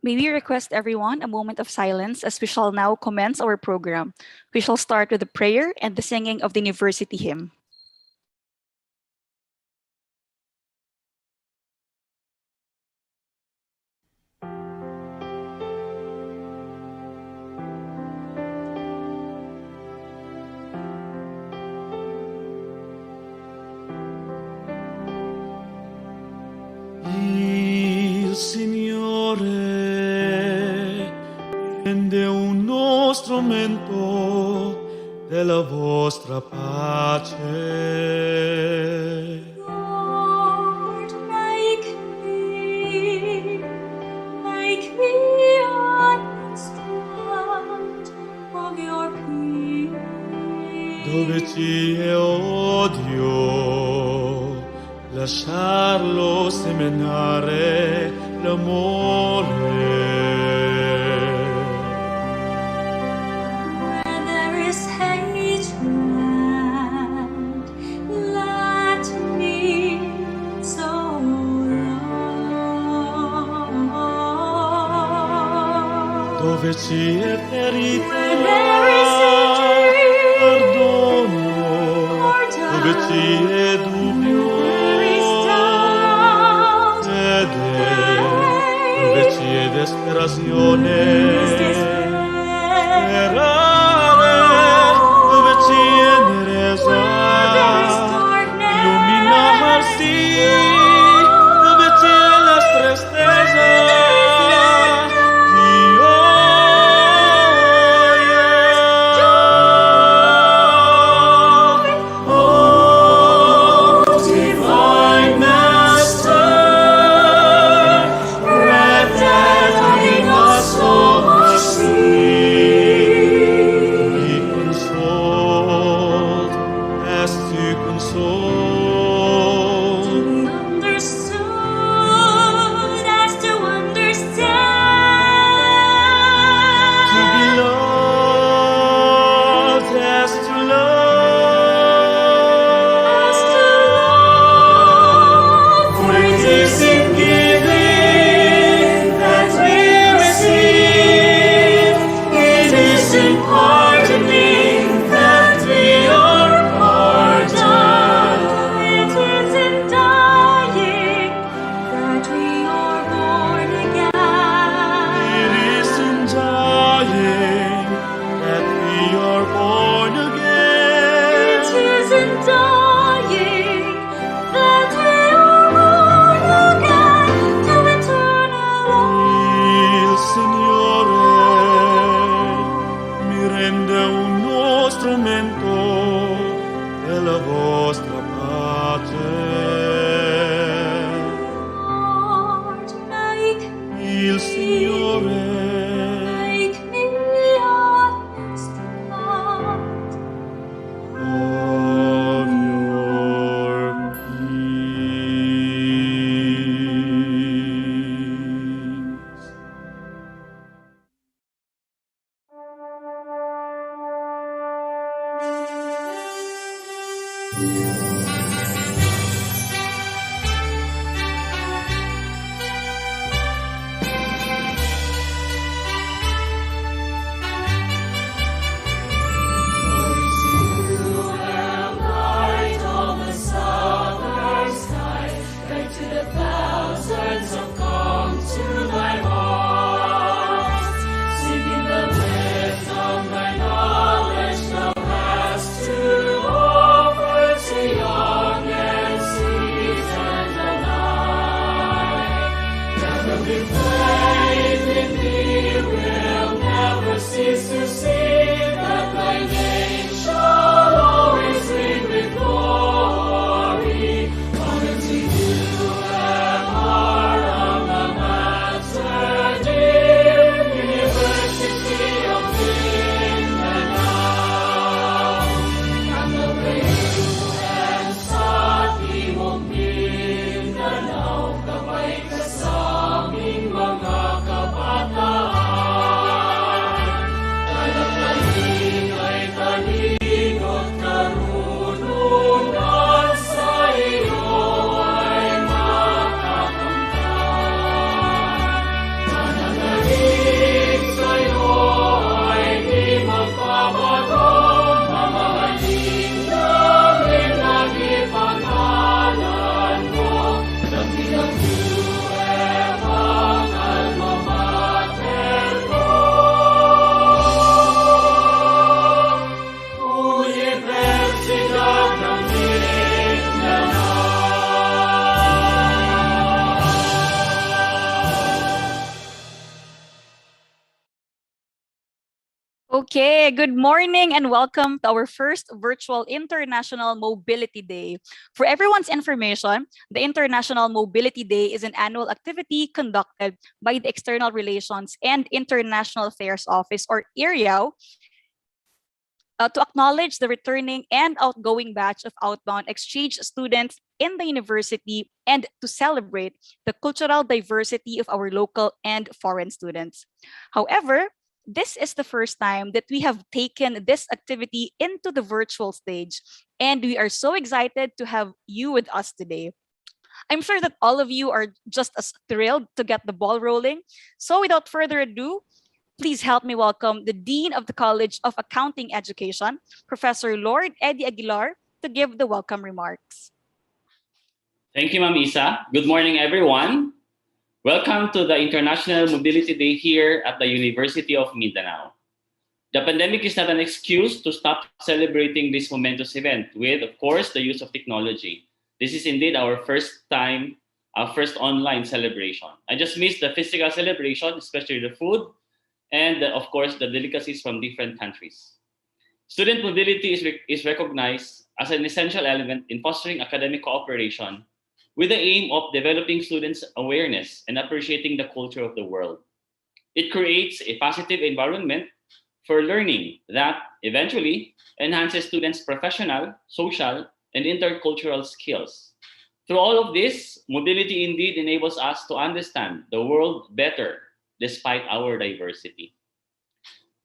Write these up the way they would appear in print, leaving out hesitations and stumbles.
May we request everyone a moment of silence as we shall now commence our program. We shall start with a prayer and the singing of the university hymn. Il Signore rende uno strumento della vostra pace. Lord, make me an instrument of your peace. Dove ci è odio, lasciarlo seminare l'amore. Where there is hatred, let me sow love. Dove ci è ferita, Where there is injury, perdono. Dove ci è dubbio, there is doubt, fede. Dove ci è desperazione, sperare. Dove ci è nerezza, illuminarsi. Dove c'è la tristezza, Dio è. Oh, divine Master, redeeming us so much be consoled as to console. Okay, good morning and welcome to our first virtual International Mobility Day. For everyone's information, the International Mobility Day is an annual activity conducted by the External Relations and International Affairs Office, or IRIAO, to acknowledge the returning and outgoing batch of outbound exchange students in the university and to celebrate the cultural diversity of our local and foreign students. However, this is the first time that we have taken this activity into the virtual stage, and we are so excited to have you with us today. I'm sure that all of you are just as thrilled to get the ball rolling. So without further ado, please help me welcome the Dean of the College of Accounting Education, Professor Lord Eddie Aguilar, to give the welcome remarks. Thank you, Ma'am Isa. Good morning, everyone. Welcome to the International Mobility Day here at the University of Mindanao. The pandemic is not an excuse to stop celebrating this momentous event with, of course, the use of technology. This is indeed our first online celebration. I just missed the physical celebration, especially the food, and of course, the delicacies from different countries. Student mobility is recognized as an essential element in fostering academic cooperation with the aim of developing students' awareness and appreciating the culture of the world. It creates a positive environment for learning that eventually enhances students' professional, social, and intercultural skills. Through all of this, mobility indeed enables us to understand the world better despite our diversity.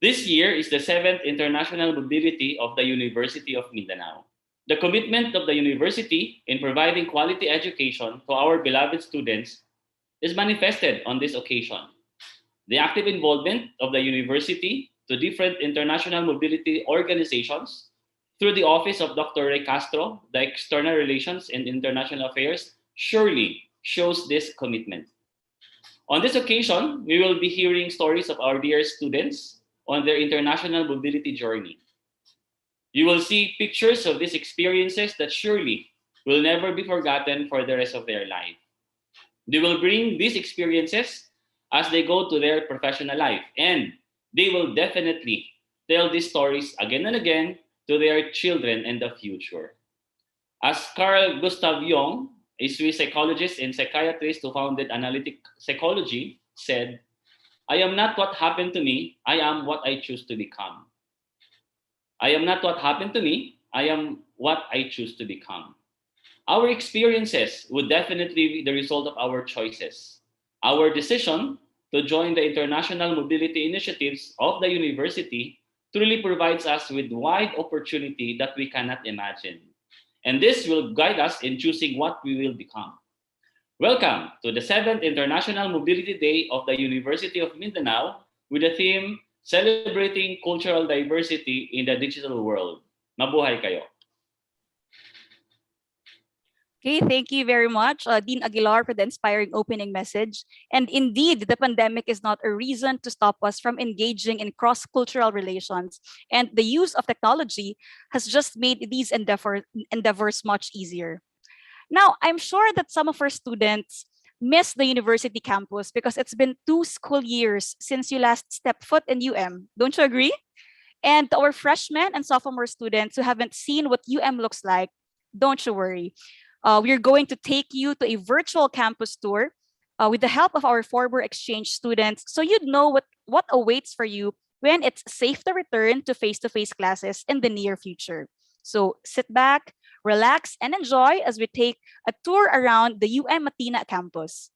This year is the 7th International Mobility of the University of Mindanao. The commitment of the university in providing quality education to our beloved students is manifested on this occasion. The active involvement of the university to different international mobility organizations through the office of Dr. Ray Castro, the External Relations and International Affairs, surely shows this commitment. On this occasion, we will be hearing stories of our dear students on their international mobility journey. You will see pictures of these experiences that surely will never be forgotten for the rest of their life. They will bring these experiences as they go to their professional life, and they will definitely tell these stories again and again to their children in the future. As Carl Gustav Jung, a Swiss psychologist and psychiatrist who founded analytic psychology, said, "I am not what happened to me, I am what I choose to become." I am not what happened to me, I am what I choose to become. Our experiences would definitely be the result of our choices. Our decision to join the international mobility initiatives of the university truly provides us with wide opportunity that we cannot imagine. And this will guide us in choosing what we will become. Welcome to the 7th International Mobility Day of the University of Mindanao with the theme Celebrating Cultural Diversity in the Digital World. Mabuhay kayo. Okay, thank you very much, Dean Aguilar, for the inspiring opening message. And indeed, the pandemic is not a reason to stop us from engaging in cross-cultural relations. And the use of technology has just made these endeavors much easier. Now, I'm sure that some of our students miss the university campus because it's been 2 school years since you last stepped foot in UM. Don't you agree? And to our freshmen and sophomore students who haven't seen what UM looks like, don't you worry. We're going to take you to a virtual campus tour with the help of our former exchange students so you'd know what awaits for you when it's safe to return to face-to-face classes in the near future. So sit back, relax, and enjoy as we take a tour around the UM Matina campus.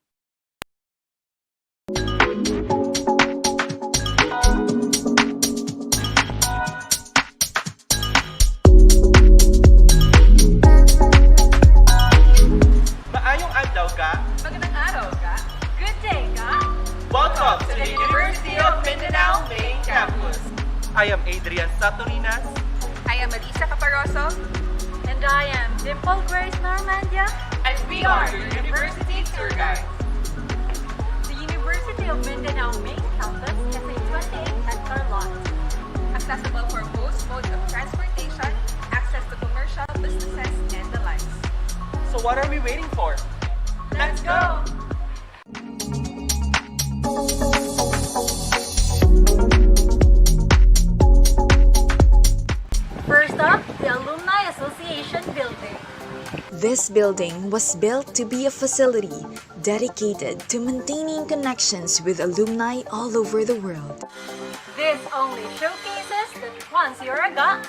Maayong adlaw ka? Magandang araw ka? Good day ka? Welcome To the University of Mindanao Main Campus. I am Adrian Satorinas. I am Alisa Caparoso. And I am Dimple Grace Normandia. And we are your University Tour Guides. The University of Mindanao Main Campus has a 28-hectare lot. Accessible for most modes of transportation, access to commercial businesses, and the likes. So what are we waiting for? Let's go! This building was built to be a facility dedicated to maintaining connections with alumni all over the world. This only showcases that once you're a GA,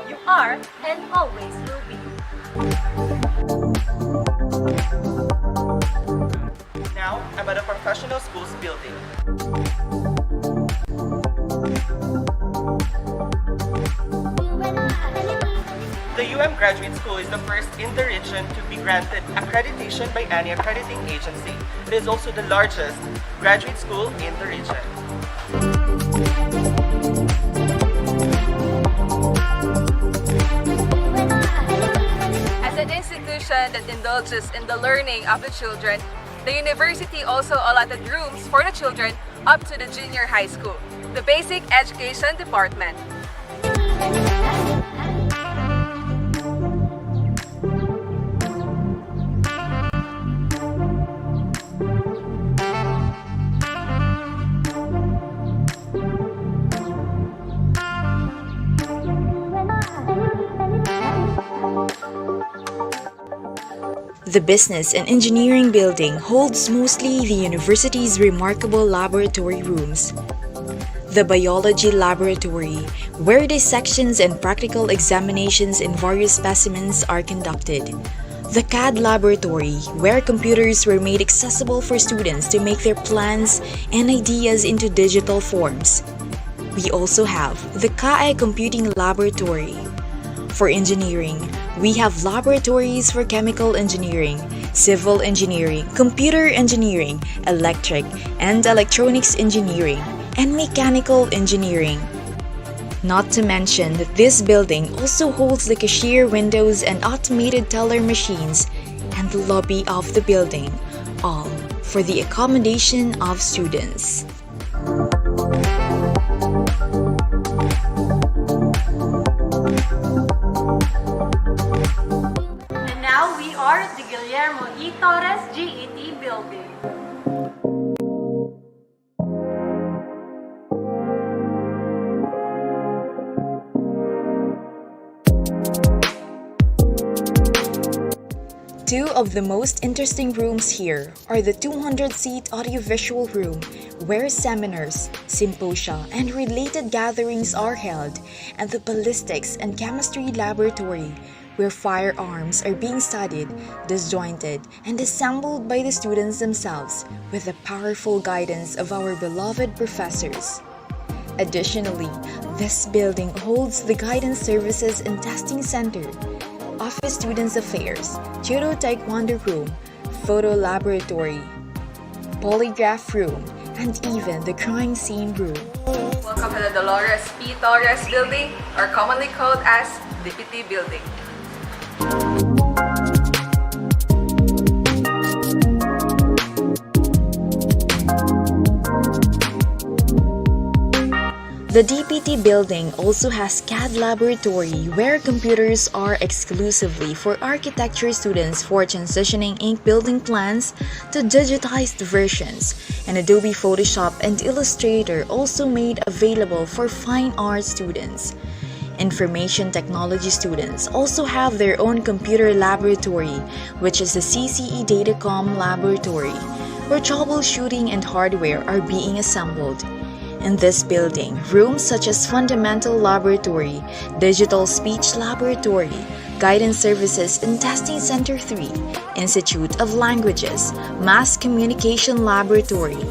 you are and always will be. Now, I'm at a professional schools building. The UM Graduate School is the first in the region to be granted accreditation by any accrediting agency. It is also the largest graduate school in the region. As an institution that indulges in the learning of the children, the university also allotted rooms for the children up to the junior high school, the basic education department. The Business and Engineering Building holds mostly the university's remarkable laboratory rooms. The Biology Laboratory, where dissections and practical examinations in various specimens are conducted. The CAD Laboratory, where computers were made accessible for students to make their plans and ideas into digital forms. We also have the CAE Computing Laboratory. For engineering, we have laboratories for chemical engineering, civil engineering, computer engineering, electric and electronics engineering, and mechanical engineering. Not to mention that this building also holds the cashier windows and automated teller machines and the lobby of the building, all for the accommodation of students. And now we are at the Guillermo E. Torres GET building. Two of the most interesting rooms here are the 200-seat audiovisual room, where seminars, symposia, and related gatherings are held, and the ballistics and chemistry laboratory, where firearms are being studied, disjointed, and assembled by the students themselves with the powerful guidance of our beloved professors. Additionally, this building holds the Guidance Services and Testing Center, Office Students Affairs, Judo Taekwondo Room, Photo Laboratory, Polygraph Room, and even the Crime Scene Room. Welcome to the Dolores P. Torres building, or commonly called as DPT building. The DPT building also has CAD laboratory where computers are exclusively for architecture students for transitioning ink building plans to digitized versions, and Adobe Photoshop and Illustrator also made available for fine art students. Information technology students also have their own computer laboratory, which is the CCE Datacom laboratory, where troubleshooting and hardware are being assembled. In this building, rooms such as Fundamental Laboratory, Digital Speech Laboratory, Guidance Services and Testing Center 3, Institute of Languages, Mass Communication Laboratory,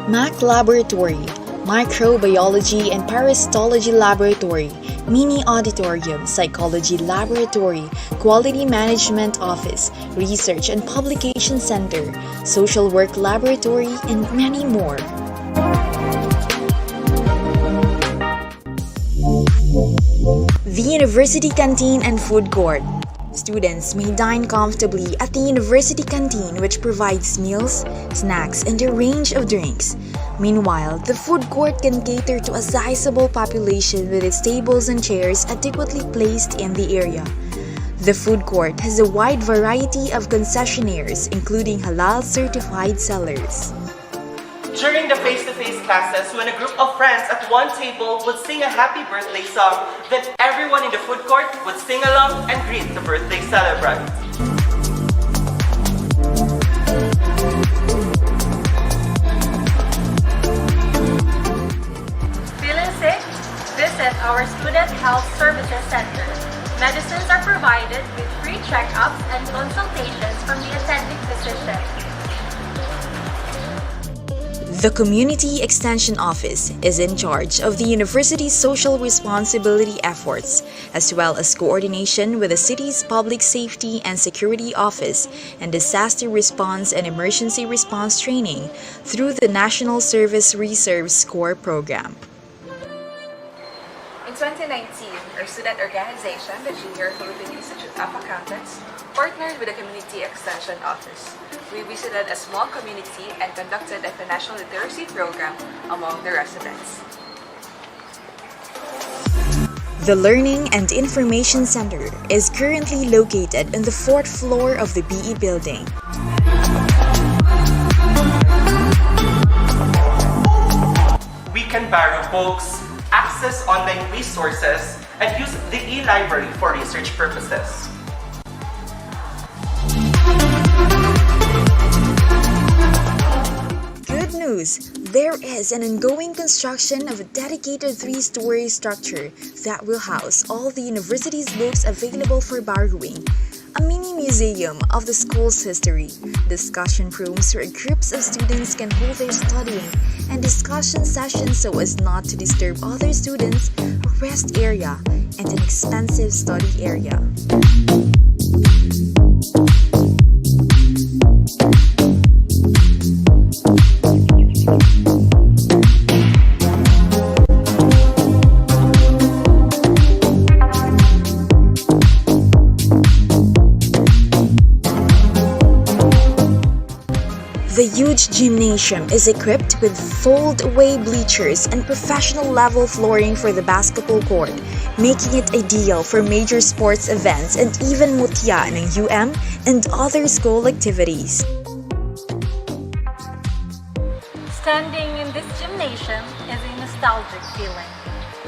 MAC Laboratory, Microbiology and Parasitology Laboratory, Mini Auditorium, Psychology Laboratory, Quality Management Office, Research and Publication Center, Social Work Laboratory, and many more. The University Canteen and Food Court. Students may dine comfortably at the university canteen, which provides meals, snacks, and a range of drinks. Meanwhile, the food court can cater to a sizable population with its tables and chairs adequately placed in the area. The food court has a wide variety of concessionaires, including halal-certified sellers. During the face-to-face classes, when a group of friends at one table would sing a happy birthday song, then everyone in the food court would sing along and greet the birthday celebrant. transition. The Community Extension Office is in charge of the university's social responsibility efforts, as well as coordination with the city's Public Safety and Security Office and Disaster Response and Emergency Response Training through the National Service Reserves Corps program. In 2019, our student organization, the Junior Philippine Institute of Accountants, partnered with the Community Extension Office. We visited a small community and conducted a financial literacy program among the residents. The Learning and Information Center is currently located on the 4th floor of the BE building. We can borrow books, access online resources, and use the e-library for research purposes. Good news! There is an ongoing construction of a dedicated 3-story structure that will house all the university's books available for borrowing. A mini museum of the school's history, discussion rooms where groups of students can hold their studying, and discussion sessions so as not to disturb other students, a rest area, and an expensive study area. The huge gymnasium is equipped with fold-away bleachers and professional-level flooring for the basketball court, making it ideal for major sports events and even mutya ng UM and other school activities. Standing in this gymnasium is a nostalgic feeling.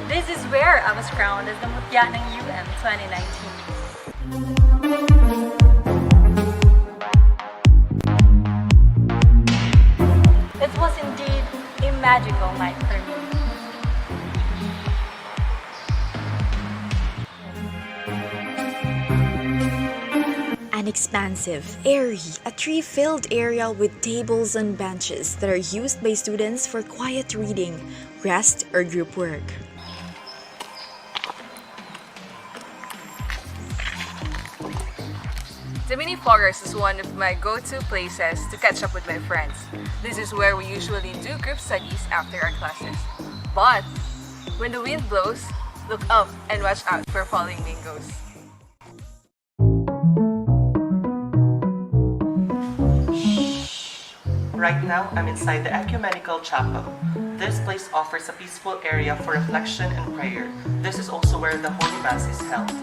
This is where I was crowned as the Mutya ng UM 2019. It was indeed a magical night for me. An expansive, airy, a tree-filled area with tables and benches that are used by students for quiet reading, rest, or group work. The mini forest is one of my go-to places to catch up with my friends. This is where we usually do group studies after our classes. But when the wind blows, look up and watch out for falling mangoes. Right now, I'm inside the Ecumenical Chapel. This place offers a peaceful area for reflection and prayer. This is also where the Holy Mass is held.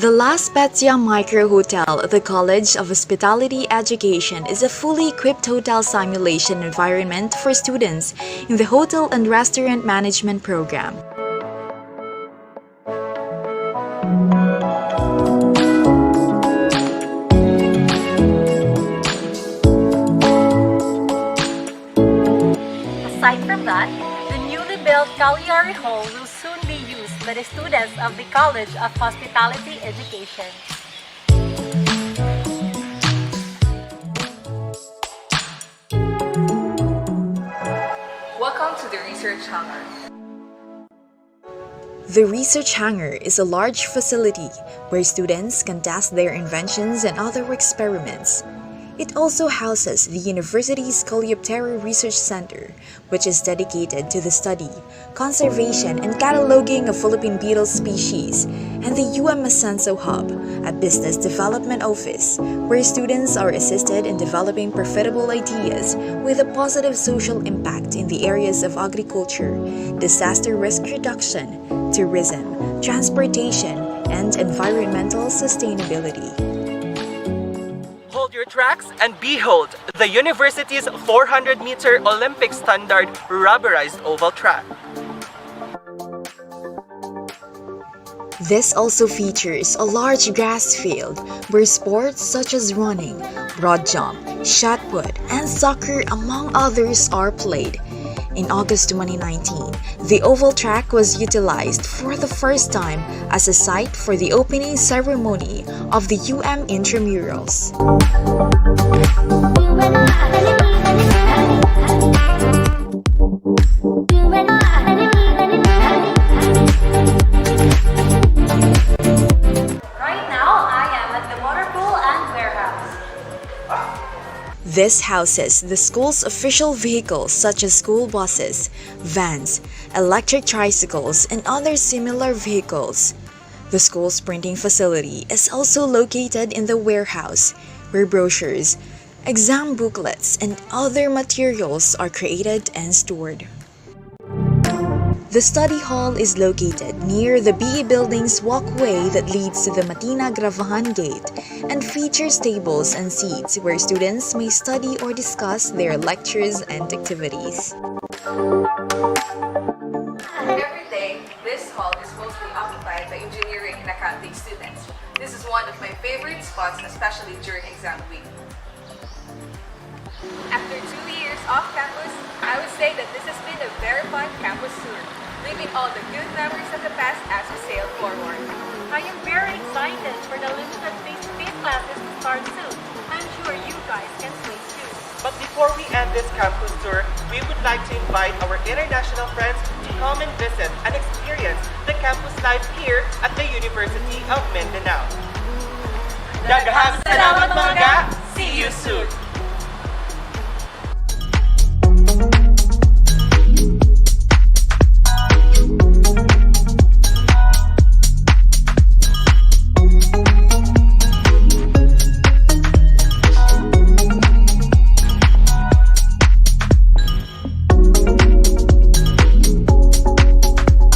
The La Spezia Micro Hotel at the College of Hospitality Education is a fully equipped hotel simulation environment for students in the Hotel and Restaurant Management program. Aside from that, the newly built Cagliari Hall will soon be used by the students of the College of Hospitality Education. Welcome to the Research Hangar. The Research Hangar is a large facility where students can test their inventions and other experiments. It also houses the university's Coleoptera Research Center, which is dedicated to the study, conservation, and cataloging of Philippine beetle species, and the UM Ascenso Hub, a business development office, where students are assisted in developing profitable ideas with a positive social impact in the areas of agriculture, disaster risk reduction, tourism, transportation, and environmental sustainability. Hold your tracks and behold the university's 400-meter Olympic standard rubberized oval track. This also features a large grass field where sports such as running, broad jump, shot put, and soccer, among others, are played. In August 2019, the oval track was utilized for the first time as a site for the opening ceremony of the Intramurals. Right now, I am at the motor pool and warehouse. This houses the school's official vehicles such as school buses, vans, electric tricycles, and other similar vehicles. The school's printing facility is also located in the warehouse, where brochures, exam booklets, and other materials are created and stored. The study hall is located near the BE Building's walkway that leads to the Matina Gravahan Gate and features tables and seats where students may study or discuss their lectures and activities. Every day, this hall is mostly occupied by engineering and accounting students. This is one of my favorite spots, especially during exam week. After 2 years off campus, I would say that this has been a very fun campus tour, leaving all the good memories of the past as we sail forward. I am very excited for the limited face-to-face classes to start soon. I'm sure you guys can stay tuned. But before we end this campus tour, we would like to invite our international friends to come and visit and experience the campus life here at the University of Mindanao. Daghang salamat mga ga! See you soon!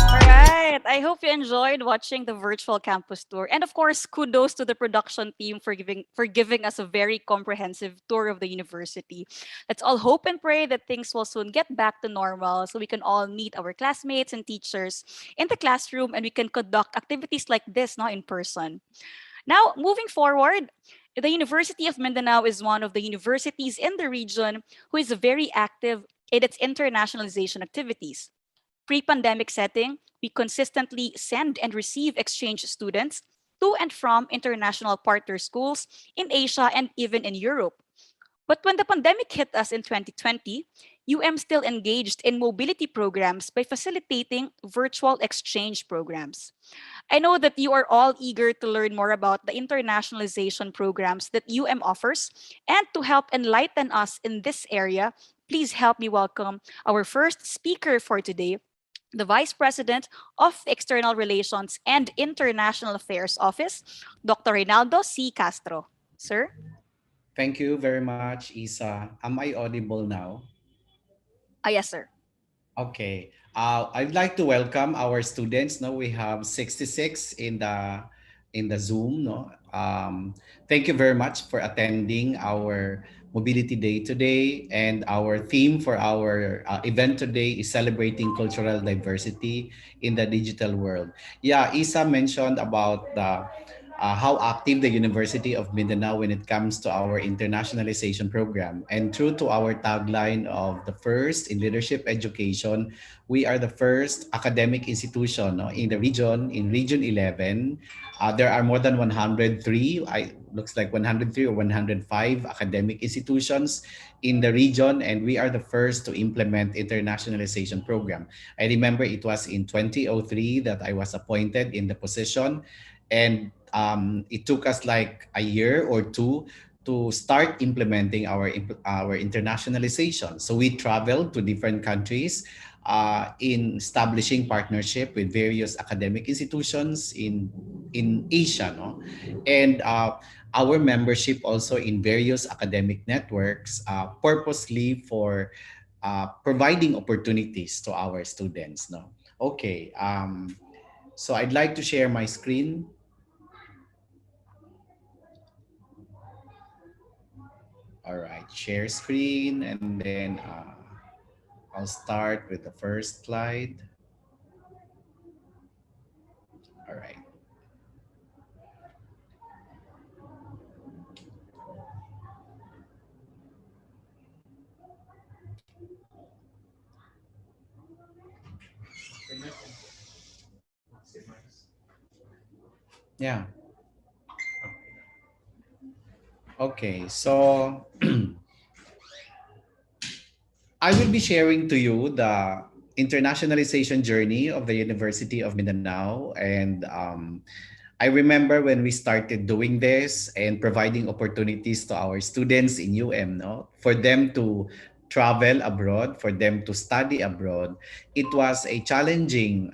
Alright, I hope you enjoyed watching the virtual campus tour. And of course, kudos to the production team for giving us a very comprehensive tour of the university. Let's all hope and pray that things will soon get back to normal so we can all meet our classmates and teachers in the classroom and we can conduct activities like this now in person. Now, moving forward, the University of Mindanao is one of the universities in the region who is very active in its internationalization activities. Pre-pandemic setting, we consistently send and receive exchange students to and from international partner schools in Asia and even in Europe. But when the pandemic hit us in 2020, still engaged in mobility programs by facilitating virtual exchange programs. I know that you are all eager to learn more about the internationalization programs that offers, and to help enlighten us in this area, please help me welcome our first speaker for today, the Vice President of the External Relations and International Affairs Office, Dr. Reynaldo C. Castro. Sir? Thank you very much, Isa. Am I audible now? Yes, sir. Okay. I'd like to welcome our students. No, we have 66 in the Zoom. No, thank you very much for attending our Mobility Day today. And our theme for our event today is celebrating cultural diversity in the digital world. Yeah, Isa mentioned about how active the University of Mindanao when it comes to our internationalization program. And true to our tagline of the first in leadership education, we are the first academic institution, no, in the region, in Region 11. There are more than 103, looks like 103 or 105 academic institutions in the region, and we are the first to implement internationalization program. I remember it was in 2003 that I was appointed in the position, and it took us like a year or two to start implementing our internationalization. So we traveled to different countries in establishing partnership with various academic institutions in Asia, no? And our membership also in various academic networks, purposely for providing opportunities to our students, no? Okay, so I'd like to share my screen. All right, share screen, and then I'll start with the first slide. All right. Yeah. Okay. So I will be sharing to you the internationalization journey of the University of Mindanao. And I remember when we started doing this and providing opportunities to our students in UM, no, for them to travel abroad, for them to study abroad. It was a challenging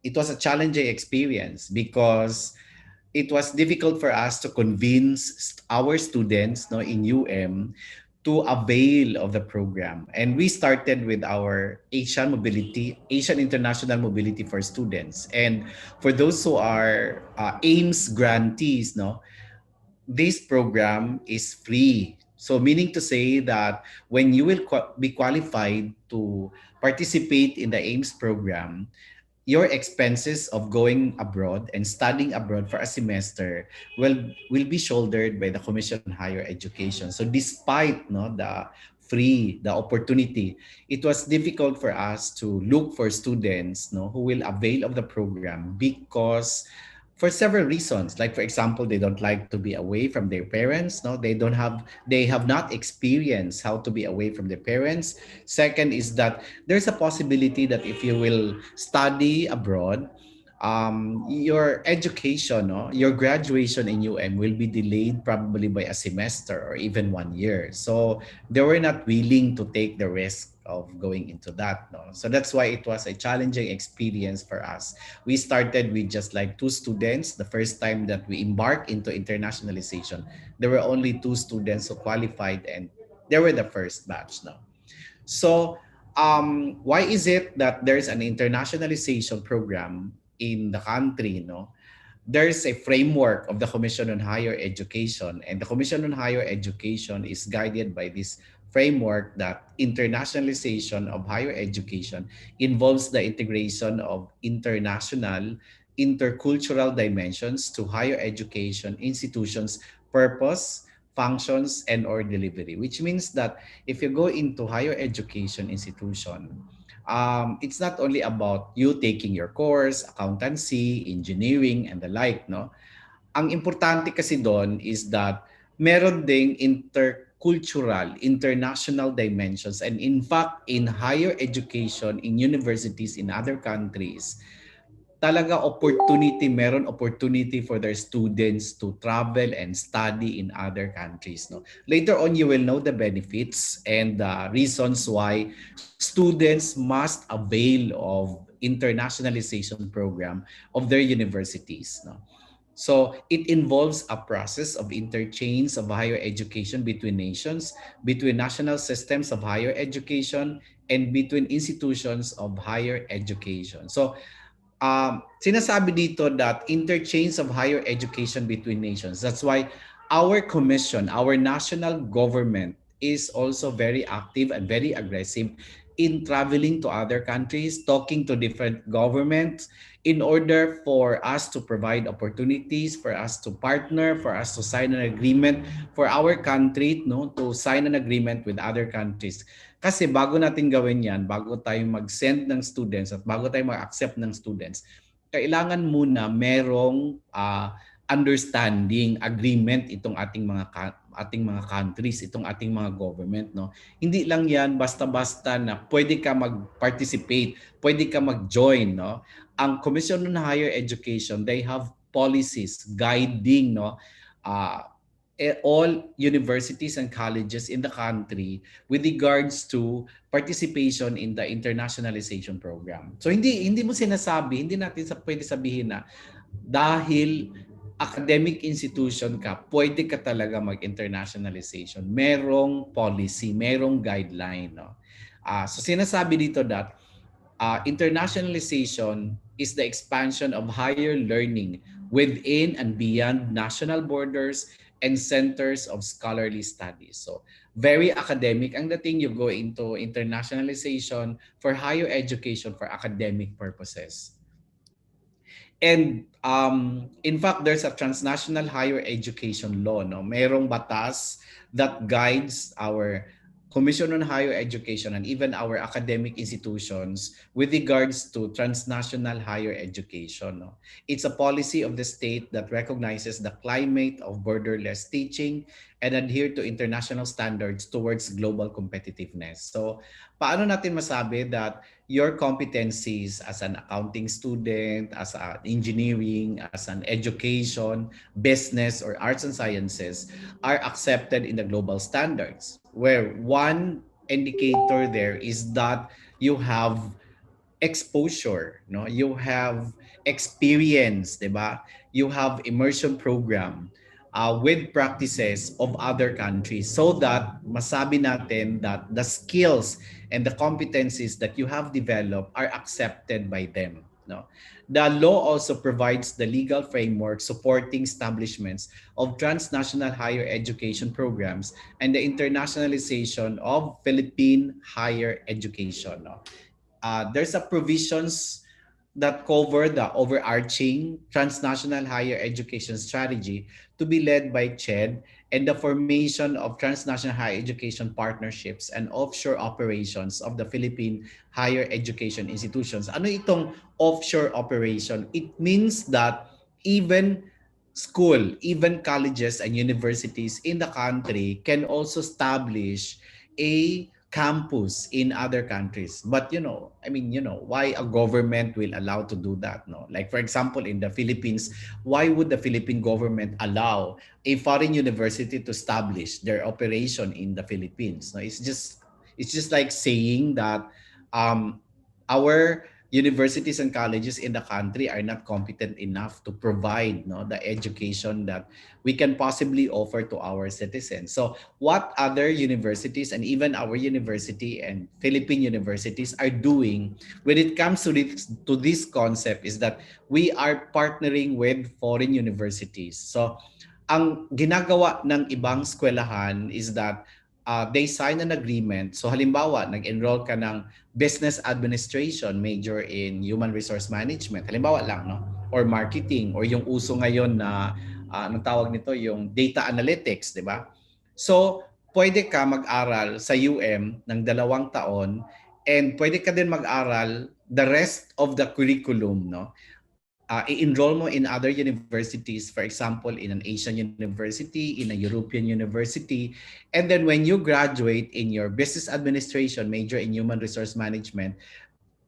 experience because it was difficult for us to convince our students, no, in UM to avail of the program. And we started with our Asian International Mobility for Students. And for those who are AIMS grantees, no, this program is free. So meaning to say that when you will be qualified to participate in the AIMS program, your expenses of going abroad and studying abroad for a semester will be shouldered by the Commission on Higher Education. So despite the opportunity, it was difficult for us to look for students who will avail of the program because for several reasons. Like for example, they don't like to be away from their parents. No, they have not experienced how to be away from their parents. Second is that there's a possibility that if you will study abroad, your education, no, your graduation in UM will be delayed probably by a semester or even 1 year. So they were not willing to take the risk of going into that. No? So that's why it was a challenging experience for us. We started with just like 2 students. The first time that we embarked into internationalization, there were only 2 students who qualified and they were the first batch now. So why is it that there's an internationalization program in the country? No, there's a framework of the Commission on Higher Education, and the Commission on Higher Education is guided by this framework that internationalization of higher education involves the integration of international, intercultural dimensions to higher education institutions' purpose, functions, and or delivery, which means that if you go into higher education institution, it's not only about you taking your course, accountancy, engineering, and the like, no? Ang importante kasi doon is that meron ding intercultural, international dimensions. And in fact, in higher education, in universities in other countries, talaga meron opportunity for their students to travel and study in other countries. No? Later on, you will know the benefits and the reasons why students must avail of internationalization program of their universities. No? So it involves a process of interchange of higher education between nations, between national systems of higher education, and between institutions of higher education. So sinasabi dito that interchange of higher education between nations. That's why our commission, our national government is also very active and very aggressive in traveling to other countries, talking to different governments in order for us to provide opportunities, for us to partner, for us to sign an agreement, for our country to sign an agreement with other countries. Kasi bago natin gawin yan, bago tayo mag-send ng students at bago tayo mag-accept ng students, kailangan muna merong understanding, agreement itong ating mga countries, itong ating mga government, no. Hindi lang 'yan basta-basta na pwede ka mag-participate, pwede ka mag-join, no. Ang Commission on Higher Education, they have policies guiding, no, all universities and colleges in the country with regards to participation in the internationalization program. So hindi mo sinasabi, hindi natin pwede sabihin na dahil academic institution ka, pwede ka talaga mag-internationalization. Merong policy, merong guideline. No? So sinasabi dito that internationalization is the expansion of higher learning within and beyond national borders and centers of scholarly studies. So very academic ang dating. You go into internationalization for higher education for academic purposes. And in fact, there's a transnational higher education law. No? Merong batas that guides our Commission on Higher Education, and even our academic institutions with regards to transnational higher education. No? It's a policy of the state that recognizes the climate of borderless teaching and adhere to international standards towards global competitiveness. So, paano natin masabi that your competencies as an accounting student, as an engineering, as an education, business, or arts and sciences are accepted in the global standards? Where one indicator there is that you have exposure, no? You have experience, 'di ba? You have immersion program with practices of other countries so that masabi natin that the skills and the competencies that you have developed are accepted by them, no? The law also provides the legal framework supporting establishments of transnational higher education programs and the internationalization of Philippine higher education, no? There's a provisions that cover the overarching transnational higher education strategy to be led by CHED and the formation of transnational higher education partnerships and offshore operations of the Philippine higher education institutions. Ano itong offshore operation? It means that even even colleges and universities in the country can also establish a campus in other countries. But why a government will allow to do that? No, like for example, in the Philippines, why would the Philippine government allow a foreign university to establish their operation in the Philippines? No, it's just like saying that our universities and colleges in the country are not competent enough to provide the education that we can possibly offer to our citizens. So what other universities and even our university and Philippine universities are doing when it comes to this concept is that we are partnering with foreign universities. So ang ginagawa ng ibang eskwelahan is that they sign an agreement. So halimbawa, nag-enroll ka ng business administration major in human resource management. Halimbawa lang, no? Or marketing, or yung uso ngayon na anong tawag nito, yung data analytics, di ba? So, pwede ka mag-aral sa ng 2 taon and pwede ka din mag-aral the rest of the curriculum, no? I-enroll mo in other universities, for example, in an Asian university, in a European university. And then when you graduate in your business administration major in human resource management,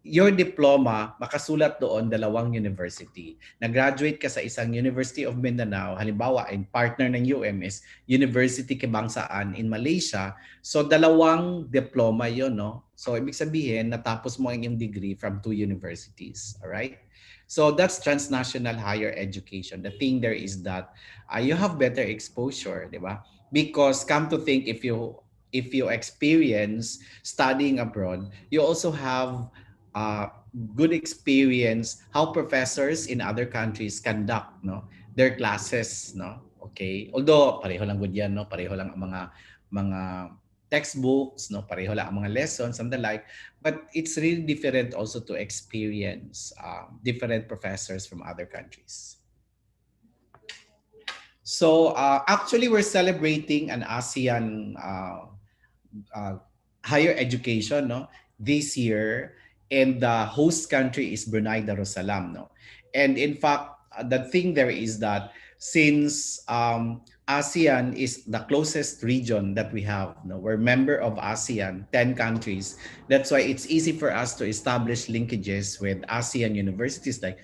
your diploma, makasulat doon 2 university. Nag-graduate ka sa isang University of Mindanao, halimbawa, in partner ng is University Kebangsaan in Malaysia. So 2 diploma yon, no? So ibig sabihin, natapos mo ang iyong degree from 2 universities. Alright? So that's transnational higher education. The thing there is that you have better exposure, di ba? Because come to think, if you experience studying abroad, you also have good experience how professors in other countries conduct their classes, no? Okay? Although pareho lang good yan, no? Pareho lang ang mga textbooks, no? Pareho lang ang mga lessons and the like, but it's really different also to experience different professors from other countries. So actually, we're celebrating an ASEAN higher education, no, this year, and the host country is Brunei Darussalam, no. And in fact, the thing there is that since ASEAN is the closest region that we have, no? We're member of ASEAN, 10 countries. That's why it's easy for us to establish linkages with ASEAN universities, like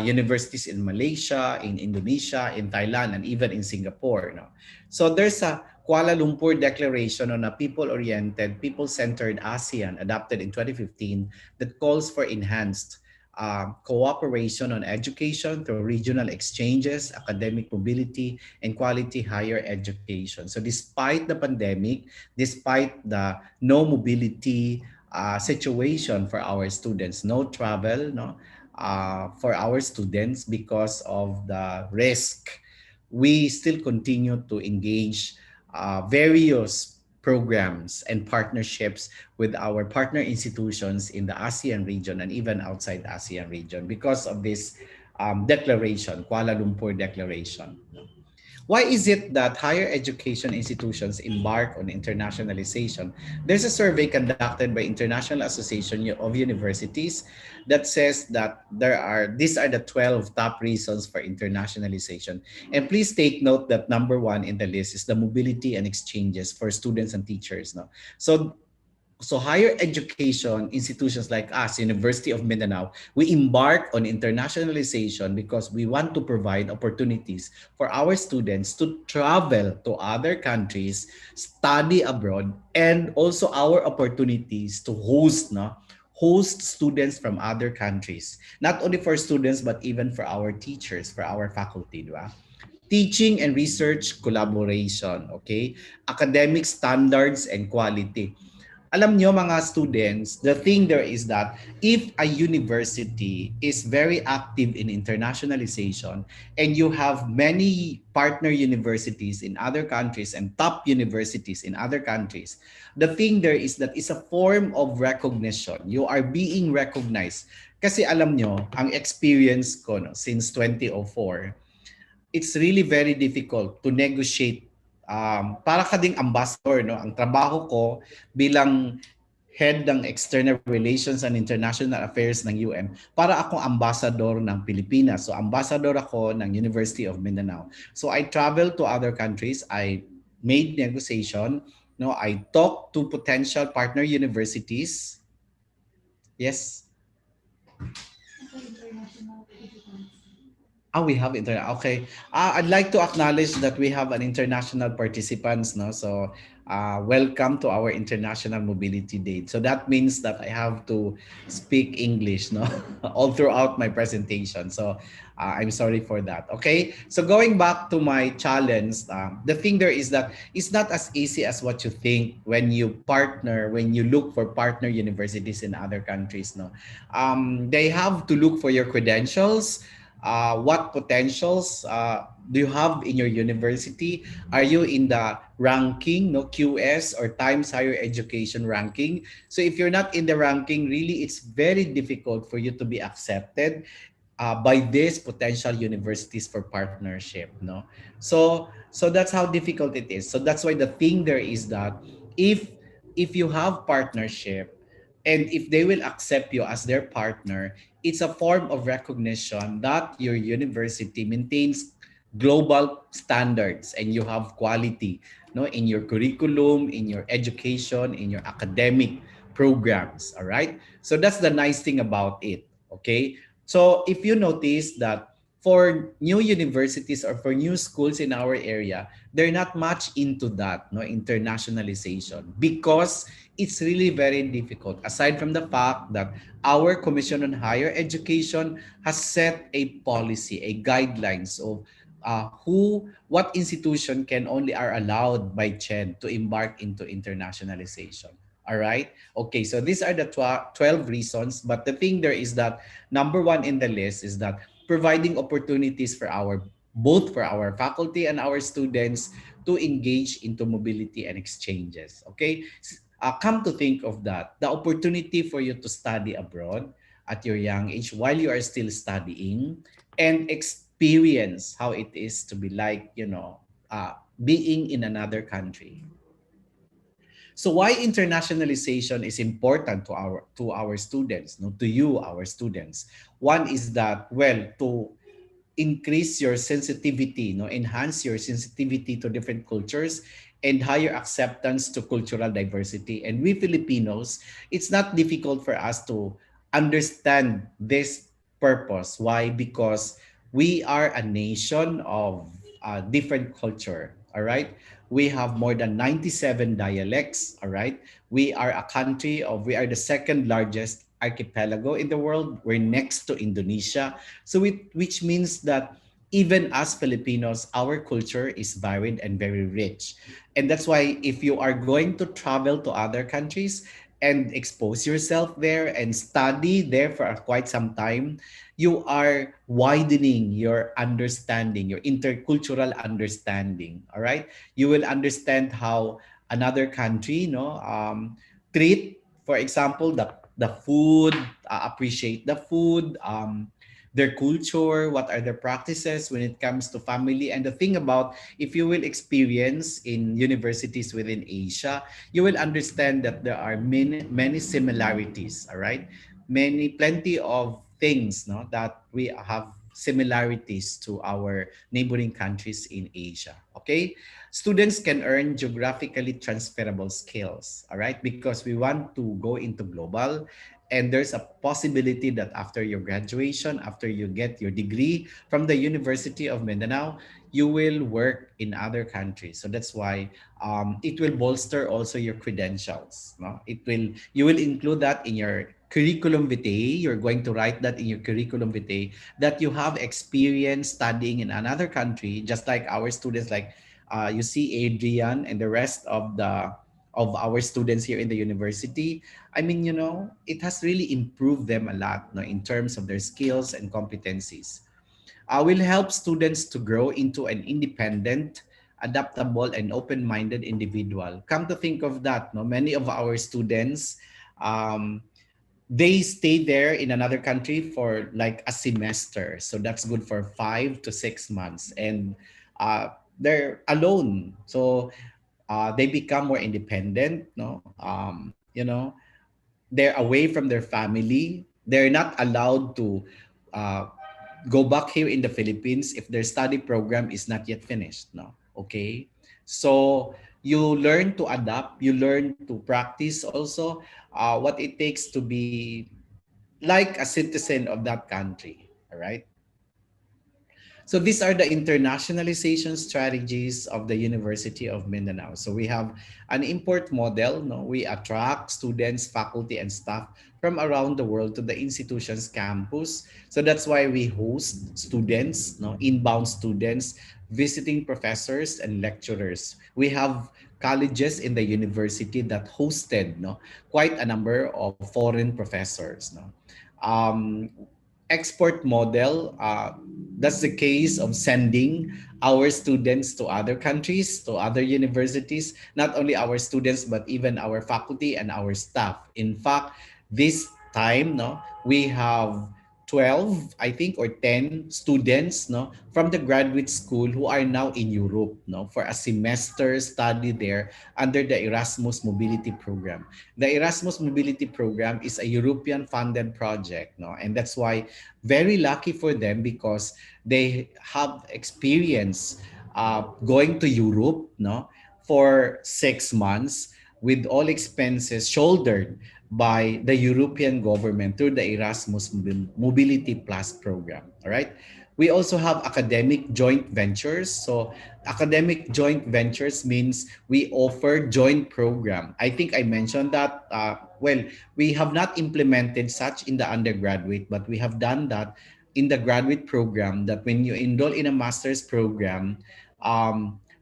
universities in Malaysia, in Indonesia, in Thailand, and even in Singapore. No? So there's a Kuala Lumpur Declaration on a people-oriented, people-centered ASEAN adopted in 2015 that calls for enhanced cooperation on education through regional exchanges, academic mobility, and quality higher education. So despite the pandemic, despite the no mobility situation for our students, no travel, for our students because of the risk, we still continue to engage various programs and partnerships with our partner institutions in the ASEAN region and even outside the ASEAN region because of this declaration, Kuala Lumpur Declaration. Why is it that higher education institutions embark on internationalization? There's a survey conducted by International Association of Universities that says that these are the 12 top reasons for internationalization. And please take note that number one in the list is the mobility and exchanges for students and teachers. No? So higher education institutions like us, University of Mindanao, we embark on internationalization because we want to provide opportunities for our students to travel to other countries, study abroad, and also our opportunities to host students from other countries. Not only for students, but even for our teachers, for our faculty, di ba? Teaching and research collaboration, okay? Academic standards and quality. Alam nyo mga students, the thing there is that if a university is very active in internationalization and you have many partner universities in other countries and top universities in other countries, the thing there is that it's a form of recognition. You are being recognized. Kasi alam nyo, ang experience ko since 2004, it's really very difficult to negotiate. Para ka ding ambassador, no? Ang trabaho ko bilang head ng External Relations and International Affairs ng UM, para akong ambassador ng Pilipinas. So ambassador ako ng University of Mindanao. So I travel to other countries, I made negotiation, no? I talked to potential partner universities. Yes. We have internet. Okay. I'd like to acknowledge that we have an international participants, no? So, welcome to our International Mobility Day. So that means that I have to speak English, no, all throughout my presentation. So, I'm sorry for that. Okay. So going back to my challenge, the thing there is that it's not as easy as what you think when you look for partner universities in other countries, no. They have to look for your credentials. What potentials do you have in your university? Are you in the ranking, no, QS or Times Higher Education ranking? So if you're not in the ranking, really, it's very difficult for you to be accepted by these potential universities for partnership, no? So that's how difficult it is. So that's why the thing there is that if you have partnership and if they will accept you as their partner, it's a form of recognition that your university maintains global standards and you have quality, no, in your curriculum, in your education, in your academic programs. All right. So that's the nice thing about it. Okay. So if you notice that for new universities or for new schools in our area, they're not much into that, no, internationalization, because it's really very difficult. Aside from the fact that our Commission on Higher Education has set a policy, a guidelines of what institution can only are allowed by CHED to embark into internationalization. All right. Okay. So these are the 12 reasons. But the thing there is that number one in the list is that providing opportunities for both for our faculty and our students to engage into mobility and exchanges. Okay. Come to think of that, the opportunity for you to study abroad at your young age while you are still studying and experience how it is to be like, being in another country. So why internationalization is important to our students, no, to you, our students? One is that, well, to increase your sensitivity, no, enhance your sensitivity to different cultures and higher acceptance to cultural diversity. And we Filipinos, it's not difficult for us to understand this purpose. Why? Because we are a nation of different culture. All right. We have more than 97 dialects. All right. We are the second largest archipelago in the world. We're next to Indonesia. So which means that even as Filipinos, our culture is varied and very rich. And that's why if you are going to travel to other countries and expose yourself there and study there for quite some time, you are widening your understanding, your intercultural understanding. All right. You will understand how another country, treat, for example, the food, appreciate the food, their culture, what are their practices when it comes to family. And the thing about, if you will experience in universities within Asia, you will understand that there are many similarities, all right? Plenty of things, no, that we have similarities to our neighboring countries in Asia. Okay, students can earn geographically transferable skills, all right, because we want to go into global, and there's a possibility that after your graduation, after you get your degree from the University of Mindanao, you will work in other countries. So that's why it will bolster also your credentials. No? You will include that in your curriculum vitae. You're going to write that in your curriculum vitae that you have experience studying in another country, just like our students, like you see Adrian and the rest of our students here in the university. I mean, it has really improved them a lot, in terms of their skills and competencies. Will help students to grow into an independent, adaptable, and open-minded individual. Come to think of that, many of our students, um, they stay there in another country for like a semester. So that's good for 5 to 6 months. And they're alone. So they become more independent, no? They're away from their family. They're not allowed to uh, go back here in the Philippines if their study program is not yet finished. No, okay. So you learn to adapt. You learn to practice also what it takes to be like a citizen of that country. All right. So these are the internationalization strategies of the University of Mindanao. So we have an import model. No, we attract students, faculty, and staff from around the world to the institution's campus. So that's why we host students, no, inbound students, visiting professors and lecturers. We have colleges in the university that hosted, no, quite a number of foreign professors. No, um, export model, that's the case of sending our students to other countries, to other universities, not only our students, but even our faculty and our staff. In fact, this time, no, we have 12, I think, or 10 students, no, from the graduate school who are now in Europe, no, for a semester study there under the Erasmus Mobility Program. The Erasmus Mobility Program is a European funded project, no, and that's why very lucky for them because they have experience going to Europe, no, for 6 months with all expenses shouldered by the European government through the Erasmus Mobility Plus program. All right. We also have academic joint ventures. So academic joint ventures means we offer joint program. I think I mentioned that. Well, we have not implemented such in the undergraduate, but we have done that in the graduate program, that when you enroll in a master's program,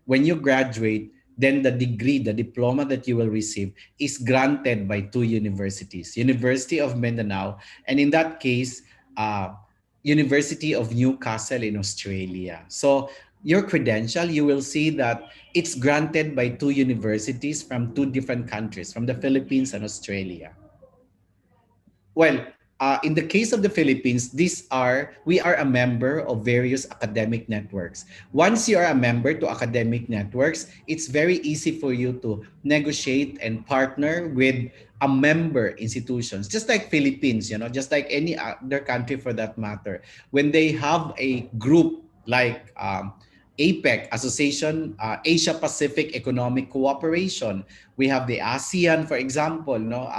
when you graduate, then the degree, the diploma that you will receive is granted by two universities, University of Mindanao, and in that case, University of Newcastle in Australia. So your credential, you will see that it's granted by two universities from two different countries, from the Philippines and Australia. Well, in the case of the Philippines, we are a member of various academic networks. Once you are a member to academic networks, it's very easy for you to negotiate and partner with a member institutions, just like Philippines, just like any other country for that matter. When they have a group like APEC, Association Asia Pacific Economic Cooperation. We have the ASEAN, for example. No,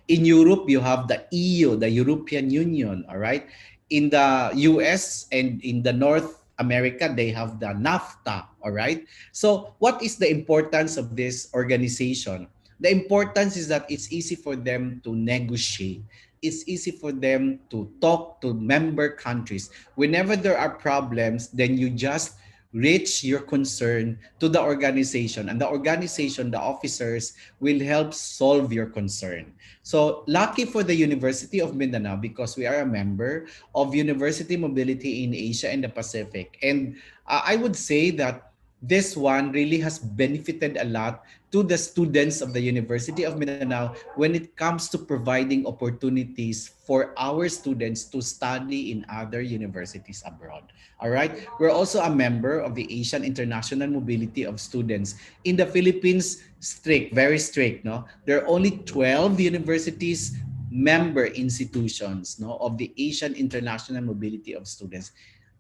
in Europe you have the EU, the European Union. All right, in the US and in the North America they have the NAFTA. All right. So what is the importance of this organization? The importance is that it's easy for them to negotiate. It's easy for them to talk to member countries. Whenever there are problems, then you just reach your concern to the organization, and the organization, the officers, will help solve your concern. So lucky for the University of Mindanao because we are a member of University Mobility in Asia and the Pacific. And I would say that this one really has benefited a lot to the students of the University of Mindanao when it comes to providing opportunities for our students to study in other universities abroad. All right. We're also a member of the Asian International Mobility of Students. In the Philippines, strict, very strict, no? There are only 12 universities member institutions, no, of the Asian International Mobility of Students.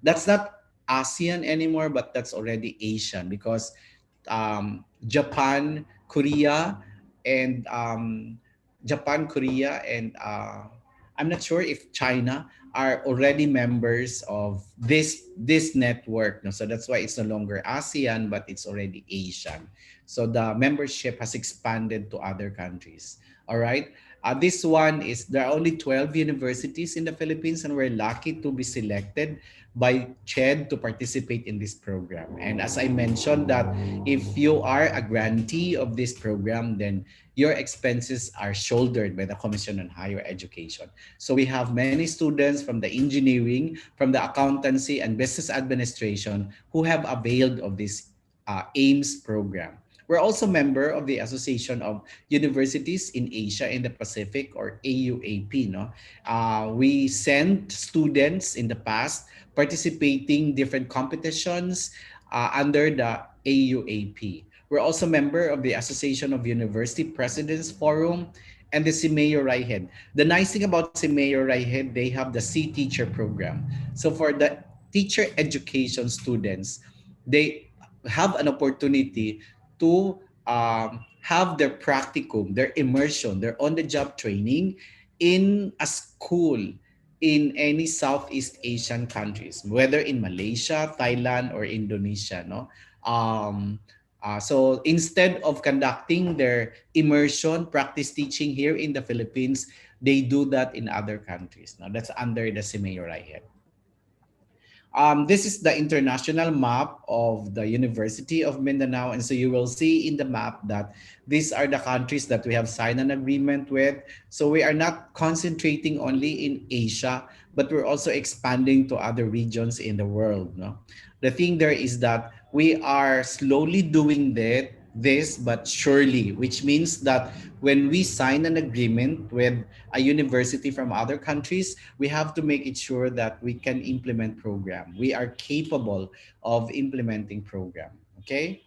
That's not ASEAN anymore, but that's already Asian because Japan, Korea, and I'm not sure if China are already members of this network. No? So that's why it's no longer ASEAN, but it's already Asian. So the membership has expanded to other countries. All right. This one is there are only 12 universities in the Philippines, and we're lucky to be selected by CHED to participate in this program. And as I mentioned that if you are a grantee of this program, then your expenses are shouldered by the Commission on Higher Education. So we have many students from the engineering, from the accountancy and business administration who have availed of this AIMS program. We're also member of the Association of Universities in Asia and the Pacific, or AUAP. No, we sent students in the past participating different competitions under the AUAP. We're also member of the Association of University Presidents Forum and the CIMEO Raihed. The nice thing about CIMEO Raihed, they have the C Teacher program. So for the teacher education students, they have an opportunity to have their practicum, their immersion, their on-the-job training in a school in any Southeast Asian countries, whether in Malaysia, Thailand, or Indonesia. No, so instead of conducting their immersion practice teaching here in the Philippines, they do that in other countries. Now that's under the CIMEO Raihed. This is the international map of the University of Mindanao. And so you will see in the map that these are the countries that we have signed an agreement with. So we are not concentrating only in Asia, but we're also expanding to other regions in the world. No? The thing there is that we are slowly doing this, but surely, which means that when we sign an agreement with a university from other countries, we have to make it sure that we can implement program. We are capable of implementing program. Okay.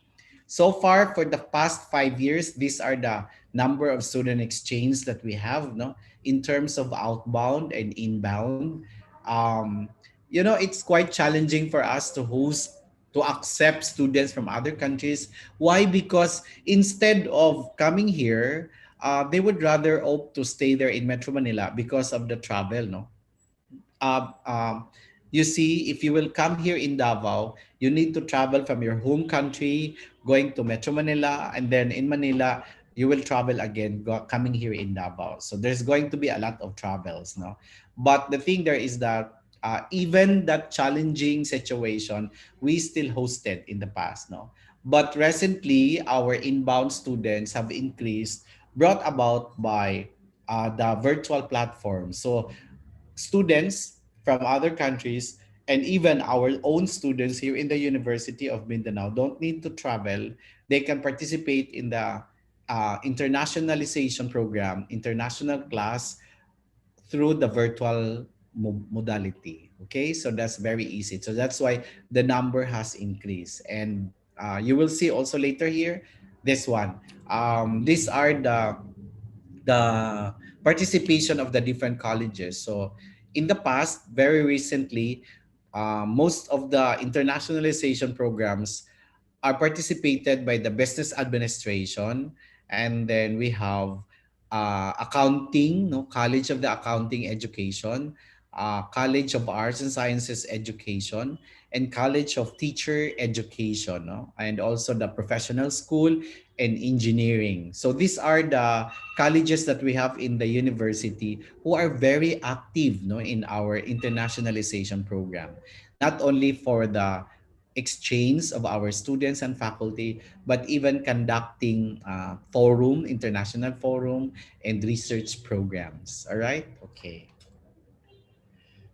So far, for the past 5 years, these are the number of student exchange that we have, no, in terms of outbound and inbound. Um, it's quite challenging for us to accept students from other countries. Why? Because instead of coming here, they would rather opt to stay there in Metro Manila because of the travel. No, uh, um, you see, if you will come here in Davao, you need to travel from your home country, going to Metro Manila, and then in Manila, you will travel again, coming here in Davao. So there's going to be a lot of travels, no? But the thing there is that even that challenging situation, we still hosted in the past, no? But recently, our inbound students have increased, brought about by the virtual platform. So students from other countries and even our own students here in the University of Mindanao don't need to travel. They can participate in the internationalization program, international class through the virtual modality. Okay, so that's very easy. So that's why the number has increased. And you will see also later here, this one. These are the participation of the different colleges. So in the past, very recently, most of the internationalization programs are participated by the business administration, and then we have accounting, no, College of the Accounting Education, College of Arts and Sciences Education, and College of Teacher Education, no, and also the professional school and engineering. So these are the colleges that we have in the university who are very active, no, in our internationalization program, not only for the exchange of our students and faculty, but even conducting international forum, and research programs. All right. Okay.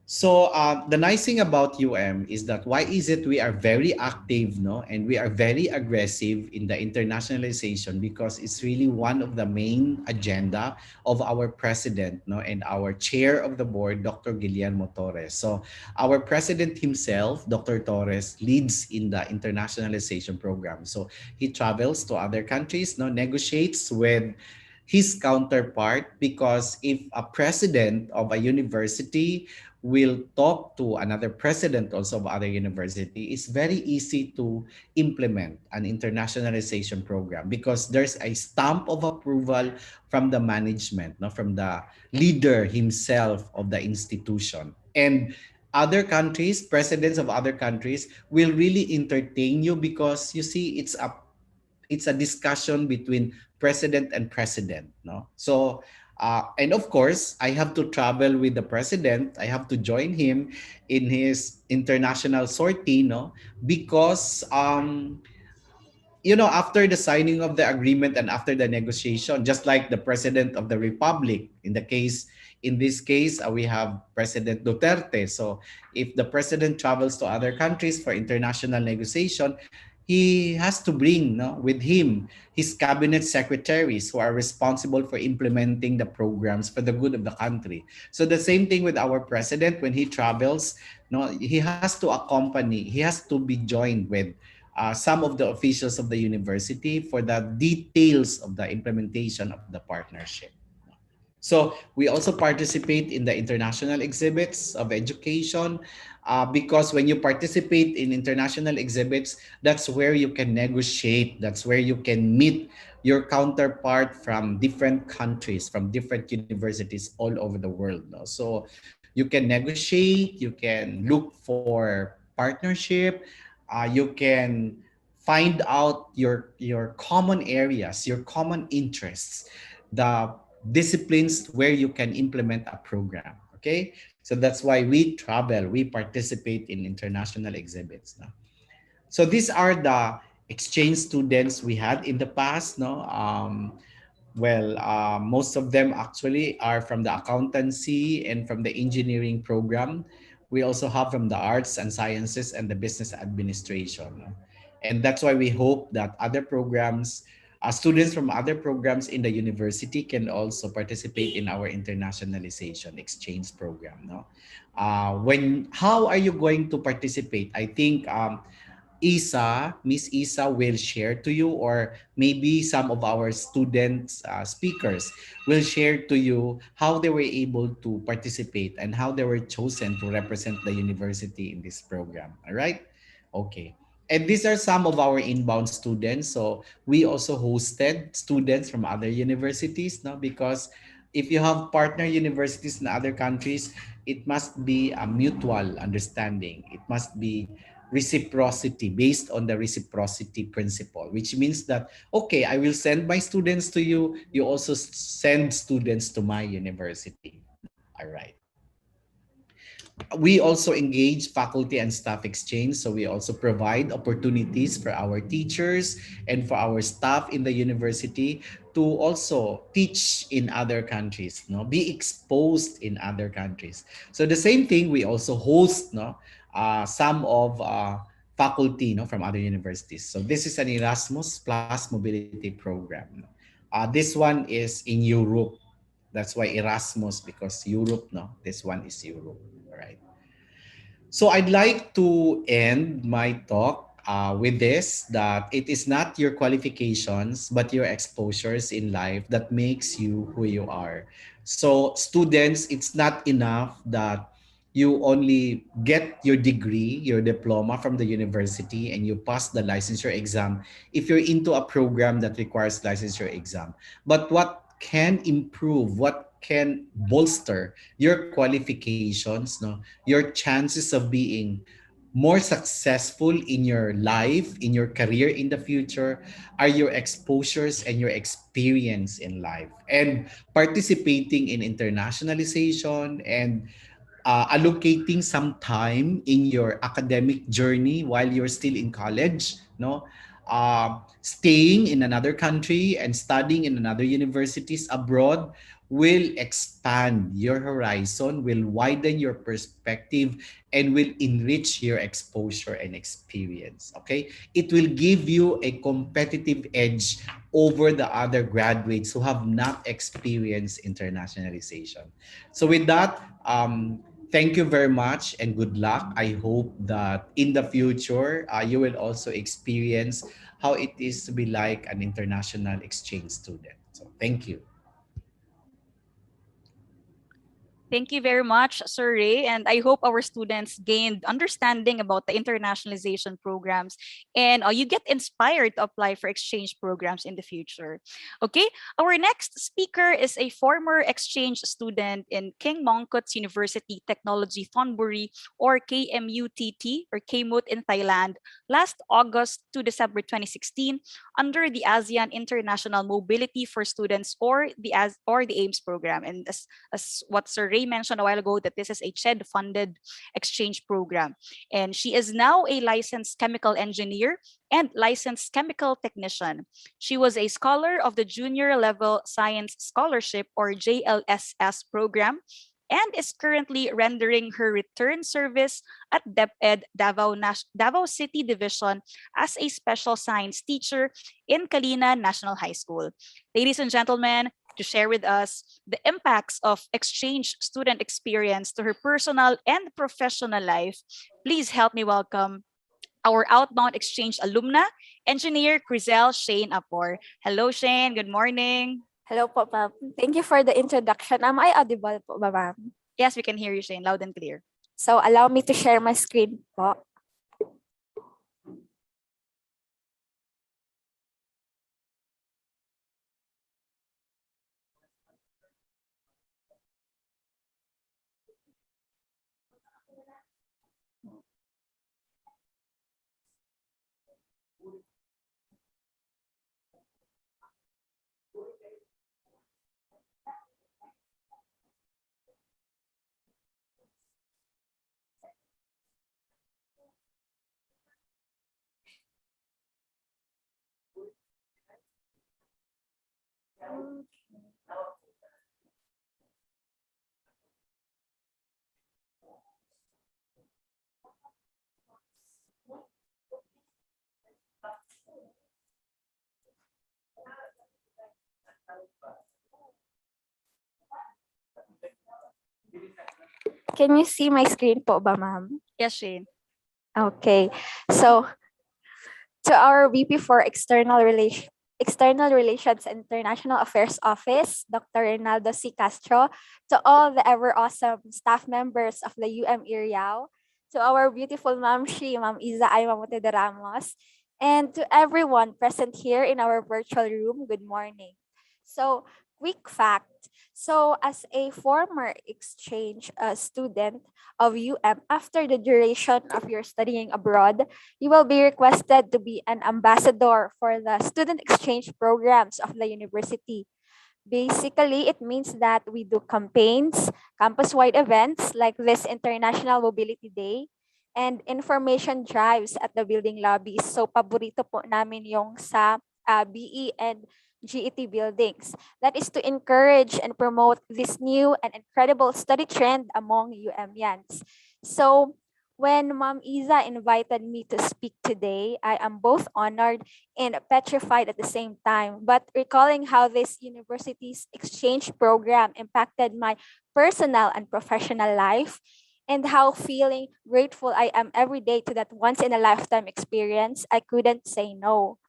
So the nice thing about is that why is it we are very active, no, and we are very aggressive in the internationalization because it's really one of the main agenda of our president, no, and our chair of the board, Dr. Guillermo Torres. So our president himself, Dr. Torres, leads in the internationalization program. So he travels to other countries, no, negotiates with his counterpart because if a president of a university will talk to another president also of other university, it's very easy to implement an internationalization program because there's a stamp of approval from the management, no, from the leader himself of the institution. And other countries, presidents of other countries will really entertain you because you see it's a discussion between president and president, no? So and of course I have to travel with the president. I have to join him in his international sortie, no, because after the signing of the agreement and after the negotiation, just like the president of the republic, in this case, we have President Duterte. So if the president travels to other countries for international negotiation, he has to bring, no, with him his cabinet secretaries who are responsible for implementing the programs for the good of the country. So the same thing with our president when he travels, no, he has to be joined with some of the officials of the university for the details of the implementation of the partnership. So we also participate in the international exhibits of education because when you participate in international exhibits, that's where you can negotiate, that's where you can meet your counterpart from different countries, from different universities all over the world. No? So you can negotiate, you can look for partnership, you can find out your common areas, your common interests, the disciplines where you can implement a program. Okay, so that's why we travel, we participate in international exhibits. No? So these are the exchange students we had in the past. No, most of them actually are from the accountancy and from the engineering program. We also have from the arts and sciences and the business administration. No? And that's why we hope that other programs, students from other programs in the university can also participate in our internationalization exchange program. No, how are you going to participate? I think Miss Isa will share to you, or maybe some of our students, speakers will share to you how they were able to participate and how they were chosen to represent the university in this program. All right? Okay. And these are some of our inbound students. So we also hosted students from other universities, no? Because if you have partner universities in other countries, it must be a mutual understanding. It must be reciprocity, based on the reciprocity principle, which means that, okay, I will send my students to you. You also send students to my university. All right. We also engage faculty and staff exchange. So we also provide opportunities for our teachers and for our staff in the university to also teach in other countries, no? Be exposed in other countries. So the same thing, we also host, no, some of faculty, no, from other universities. So this is an Erasmus Plus mobility program. This one is in Europe. That's why Erasmus, because Europe, no? This one is Europe, all right? So I'd like to end my talk with this, that it is not your qualifications, but your exposures in life that makes you who you are. So students, it's not enough that you only get your degree, your diploma from the university, and you pass the licensure exam if you're into a program that requires licensure exam. But what can improve, what can bolster your qualifications, no, your chances of being more successful in your life, in your career in the future, are your exposures and your experience in life, and participating in internationalization, and allocating some time in your academic journey while you're still in college, no, staying in another country and studying in another universities abroad will expand your horizon, will widen your perspective, and will enrich your exposure and experience. Okay? It will give you a competitive edge over the other graduates who have not experienced internationalization. So with that, thank you very much and good luck. I hope that in the future, you will also experience how it is to be like an international exchange student. So thank you. Thank you very much, Sir Ray. And I hope our students gained understanding about the internationalization programs and you get inspired to apply for exchange programs in the future. Okay, our next speaker is a former exchange student in King Mongkut's University Technology Thonburi, or KMUTT, or KMUT in Thailand, last August to December 2016 under the ASEAN International Mobility for Students, or the AIMS program. And as what Sir Ray mentioned a while ago, that this is a CHED-funded exchange program. And she is now a licensed chemical engineer and licensed chemical technician. She was a scholar of the Junior Level Science Scholarship, or JLSS program, and is currently rendering her return service at DepEd Davao City Division as a special science teacher in Kalina National High School. Ladies and gentlemen, to share with us the impacts of exchange student experience to her personal and professional life, please help me welcome our outbound exchange alumna, engineer Crizel Shane Apor. Hello, Shane. Good morning. Hello po, ma'am. Thank you for the introduction. Am I audible po ba, ma'am? Yes, we can hear you, Shane, loud and clear. So, allow me to share my screen po. Can you see my screen po ba, ma'am? Yes, Shane. Okay. So, to our VP for External Relations and International Affairs Office, Dr. Rinaldo C. Castro, to all the ever awesome staff members of the UM Iriao, to our beautiful Ma'am Shi, Ma'am Iza Ay Mamote de Ramos, and to everyone present here in our virtual room, good morning. So, quick fact. So, as a former exchange student of UM, after the duration of your studying abroad, you will be requested to be an ambassador for the student exchange programs of the university. Basically, it means that we do campaigns, campus-wide events like this International Mobility Day, and information drives at the building lobbies. So, paborito po namin yung sa BE and GET buildings. That is to encourage and promote this new and incredible study trend among UMians. So, when Ma'am Iza invited me to speak today, I am both honored and petrified at the same time. But recalling how this university's exchange program impacted my personal and professional life, and how feeling grateful I am every day to that once in a lifetime experience, I couldn't say no.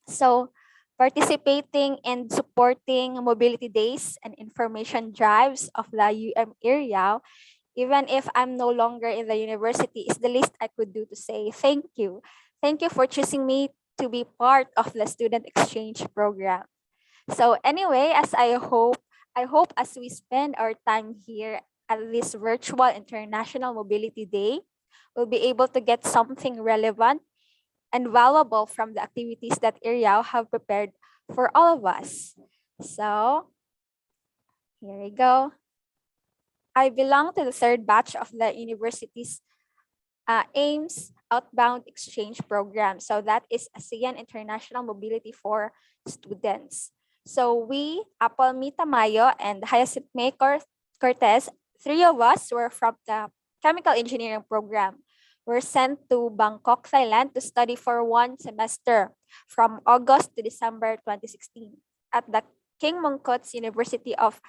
So, participating and supporting mobility days and information drives of the UM area, even if I'm no longer in the university, is the least I could do to say thank you. Thank you for choosing me to be part of the student exchange program. So anyway, I hope as we spend our time here at this virtual International Mobility Day, we'll be able to get something relevant and valuable from the activities that Iriao have prepared for all of us. So, here we go. I belong to the third batch of the university's AIMS outbound exchange program. So that is ASEAN International Mobility for Students. So we, Apple Mi Tamayo and Hyacinth May Cortez, three of us were from the chemical engineering program. Were sent to Bangkok, Thailand to study for 1 semester from August to December 2016 at the King Mongkut's University of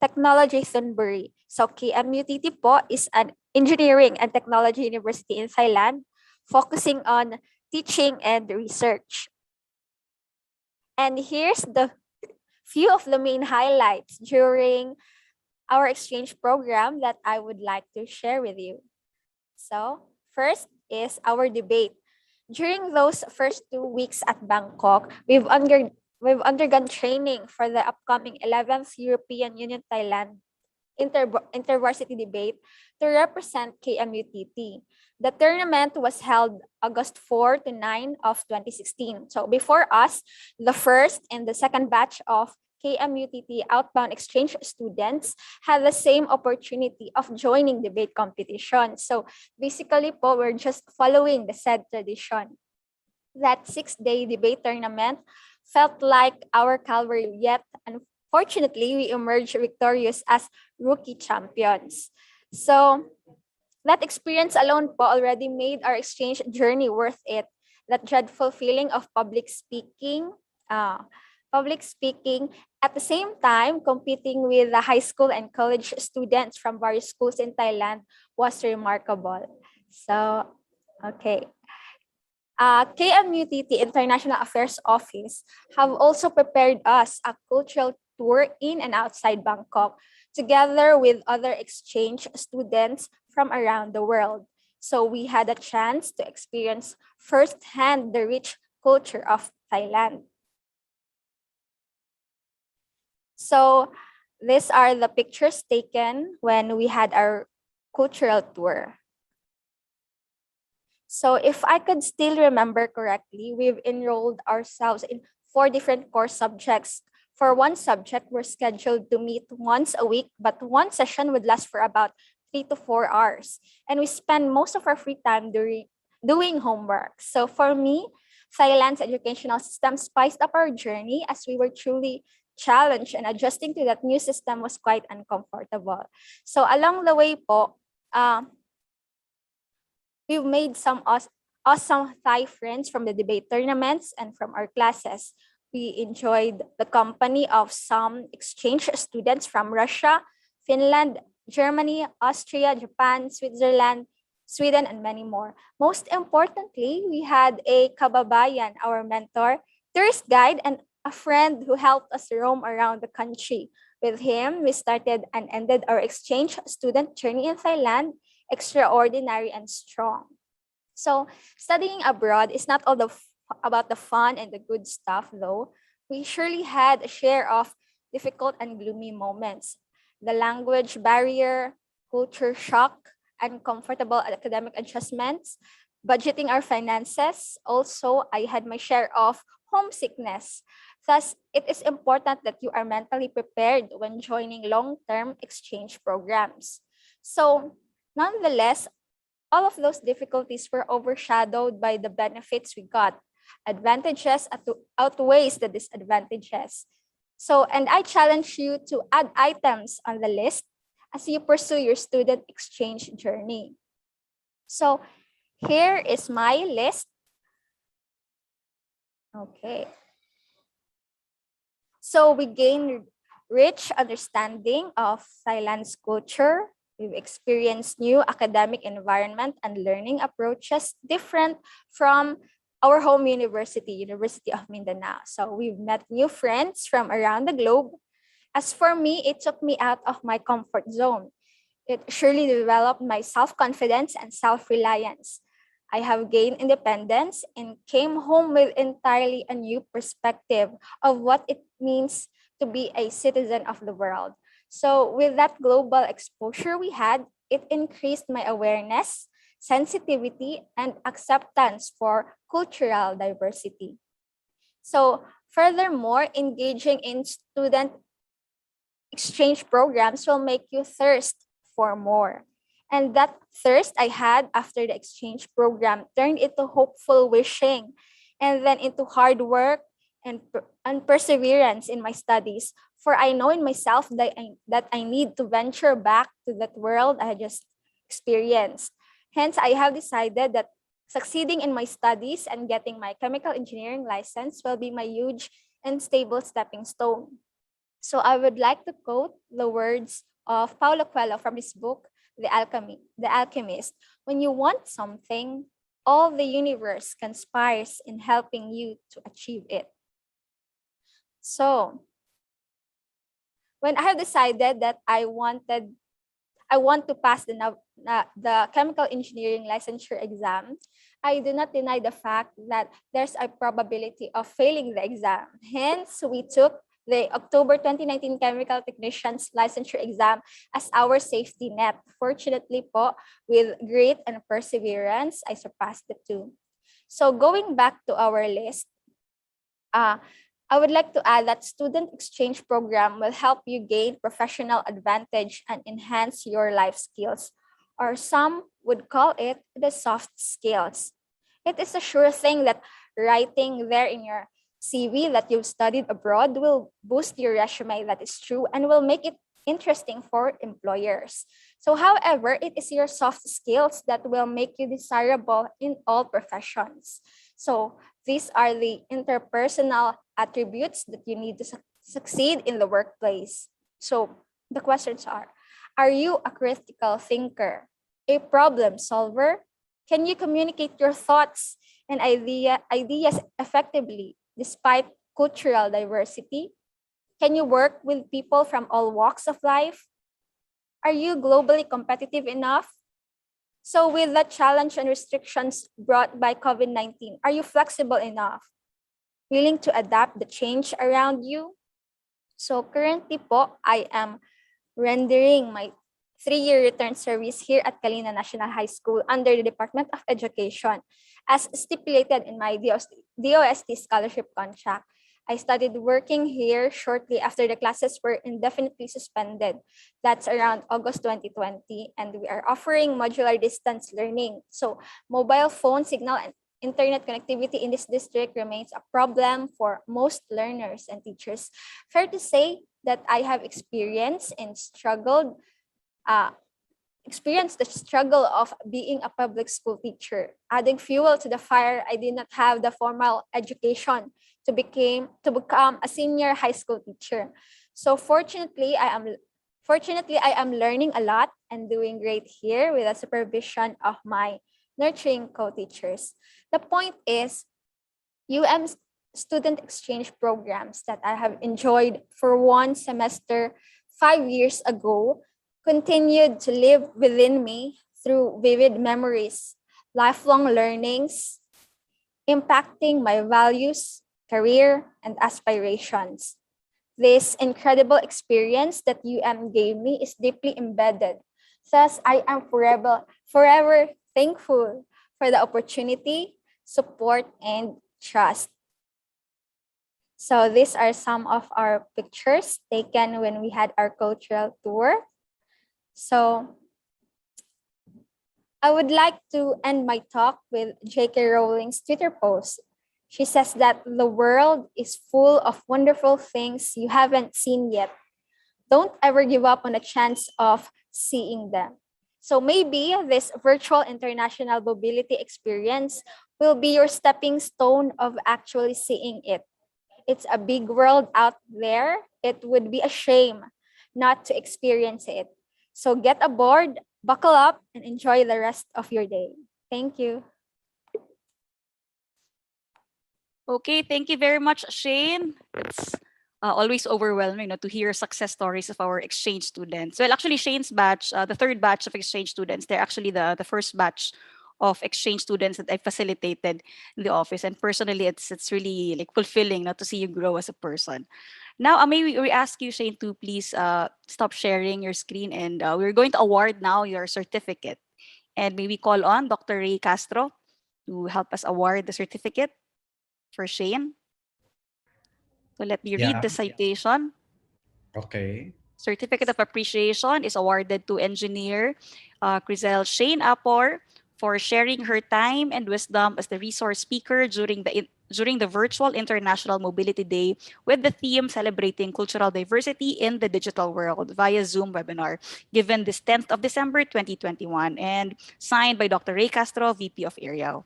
Technology, Thunbury. So KMUTT po is an engineering and technology university in Thailand focusing on teaching and research. And here's the few of the main highlights during our exchange program that I would like to share with you. So first is our debate. During those first 2 weeks at Bangkok, we've undergone training for the upcoming 11th European Union Thailand intervarsity debate to represent KMUTT. The tournament was held August 4 to 9 of 2016. So before us, the first and the second batch of KMUTT outbound exchange students had the same opportunity of joining debate competition. So basically po, we're just following the said tradition. That 6-day debate tournament felt like our Calvary, yet unfortunately, we emerged victorious as rookie champions. So that experience alone po already made our exchange journey worth it. That dreadful feeling of public speaking, at the same time competing with the high school and college students from various schools in Thailand was remarkable. So, okay. KMUTT International Affairs Office have also prepared us a cultural tour in and outside Bangkok, together with other exchange students from around the world. So we had a chance to experience firsthand the rich culture of Thailand. So these are the pictures taken when we had our cultural tour. So if I could still remember correctly, we've enrolled ourselves in 4 different core subjects. For one subject, we're scheduled to meet once a week, but one session would last for about 3 to 4 hours. And we spend most of our free time doing homework. So for me, Thailand's educational system spiced up our journey as we were truly challenged, and adjusting to that new system was quite uncomfortable. So along the way po, we've made some awesome Thai friends from the debate tournaments and from our classes. We enjoyed the company of some exchange students from Russia, Finland, Germany, Austria, Japan, Switzerland, Sweden, and many more. Most importantly, we had a kababayan, our mentor, tourist guide, and a friend who helped us roam around the country. With him, we started and ended our exchange student journey in Thailand, extraordinary and strong. So studying abroad is not all about the fun and the good stuff, though. We surely had a share of difficult and gloomy moments. The language barrier, culture shock, uncomfortable academic adjustments, budgeting our finances. Also, I had my share of homesickness. Thus, it is important that you are mentally prepared when joining long-term exchange programs. So, nonetheless, all of those difficulties were overshadowed by the benefits we got. Advantages outweighs the disadvantages. So, and I challenge you to add items on the list as you pursue your student exchange journey. So, here is my list. Okay. So, we gained rich understanding of Thailand's culture. We've experienced new academic environment and learning approaches different from our home university, University of Mindanao. So we've met new friends from around the globe. As for me, it took me out of my comfort zone. It surely developed my self-confidence and self-reliance. I have gained independence and came home with entirely a new perspective of what it means to be a citizen of the world. So with that global exposure we had, it increased my awareness, sensitivity, and acceptance for cultural diversity. So furthermore, engaging in student exchange programs will make you thirst for more. And that thirst I had after the exchange program turned into hopeful wishing, and then into hard work and perseverance in my studies. For I know in myself that I need to venture back to that world I had just experienced. Hence, I have decided that succeeding in my studies and getting my chemical engineering license will be my huge and stable stepping stone. So I would like to quote the words of Paulo Coelho from his book, The Alchemist. When you want something, all the universe conspires in helping you to achieve it. So when I have decided that I want to pass the chemical engineering licensure exam, I do not deny the fact that there's a probability of failing the exam. Hence, we took the October 2019 Chemical Technicians Licensure Exam as our safety net. Fortunately po, with grit and perseverance, I surpassed the two. So going back to our list, I would like to add that student exchange program will help you gain professional advantage and enhance your life skills, or some would call it the soft skills. It is a sure thing that writing there in your CV that you've studied abroad will boost your resume, that is true, and will make it interesting for employers. So however, it is your soft skills that will make you desirable in all professions. So these are the interpersonal attributes that you need to succeed in the workplace. So the questions are you a critical thinker, a problem solver? Can you communicate your thoughts and ideas effectively despite cultural diversity? Can you work with people from all walks of life? Are you globally competitive enough? So with the challenge and restrictions brought by COVID-19, are you flexible enough? Willing to adapt the change around you? So currently po, I am rendering my 3-year return service here at Kalina National High School under the Department of Education as stipulated in my DOST scholarship contract. I started working here shortly after the classes were indefinitely suspended. That's around August 2020, and we are offering modular distance learning. So mobile phone signal and internet connectivity in this district remains a problem for most learners and teachers. Fair to say that I have experienced the struggle of being a public school teacher. Adding fuel to the fire, I did not have the formal education to become a senior high school teacher. So fortunately, I am learning a lot and doing great here with the supervision of my nurturing co-teachers. The point is, UM's student exchange programs that I have enjoyed for one semester 5 years ago continued to live within me through vivid memories, lifelong learnings, impacting my values, career, and aspirations. This incredible experience that UM gave me is deeply embedded. Thus, I am forever thankful for the opportunity, support, and trust. So these are some of our pictures taken when we had our cultural tour. So I would like to end my talk with J.K. Rowling's Twitter post. She says that the world is full of wonderful things you haven't seen yet. Don't ever give up on the chance of seeing them. So maybe this virtual international mobility experience will be your stepping stone of actually seeing it. It's a big world out there. It would be a shame not to experience it. So get aboard, buckle up, and enjoy the rest of your day. Thank you. Okay, thank you very much, Shane. It's always overwhelming to hear success stories of our exchange students. Well, actually, Shane's batch, the third batch of exchange students, they're actually the first batch of exchange students that I facilitated in the office. And personally, it's really like fulfilling to see you grow as a person. Now, may we ask you, Shane, to please stop sharing your screen, and we're going to award now your certificate. And maybe call on Dr. Ray Castro to help us award the certificate for Shane. So let me read the citation. Okay. Certificate of Appreciation is awarded to Engineer Crizel Shane Apor for sharing her time and wisdom as the resource speaker during the during the virtual International Mobility Day with the theme celebrating cultural diversity in the digital world via Zoom webinar, given this 10th of December 2021 and signed by Dr. Ray Castro, VP of Aerial.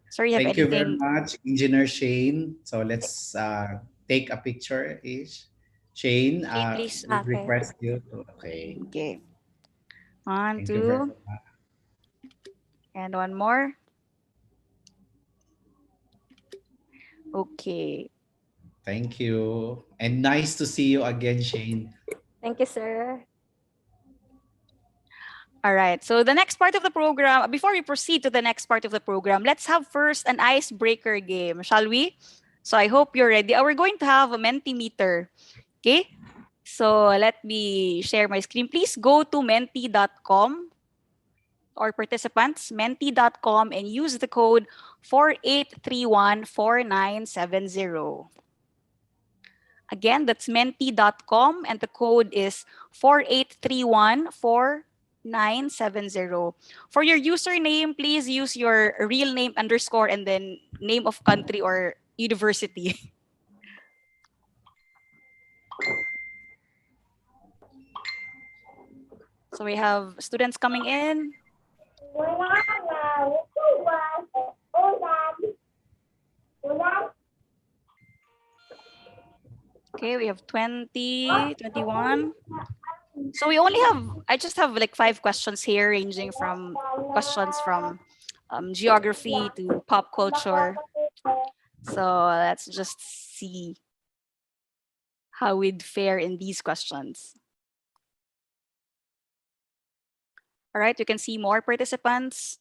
Sir, you have Thank you very anything? much, Engineer Shane. So let's take a picture ish. Shane, Okay, please. we Okay. request you to, okay. Okay. One, Thank you very two, much. and one more. Okay. Thank you. And nice to see you again, Shane. Thank you, sir. All right. So the next part of the program, before we proceed to the next part of the program, let's have first an icebreaker game, shall we? So I hope you're ready. We're going to have a Mentimeter. Okay. So let me share my screen. Please go to menti.com or participants, menti.com and use the code 48314970. Again, that's menti.com and the code is 48314970. For your username, please use your real name underscore and then name of country or university. So we have students coming in. Okay, we have 20, 21. So we only have, I just have like 5 questions here, ranging from questions from geography to pop culture. So let's just see how we'd fare in these questions. All right, you can see more participants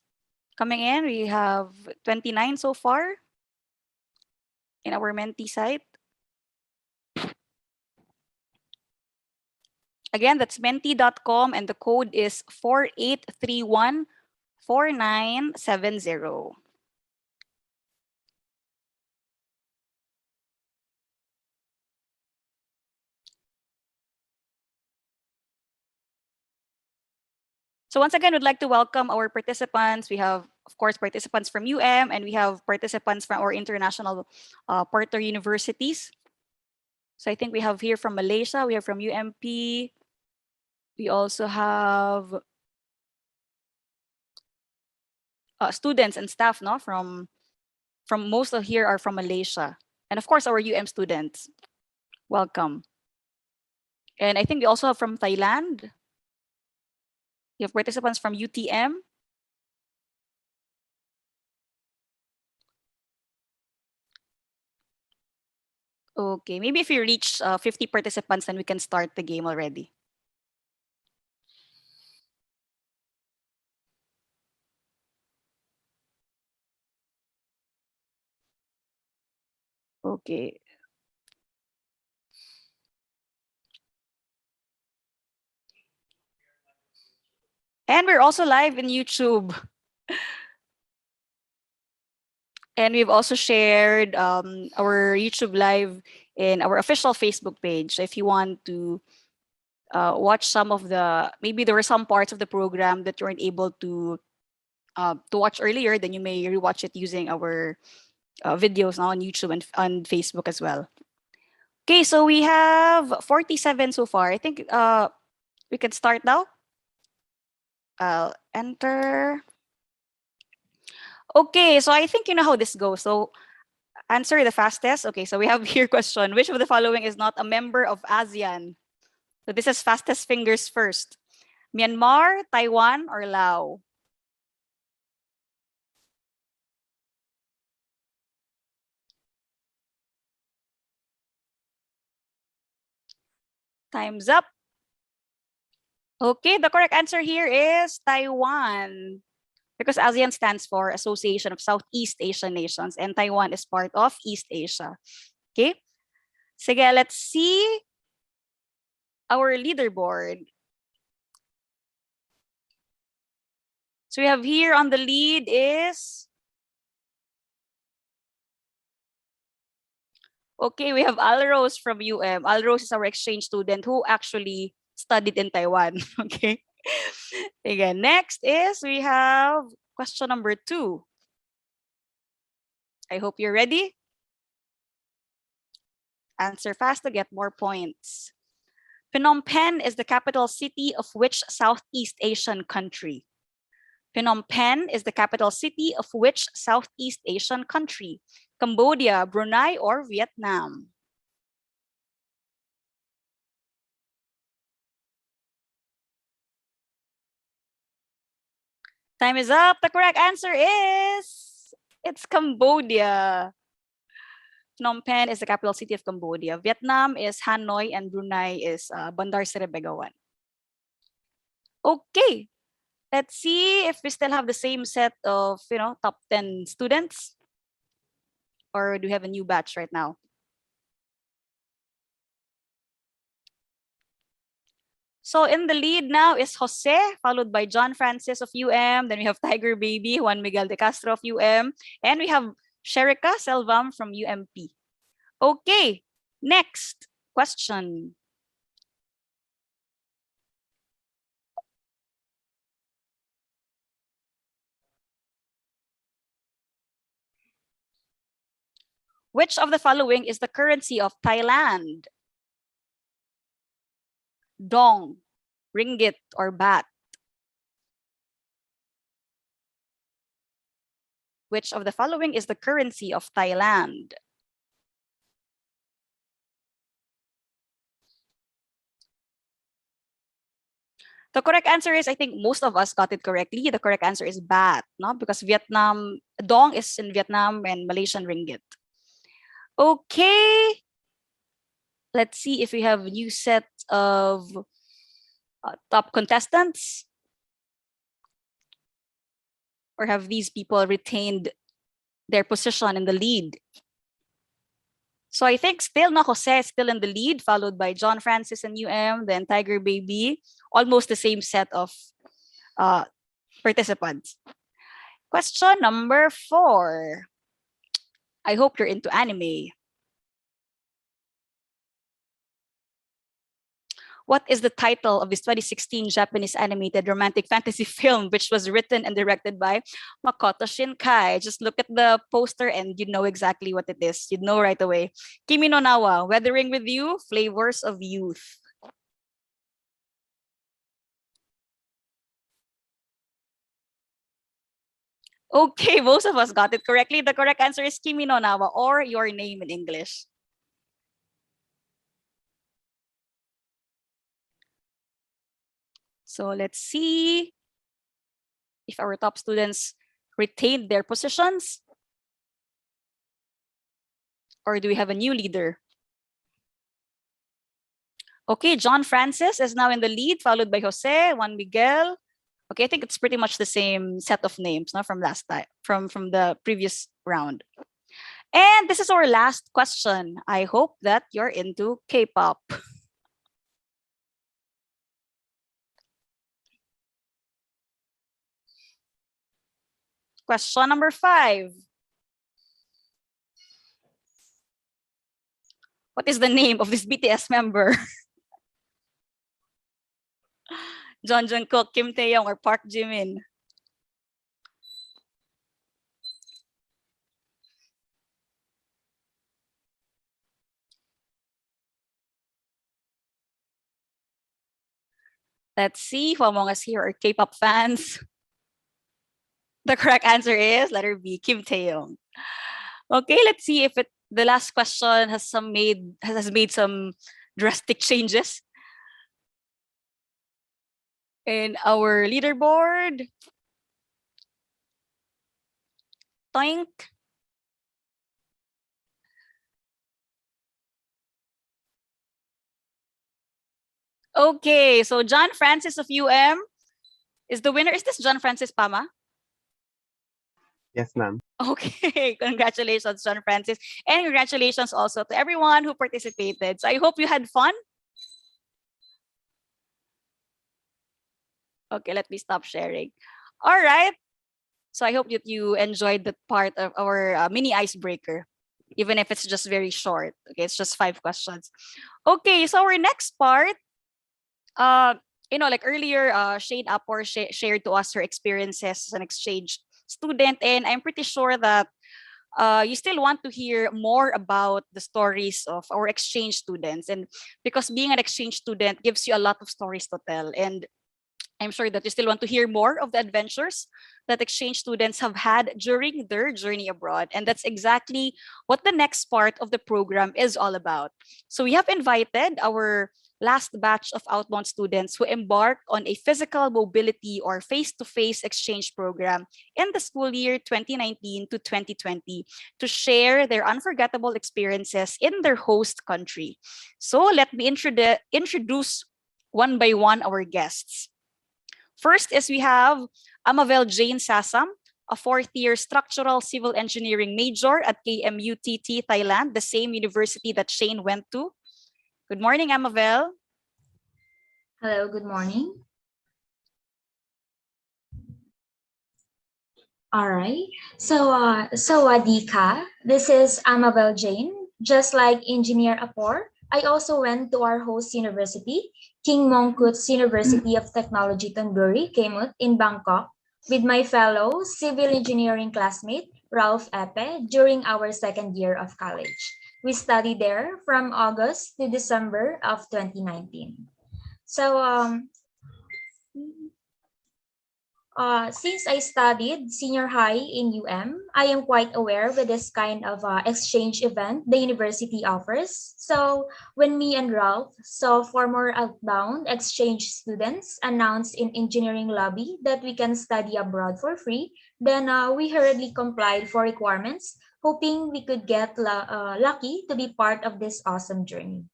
coming in. We have 29 so far in our Menti site. Again, that's menti.com and the code is 48314970. So once again, we'd like to welcome our participants. We have, of course, participants from UM and we have participants from our international partner universities. So I think we have here from Malaysia, we have from UMP. We also have students and staff, no, from most of here are from Malaysia. And of course, our UM students. Welcome. And I think we also have from Thailand. We have participants from UTM. Okay, maybe if we reach 50 participants, then we can start the game already. Okay. And we're also live in YouTube. And we've also shared our YouTube live in our official Facebook page. So if you want to watch some of the, maybe there were some parts of the program that you weren't able to watch earlier, then you may rewatch it using our videos now on YouTube and on Facebook as well. Okay, so we have 47 so far. I think we can start now. I'll enter. Okay, so I think you know how this goes. So answer the fastest. Okay, so we have here question. Which of the following is not a member of ASEAN? So this is fastest fingers first. Myanmar, Taiwan, or Laos? Time's up. Okay, the correct answer here is Taiwan. Because ASEAN stands for Association of Southeast Asian Nations and Taiwan is part of East Asia. Okay? Sige, let's see our leaderboard. So we have here on the lead is, okay, we have Alrose from UM. Alrose is our exchange student who actually studied in Taiwan. Okay. Again, next is we have question number 2. I hope you're ready. Answer fast to get more points. Phnom Penh is the capital city of which Southeast Asian country? Phnom Penh is the capital city of which Southeast Asian country? Cambodia, Brunei, or Vietnam? Time is up. The correct answer is it's Cambodia. Phnom Penh is the capital city of Cambodia. Vietnam is Hanoi and Brunei is Bandar Seri Begawan. Okay, let's see if we still have the same set of top 10 students, or do we have a new batch right now? So in the lead now is Jose, followed by John Francis of UM. Then we have Tiger Baby, Juan Miguel de Castro of UM. And we have Sherika Selvam from UMP. Okay, next question. Which of the following is the currency of Thailand? Dong, ringgit, or baht? Which of the following is the currency of Thailand? The correct answer is, I think most of us got it correctly. The correct answer is baht, no? Because Vietnam, dong is in Vietnam and Malaysian ringgit. Okay. Let's see if we have a new set of top contestants. Or have these people retained their position in the lead? So I think still no, Jose is still in the lead, followed by John Francis and UM, then Tiger Baby, almost the same set of participants. Question number 4. I hope you're into anime. What is the title of this 2016 Japanese animated romantic fantasy film, which was written and directed by Makoto Shinkai? Just look at the poster and you know exactly what it is. You'd know right away. Kimi no Nawa, Weathering with You, Flavors of Youth. Okay, most of us got it correctly. The correct answer is Kimi no Nawa, or Your Name in English. So let's see if our top students retained their positions. Or do we have a new leader? Okay, John Francis is now in the lead, followed by Jose, Juan Miguel. Okay, I think it's pretty much the same set of names, from last time, from the previous round. And this is our last question. I hope that you're into K-pop. Question number 5. What is the name of this BTS member? John Jungkook, Kim Taeyong, or Park Jimin? Let's see who among us here are K-pop fans. The correct answer is letter B, Kim Taeyong. Okay, let's see if the last question has made some drastic changes in our leaderboard. Toink. Okay, so John Francis of UM is the winner. Is this John Francis Pama? Yes, ma'am. Okay, congratulations, John Francis. And congratulations also to everyone who participated. So I hope you had fun. Okay, let me stop sharing. All right. So I hope that you enjoyed that part of our mini icebreaker, even if it's just very short. Okay, it's just 5 questions. Okay, so our next part, like earlier, Shane Apor shared to us her experiences as an exchange student, and I'm pretty sure that you still want to hear more about the stories of our exchange students. And because being an exchange student gives you a lot of stories to tell. And I'm sure that you still want to hear more of the adventures that exchange students have had during their journey abroad. And that's exactly what the next part of the program is all about. So we have invited our last batch of outbound students who embarked on a physical mobility or face-to-face exchange program in the school year 2019 to 2020 to share their unforgettable experiences in their host country. So let me introduce one by one our guests. First is we have Amavel Jane Sasam, a fourth-year structural civil engineering major at KMUTT, Thailand, the same university that Shane went to. Good morning, Amavel. Hello, good morning. All right. So, Sawadika, this is Amabel Jane. Just like Engineer Apor, I also went to our host university, King Mongkut's University of Technology Thonburi, KMUT, in Bangkok, with my fellow civil engineering classmate, Ralph Epe, during our second year of college. We studied there from August to December of 2019. So, since I studied senior high in I am quite aware with this kind of exchange event the university offers. So when me and Ralph saw former outbound exchange students announced in engineering lobby that we can study abroad for free, then we hurriedly complied for requirements, hoping we could get lucky to be part of this awesome journey.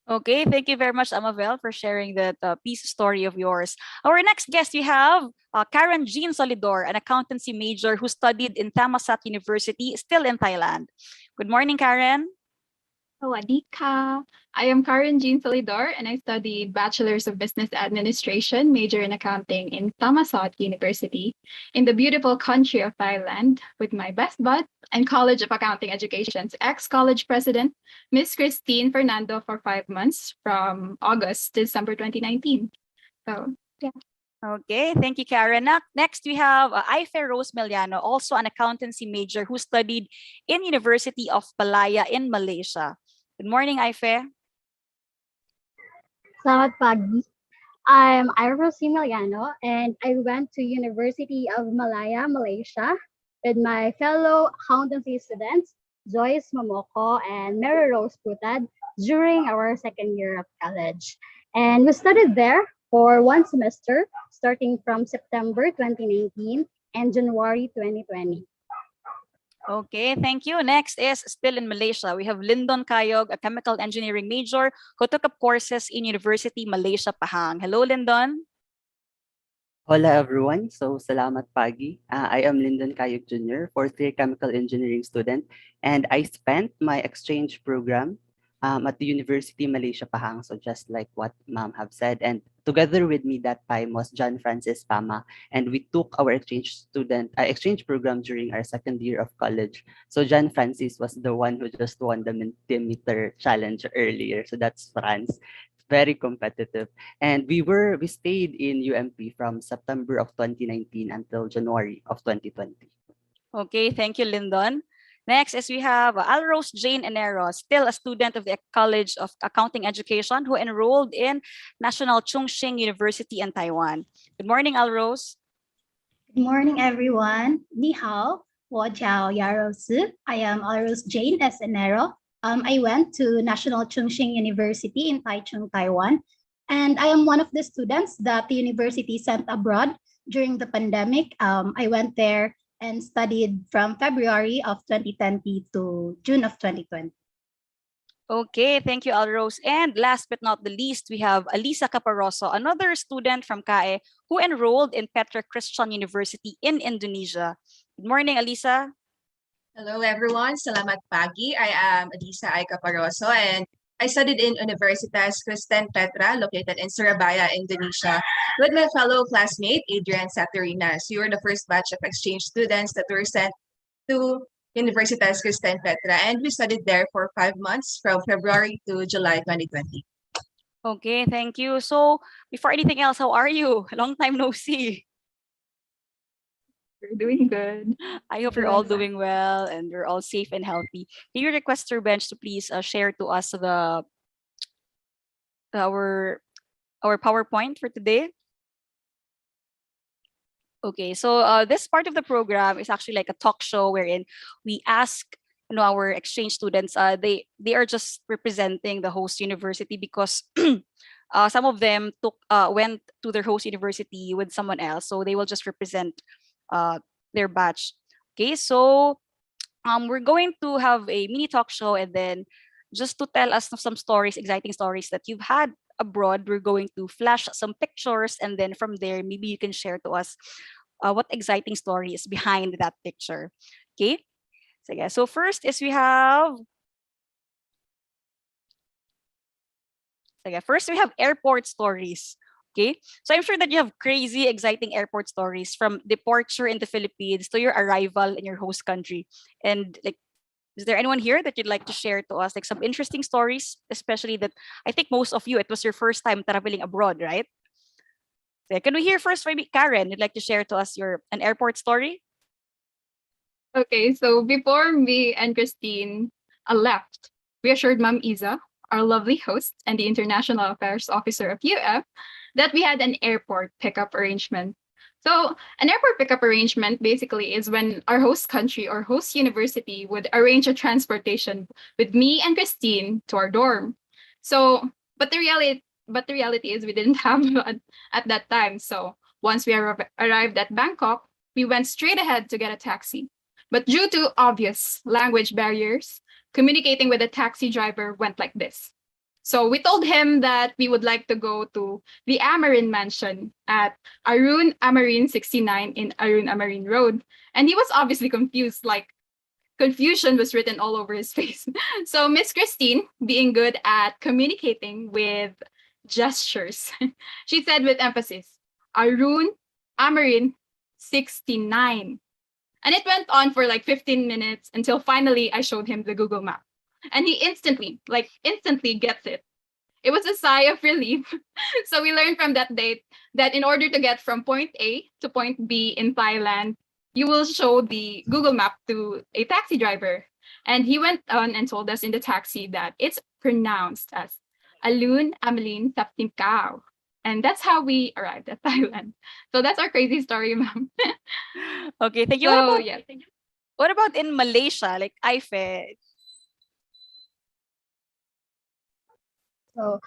Okay, thank you very much, Amavel, for sharing that piece story of yours. Our next guest, we have Karen Jean Solidor, an accountancy major who studied in Thammasat University, still in Thailand. Good morning, Karen. Sawadika. I am Karen Jean Solidor, and I studied Bachelor's of Business Administration, major in accounting in Thammasat University in the beautiful country of Thailand with my best bud and College of Accounting Education's ex-college president, Miss Christine Fernando, for 5 months from August to December 2019. So, yeah. Okay, thank you, Karen. Next, we have Aife Rose Meliano, also an accountancy major who studied in University of Malaya in Malaysia. Good morning, Aife. Selamat pagi. I'm Iris Similiano, and I went to University of Malaya, Malaysia, with my fellow accountancy students, Joyce Momoko and Mary Rose Putad, during our second year of college. And we studied there for 1 semester, starting from September 2019 and January 2020. Okay, thank you. Next is still in Malaysia. We have Lyndon Kayog, a chemical engineering major who took up courses in University Malaysia Pahang. Hello, Lyndon. Hola everyone. So, salamat pagi. I am Lyndon Kayog Jr., fourth-year chemical engineering student, and I spent my exchange program at the University Malaysia Pahang. So just like what Ma'am have said, and together with me that time was John Francis Pama, and we took our exchange program during our second year of college. So John Francis was the one who just won the Mentimeter challenge earlier. So that's France. Very competitive, and we stayed in UMP from September of 2019 until January of 2020. Okay, thank you, Lyndon. Next is we have Alrose Jane Enero, still a student of the College of Accounting Education who enrolled in National Chongqing University in Taiwan. Good morning, Alrose. Good morning, everyone. Ni hao, wo jiao Yarosu. I am Alrose Jane S. Enero. I went to National Chongqing University in Taichung, Taiwan, and I am one of the students that the university sent abroad during the pandemic. I went there and studied from February of 2020 to June of 2020. Okay, thank you, Alrose. And last but not the least, we have Alisa Caparoso, another student from CAE who enrolled in Petra Christian University in Indonesia. Good morning, Alisa. Hello, everyone. Salamat pagi. I am Alisa I. Caparoso, and I studied in Universitas Kristen Petra, located in Surabaya, Indonesia, with my fellow classmate, Adrian Saturinas. We were the first batch of exchange students that were sent to Universitas Kristen Petra, and we studied there for 5 months from February to July 2020. Okay, thank you. So before anything else, how are you? Long time no see. We're doing good. I hope you're all doing well and you're all safe and healthy. Can you request your bench to please share to us our our PowerPoint for today? Okay, so this part of the program is actually like a talk show wherein we ask our exchange students. They are just representing the host university because some of them went to their host university with someone else, so they will just represent uh, their batch. Okay, so we're going to have a mini talk show, and then just to tell us some stories, exciting stories that you've had abroad, we're going to flash some pictures, and then from there, maybe you can share to us what exciting story is behind that picture. Okay, so yeah, so first is first we have airport stories. Okay, so I'm sure that you have crazy, exciting airport stories from departure in the Philippines to your arrival in your host country. And like, is there anyone here that you'd like to share to us, like some interesting stories, especially that I think most of you, it was your first time traveling abroad, right? So, can we hear first maybe Karen? You'd like to share to us an airport story? Okay, so before me and Christine left, we assured Ma'am Isa, our lovely host and the International Affairs Officer of UF, that we had an airport pickup arrangement. So an airport pickup arrangement basically is when our host country or host university would arrange a transportation with me and Christine to our dorm. So, but the reality is we didn't have one at that time. So once we arrived at Bangkok, we went straight ahead to get a taxi. But due to obvious language barriers, communicating with the taxi driver went like this. So we told him that we would like to go to the Amarin Mansion at Arun Amarin 69 in Arun Amarin Road. And he was obviously confused, like confusion was written all over his face. So Miss Christine, being good at communicating with gestures, she said with emphasis, Arun Amarin 69. And it went on for like 15 minutes until finally I showed him the Google map. And he instantly gets it. It was a sigh of relief. So we learned from that date that in order to get from point A to point B in Thailand, you will show the Google map to a taxi driver. And he went on and told us in the taxi that it's pronounced as Alun Amelin Taptim Kao. And that's how we arrived at Thailand. So that's our crazy story, ma'am. Okay, thank you. So, yeah, thank you. What about in Malaysia, like IFE? So,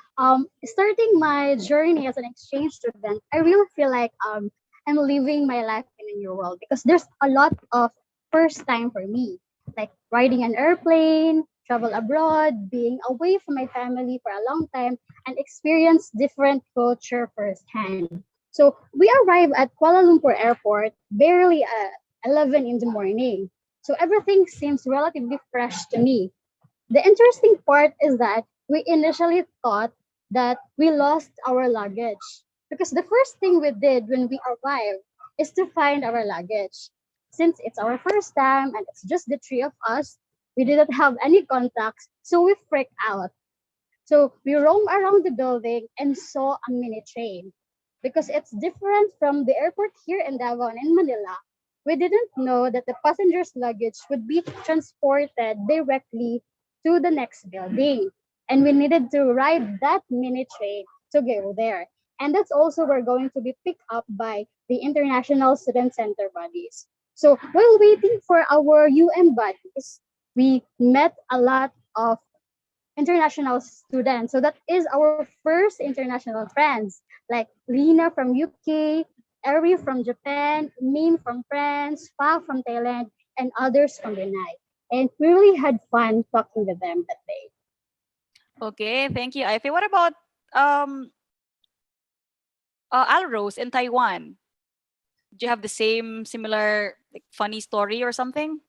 starting my journey as an exchange student, I really feel like I'm living my life in a new world because there's a lot of first time for me, like riding an airplane, travel abroad, being away from my family for a long time, and experience different culture firsthand. So we arrived at Kuala Lumpur Airport barely at 11 in the morning. So everything seems relatively fresh to me. The interesting part is that we initially thought that we lost our luggage because the first thing we did when we arrived is to find our luggage. Since it's our first time and it's just the three of us, we didn't have any contacts, so we freaked out. So we roamed around the building and saw a mini train. Because it's different from the airport here in Davao and in Manila, we didn't know that the passengers' luggage would be transported directly to the next building. And we needed to ride that mini train to go there. And that's also we're going to be picked up by the International Student Center buddies. So while waiting for our buddies, we met a lot of international students. So that is our first international friends, like Lina from UK, Eri from Japan, Min from France, Fa from Thailand, and others from Brunei. And we really had fun talking to them that day. Okay, thank you, Ife. What about Alrose in Taiwan? Do you have the similar like funny story or something?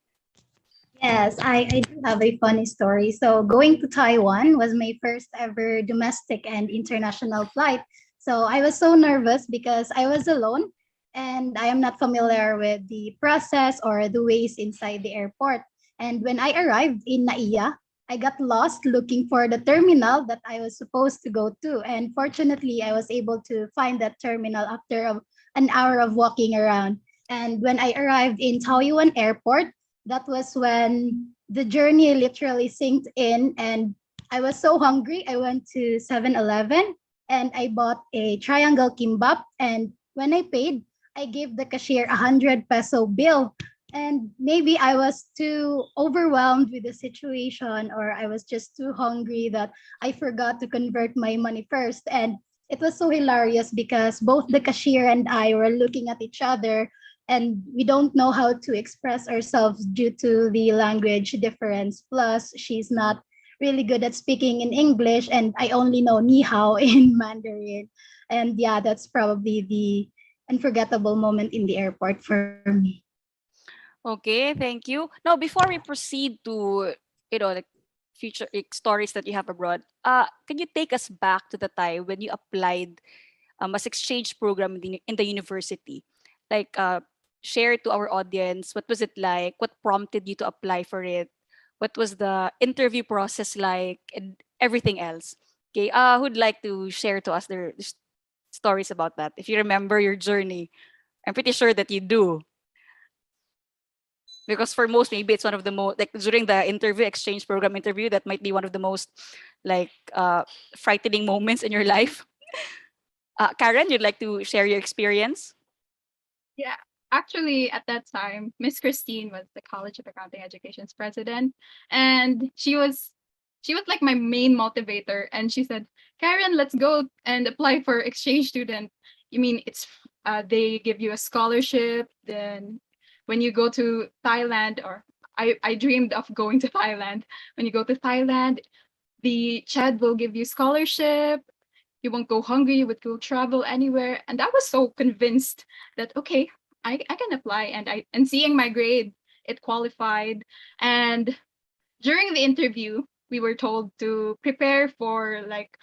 Yes, I do have a funny story. So going to Taiwan was my first ever domestic and international flight. So I was so nervous because I was alone and I am not familiar with the process or the ways inside the airport. And when I arrived in Naiya, I got lost looking for the terminal that I was supposed to go to. And fortunately, I was able to find that terminal after an hour of walking around. And when I arrived in Taoyuan Airport, that was when the journey literally sinked in, and I was so hungry. I went to 7-Eleven and I bought a triangle kimbap. And when I paid, I gave the cashier 100 peso bill. And maybe I was too overwhelmed with the situation, or I was just too hungry that I forgot to convert my money first. And it was so hilarious because both the cashier and I were looking at each other, and we don't know how to express ourselves due to the language difference. Plus, she's not really good at speaking in English, and I only know ni hao in Mandarin. And yeah, that's probably the unforgettable moment in the airport for me. Okay, thank you. Now, before we proceed to, like future stories that you have abroad, can you take us back to the time when you applied as exchange program in the university? Like, share to our audience, what was it like? What prompted you to apply for it? What was the interview process like, and everything else? Okay, who'd like to share to us their stories about that? If you remember your journey, I'm pretty sure that you do. Because for most, maybe it's one of the most, like during the interview, exchange program interview, that might be one of the most like frightening moments in your life. Karen, you'd like to share your experience? Yeah, actually, at that time, Miss Christine was the College of Accounting Education's president, and she was like my main motivator. And she said, "Karen, let's go and apply for exchange student. You mean they give you a scholarship. Then when you go to Thailand, or I dreamed of going to Thailand. When you go to Thailand, the CHED will give you scholarship. You won't go hungry, you would go travel anywhere." And I was so convinced that okay, I can apply, and seeing my grade, it qualified. And during the interview, we were told to prepare for like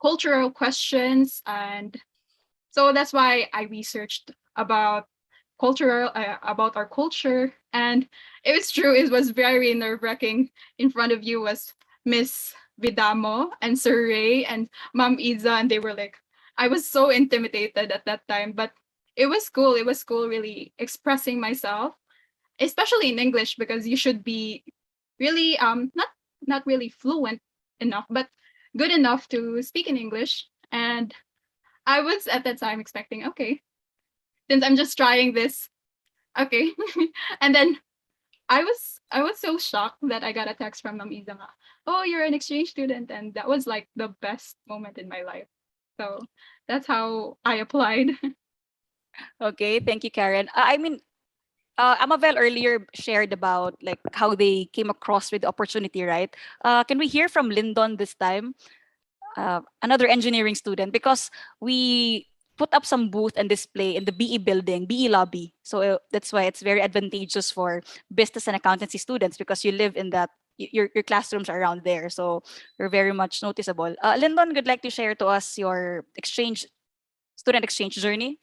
cultural questions. And so that's why I researched about our culture. And it was true, it was very nerve-wracking. In front of you was Miss Vidamo and Sir Ray and Ma'am Iza, and they were like, I was so intimidated at that time, but it was cool. It was cool really expressing myself, especially in English, because you should be really not really fluent enough, but good enough to speak in English. And I was at that time expecting, okay, since I'm just trying this, okay. And then I was so shocked that I got a text from Ma'am Iza nga, "Oh, you're an exchange student," and that was like the best moment in my life. So that's how I applied. Okay, thank you, Karen. I mean, Amabel earlier shared about like how they came across with the opportunity, right? Can we hear from Lyndon this time? Another engineering student, because we put up some booth and display in the BE building, BE lobby. So that's why it's very advantageous for business and accountancy students, because you live in that, your classrooms are around there. So you're very much noticeable. Lyndon, would like to share to us your student exchange journey?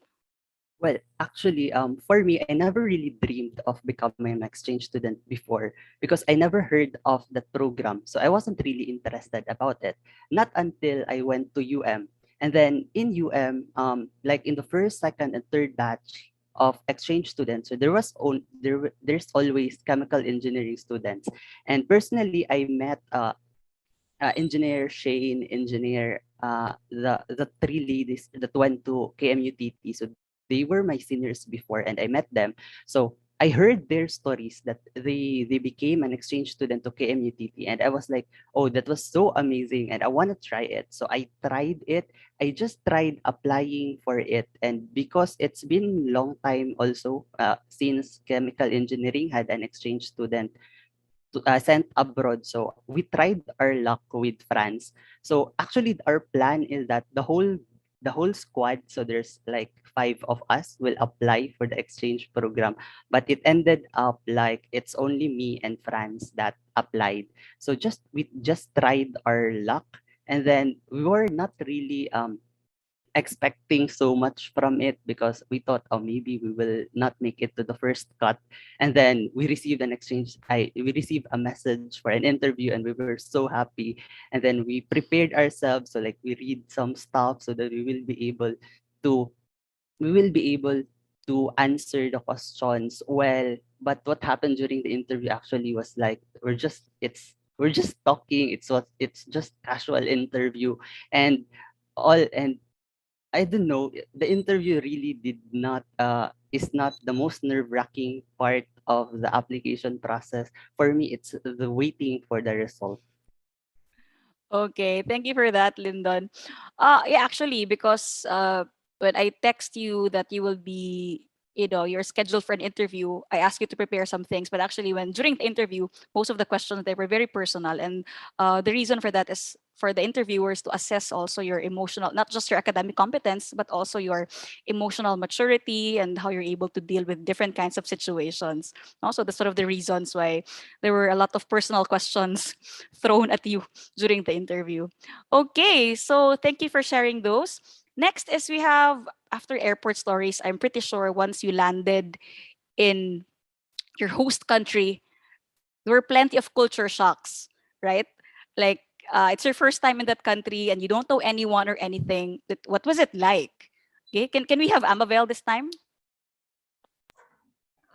Well, actually, for me, I never really dreamed of becoming an exchange student before because I never heard of that program. So I wasn't really interested about it. Not until I went to UM. And then in UM, like in the first, second, and third batch of exchange students, so there's always chemical engineering students. And personally, I met engineer Shane, engineer the three ladies that went to KMUTT. So they were my seniors before, and I met them. So I heard their stories that they became an exchange student to KMUTT, and I was like, oh, that was so amazing, and I want to try it. So I tried it. I just tried applying for it, and because it's been long time also since chemical engineering had an exchange student sent abroad. So we tried our luck with France. So actually, our plan is that the whole squad, so there's like 5 of us, will apply for the exchange program. But it ended up like it's only me and France that applied. So we just tried our luck, and then we were not really expecting so much from it because we thought, oh, maybe we will not make it to the first cut. And then we received we received a message for an interview, and we were so happy. And then we prepared ourselves, so like we read some stuff so that to we will be able to answer the questions well. But what happened during the interview actually was like we're just talking. It's just casual interview, and all and I don't know. The interview really did not is not the most nerve-wracking part of the application process. For me, it's the waiting for the result. Okay, thank you for that, Lyndon. Yeah, actually, because when I text you that you will be, you're scheduled for an interview, I asked you to prepare some things. But actually, when during the interview, most of the questions they were very personal, and the reason for that is for the interviewers to assess also your emotional, not just your academic competence, but also your emotional maturity and how you're able to deal with different kinds of situations. Also, that's sort of the reasons why there were a lot of personal questions thrown at you during the interview. Okay, so thank you for sharing those. Next is we have after airport stories. I'm pretty sure once you landed in your host country, there were plenty of culture shocks, right? Like it's your first time in that country and you don't know anyone or anything. What was it like? Okay, can we have Amabel this time?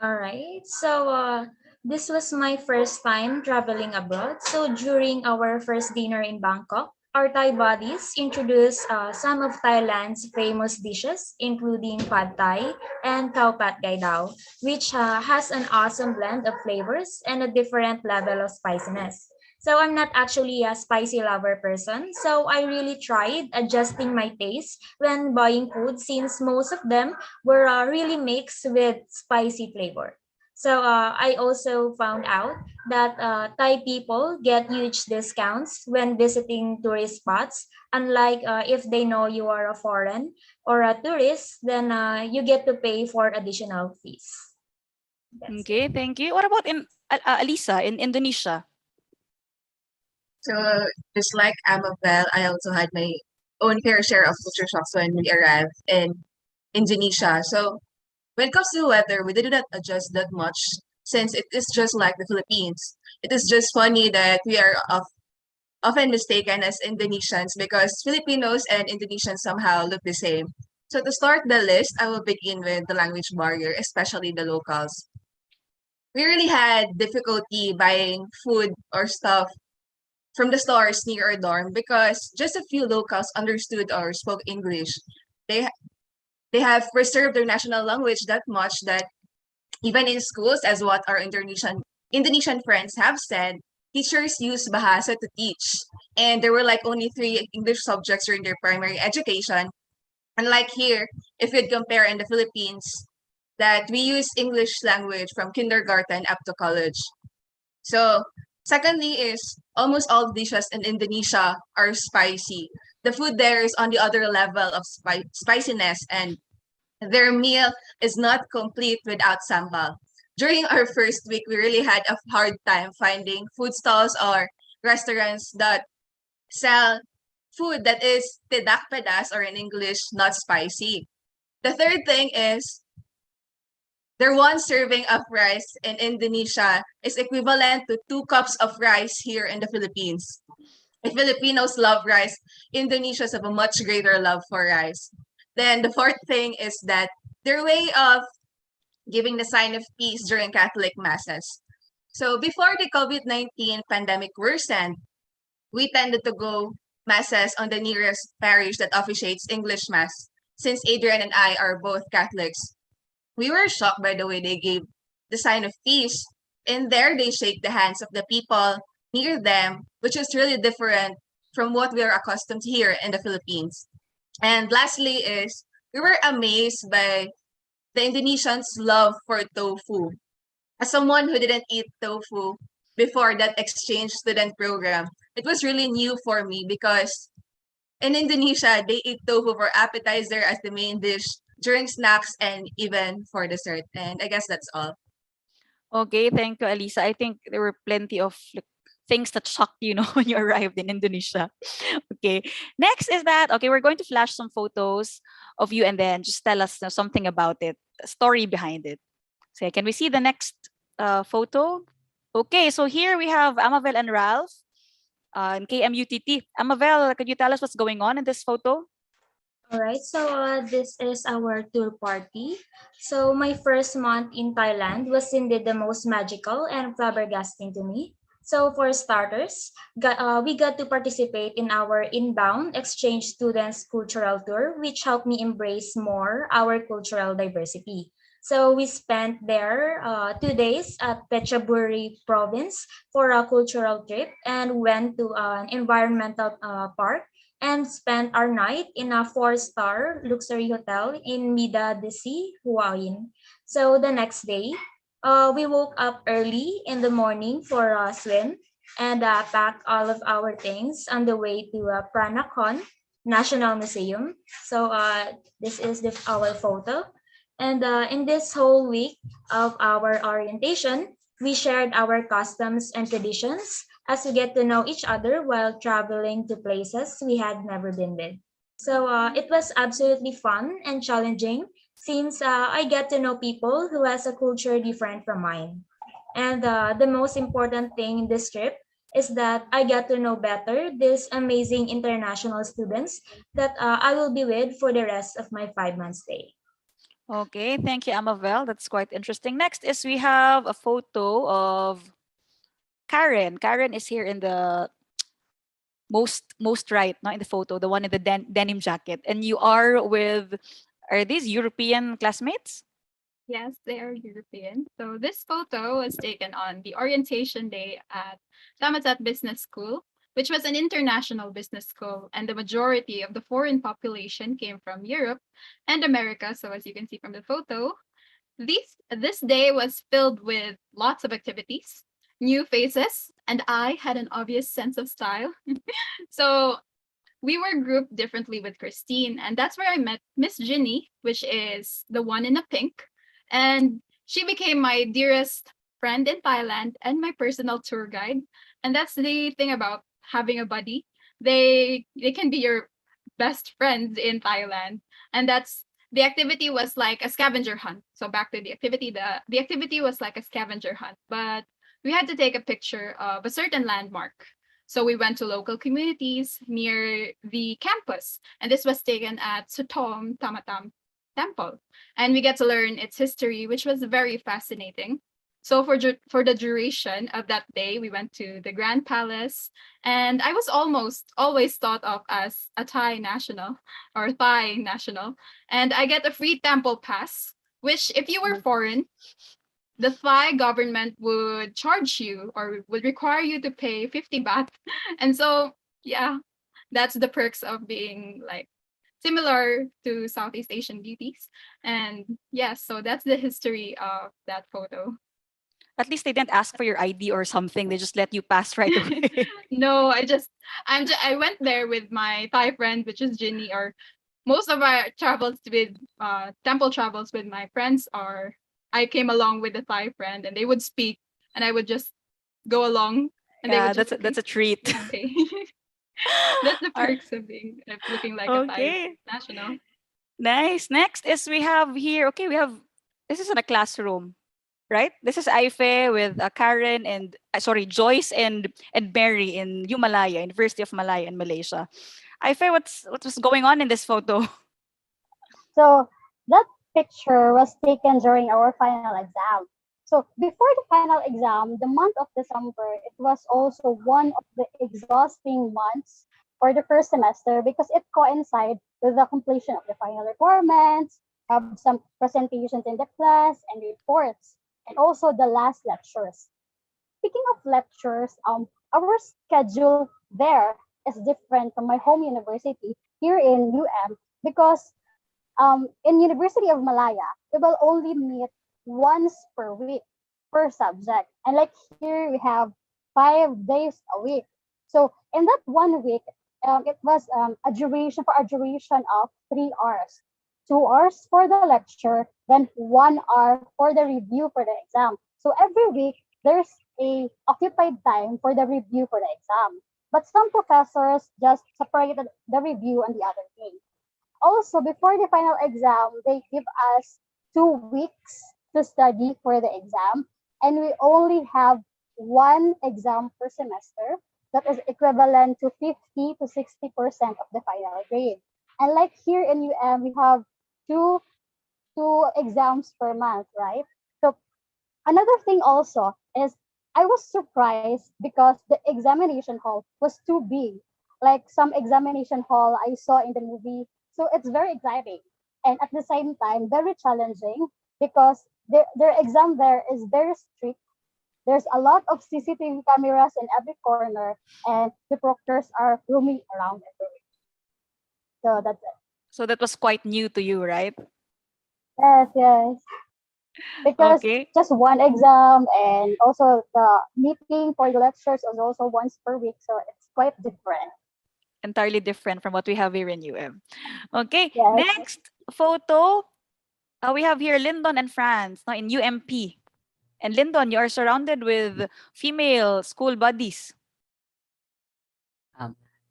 All right. So this was my first time traveling abroad. So during our first dinner in Bangkok, our Thai buddies introduced some of Thailand's famous dishes, including pad Thai and khao pat gai dao, which has an awesome blend of flavors and a different level of spiciness. So I'm not actually a spicy lover person, so I really tried adjusting my taste when buying food since most of them were really mixed with spicy flavor. So I also found out that Thai people get huge discounts when visiting tourist spots. Unlike if they know you are a foreign or a tourist, then you get to pay for additional fees. Okay, thank you. What about in Alisa in Indonesia? So just like Amabel, I also had my own fair share of culture shocks when we arrived in Indonesia. So when it comes to weather, we did not adjust that much since it is just like the Philippines. It is just funny that we are often mistaken as Indonesians because Filipinos and Indonesians somehow look the same. So to start the list, I will begin with the language barrier, especially the locals. We really had difficulty buying food or stuff from the stores near our dorm because just a few locals understood or spoke English. They they have preserved their national language that much that even in schools, as what our Indonesian friends have said, teachers use Bahasa to teach. And there were like only 3 English subjects during their primary education. Unlike here, if you'd compare in the Philippines, that we use English language from kindergarten up to college. So, secondly is almost all dishes in Indonesia are spicy. The food there is on the other level of spiciness, and their meal is not complete without sambal. During our first week, we really had a hard time finding food stalls or restaurants that sell food that is tidak pedas, or in English, not spicy. The third thing is their one serving of rice in Indonesia is equivalent to 2 cups of rice here in the Philippines. If Filipinos love rice, Indonesians have a much greater love for rice. Then the fourth thing is that their way of giving the sign of peace during Catholic masses. So before the COVID-19 pandemic worsened, we tended to go masses on the nearest parish that officiates English mass. Since Adrian and I are both Catholics, we were shocked by the way they gave the sign of peace. In there, they shake the hands of the people near them, which is really different from what we are accustomed to here in the Philippines. And lastly is we were amazed by the Indonesians' love for tofu. As someone who didn't eat tofu before that exchange student program, it was really new for me because in Indonesia, they eat tofu for appetizer as the main dish, during snacks, and even for dessert. And I guess that's all. Okay, thank you, Alisa. I think there were plenty of like, things that shocked you, when you arrived in Indonesia. Okay, next is that, okay, we're going to flash some photos of you and then just tell us something about it, the story behind it. So can we see the next photo? Okay, so here we have Amavel and Ralph in KMUTT. Amavel, could you tell us what's going on in this photo? All right, so this is our tour party. So my first month in Thailand was indeed the most magical and flabbergasting to me. So for starters, we got to participate in our inbound exchange students cultural tour, which helped me embrace more our cultural diversity. So we spent there 2 days at Phetchaburi province for a cultural trip and went to an environmental park and spent our night in a four-star luxury hotel in Mida de Sea, Hawaii. So the next day, we woke up early in the morning for a swim and packed all of our things on the way to Pranakon National Museum. So this is our photo. And in this whole week of our orientation, we shared our customs and traditions as we get to know each other while traveling to places we had never been with. So it was absolutely fun and challenging since I get to know people who has a culture different from mine. And the most important thing in this trip is that I get to know better these amazing international students that I will be with for the rest of my 5 month stay. Okay, thank you, Amavel. That's quite interesting. Next is we have a photo of Karen. Karen is here in the most right, no, in the photo, the one in the denim jacket. And you are with, are these European classmates? Yes, they are European. So this photo was taken on the orientation day at Thammasat Business School, which was an international business school, and the majority of the foreign population came from Europe and America. So as you can see from the photo, this day was filled with lots of activities, new faces, and I had an obvious sense of style. So we were grouped differently with Christine, and that's where I met Miss Ginny, which is the one in the pink. And she became my dearest friend in Thailand and my personal tour guide. And that's the thing about having a buddy. They can be your best friends in Thailand. And that's the activity was like a scavenger hunt. So back to the activity, the activity was like a scavenger hunt, but we had to take a picture of a certain landmark. So we went to local communities near the campus, and this was taken at Sutom Tamatam Temple. And we get to learn its history, which was very fascinating. So for the duration of that day, we went to the Grand Palace, and I was almost always thought of as a Thai national or Thai national, and I get a free temple pass, which if you were foreign, the Thai government would charge you or would require you to pay 50 baht. And so, yeah, that's the perks of being like similar to Southeast Asian beauties. And yes, so that's the history of that photo. At least they didn't ask for your ID or something. They just let you pass right away. No, I went there with my Thai friend, which is Ginny, or most of our travels with temple travels with my friends are I came along with a Thai friend and they would speak and I would just go along and they Yeah, would just that's a treat. okay. That's the perks of being of looking like a Thai Okay. national. Nice. Next is we have here, okay, we have, this is in a classroom, right? This is Aife with Karen and, sorry, Joyce and Mary in Umalaya, University of Malaya in Malaysia. Aife, what's going on in this photo? So that picture was taken during our final exam. So before the final exam, the month of December, it was also one of the exhausting months for the first semester because it coincided with the completion of the final requirements, have some presentations in the class and reports, and also the last lectures. Speaking of lectures, our schedule there is different from my home university here in UM because in University of Malaya, we will only meet once per week per subject. And like here, we have 5 days a week. So in that 1 week, it was a duration of 3 hours. 2 hours for the lecture, then 1 hour for the review for the exam. So every week, there's a occupied time for the review for the exam. But some professors just separated the review on the other day. Also, before the final exam, they give us 2 weeks to study for the exam, and we only have one exam per semester that is equivalent to 50 to 60% of the final grade. And like here in we have two exams per month, right? So another thing also is I was surprised because the examination hall was too big. Like some examination hall I saw in the movie. So it's very exciting. And at the same time, very challenging because their exam there is very strict. There's a lot of CCTV cameras in every corner, and the proctors are roaming around everywhere. So that's it. So that was quite new to you, right? Yes, yes. Because Okay. just one exam and also the meeting for the lectures is also once per week. So it's quite different. Entirely different from what we have here in UM. Okay, Yes. next photo. We have here Lyndon and Franz now in UMP. And Lyndon, you are surrounded with female school buddies.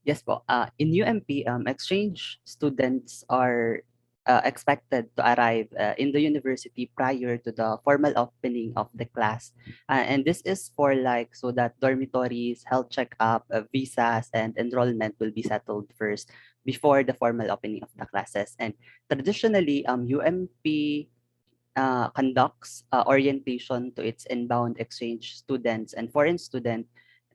Yes po. In UMP, exchange students are expected to arrive in the university prior to the formal opening of the class. And this is for like so that dormitories, health checkup, visas, and enrollment will be settled first before the formal opening of the classes. And traditionally, UMP conducts orientation to its inbound exchange students and foreign students.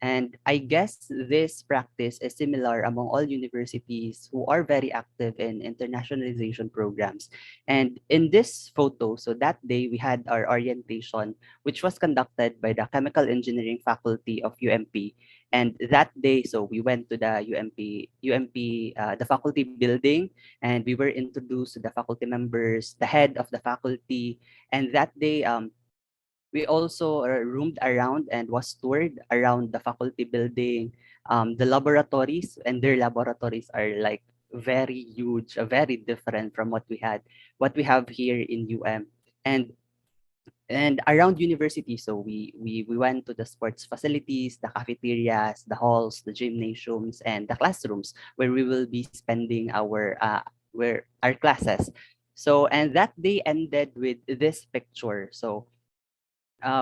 And I guess this practice is similar among all universities who are very active in internationalization programs. And in this photo, so that day we had our orientation, which was conducted by the Chemical Engineering Faculty of UMP. And that day, so we went to the the faculty building, and we were introduced to the faculty members, the head of the faculty. And that day, we also roamed around and was toured around the faculty building, the laboratories, and their laboratories are like very huge, very different from what we have here in UM. And around university, so we went to the sports facilities, the cafeterias, the halls, the gymnasiums, and the classrooms where we will be spending our classes. So and that day ended with this picture. So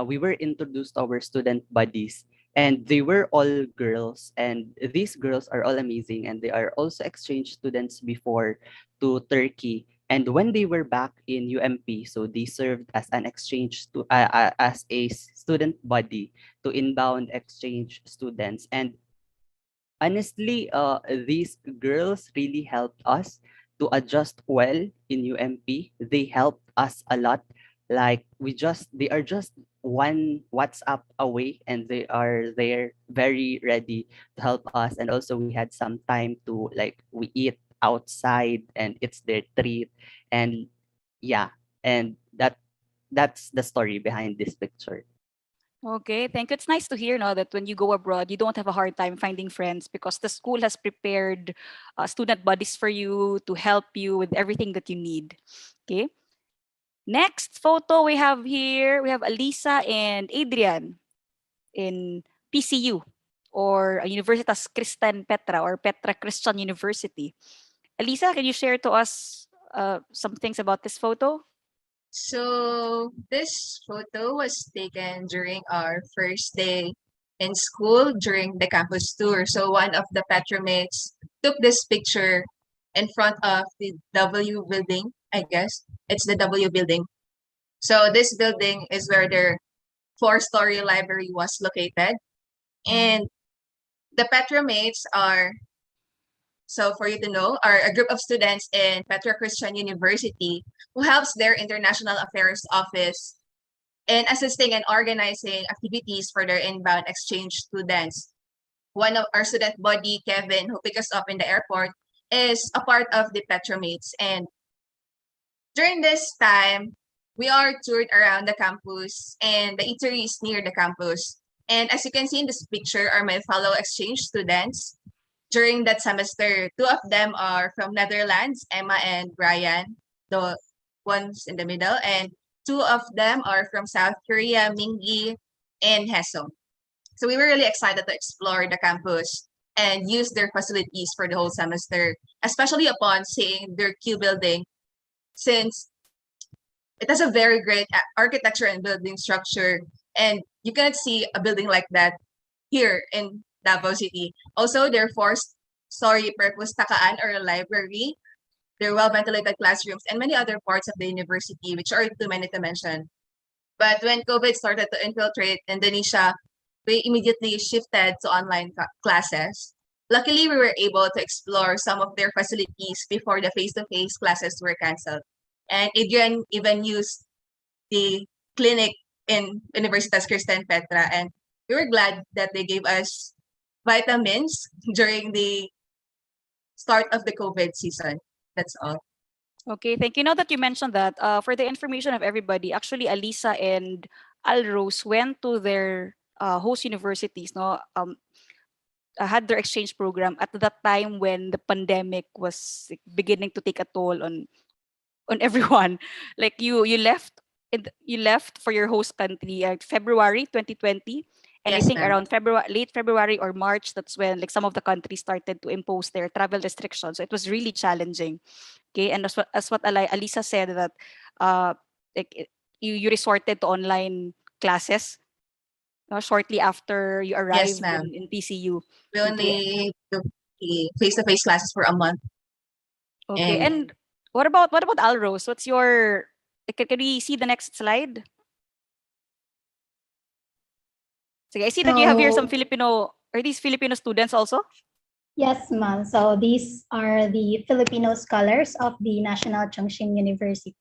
we were introduced to our student buddies, and they were all girls, and these girls are all amazing, and they are also exchange students before to Turkey. And when they were back in UMP, so they served as an as a student body to inbound exchange students. And honestly, these girls really helped us to adjust well in UMP. They helped us a lot. Like they are just one WhatsApp away, and they are there very ready to help us. And also we had some time to like we eat outside, and it's their treat. And yeah, and that's the story behind this picture. Okay, thank you. It's nice to hear now that when you go abroad, you don't have a hard time finding friends because the school has prepared student buddies for you to help you with everything that you need. Okay. Next photo we have here, we have Alisa and Adrian in PCU or Universitas Kristen Petra or Petra Christian University. Alisa, can you share to us some things about this photo? So this photo was taken during our first day in school during the campus tour. So one of the Petromates took this picture in front of the W building, I guess. It's the W building. So this building is where their 4-story library was located. And the Petromates are, so for you to know, are a group of students in Petra Christian University who helps their International Affairs Office in assisting and organizing activities for their inbound exchange students. One of our student body, Kevin, who picked us up in the airport, is a part of the Petromates. And during this time, we are toured around the campus and the eateries near the campus. And as you can see in this picture are my fellow exchange students. During that semester, 2 of them are from Netherlands, Emma and Brian, the ones in the middle, and 2 of them are from South Korea, Mingi and Heso. So we were really excited to explore the campus and use their facilities for the whole semester, especially upon seeing their Q building, since it has a very great architecture and building structure, and you cannot see a building like that here in Davao City. Also, their 4-story perpustakaan or library their well-ventilated classrooms, and many other parts of the university, which are too many to mention. But when COVID started to infiltrate Indonesia, we immediately shifted to online classes. Luckily, we were able to explore some of their facilities before the face-to-face classes were canceled. And Adrian even used the clinic in Universitas Kristen Petra, and we were glad that they gave us vitamins during the start of the COVID season. That's all. Okay, thank you. Now that you mentioned that, for the information of everybody, actually, Alisa and Alrose went to their host universities, no, had their exchange program at that time when the pandemic was like, beginning to take a toll on everyone. Like you left for your host country February 2020, and I Yes, think ma'am. around February, late February or March, that's when like some of the countries started to impose their travel restrictions. So it was really challenging. Okay, and as what Alisa said that like you resorted to online classes shortly after you Yes, arrived ma'am. in PCU. We Okay. only took the face-to-face classes for a month. Okay. And And what about Alros? What's your can we see the next slide? So I see that you have here some So, Filipino. Are these Filipino students also? yes, ma'am. So these are the Filipino scholars of the National Chongqing University.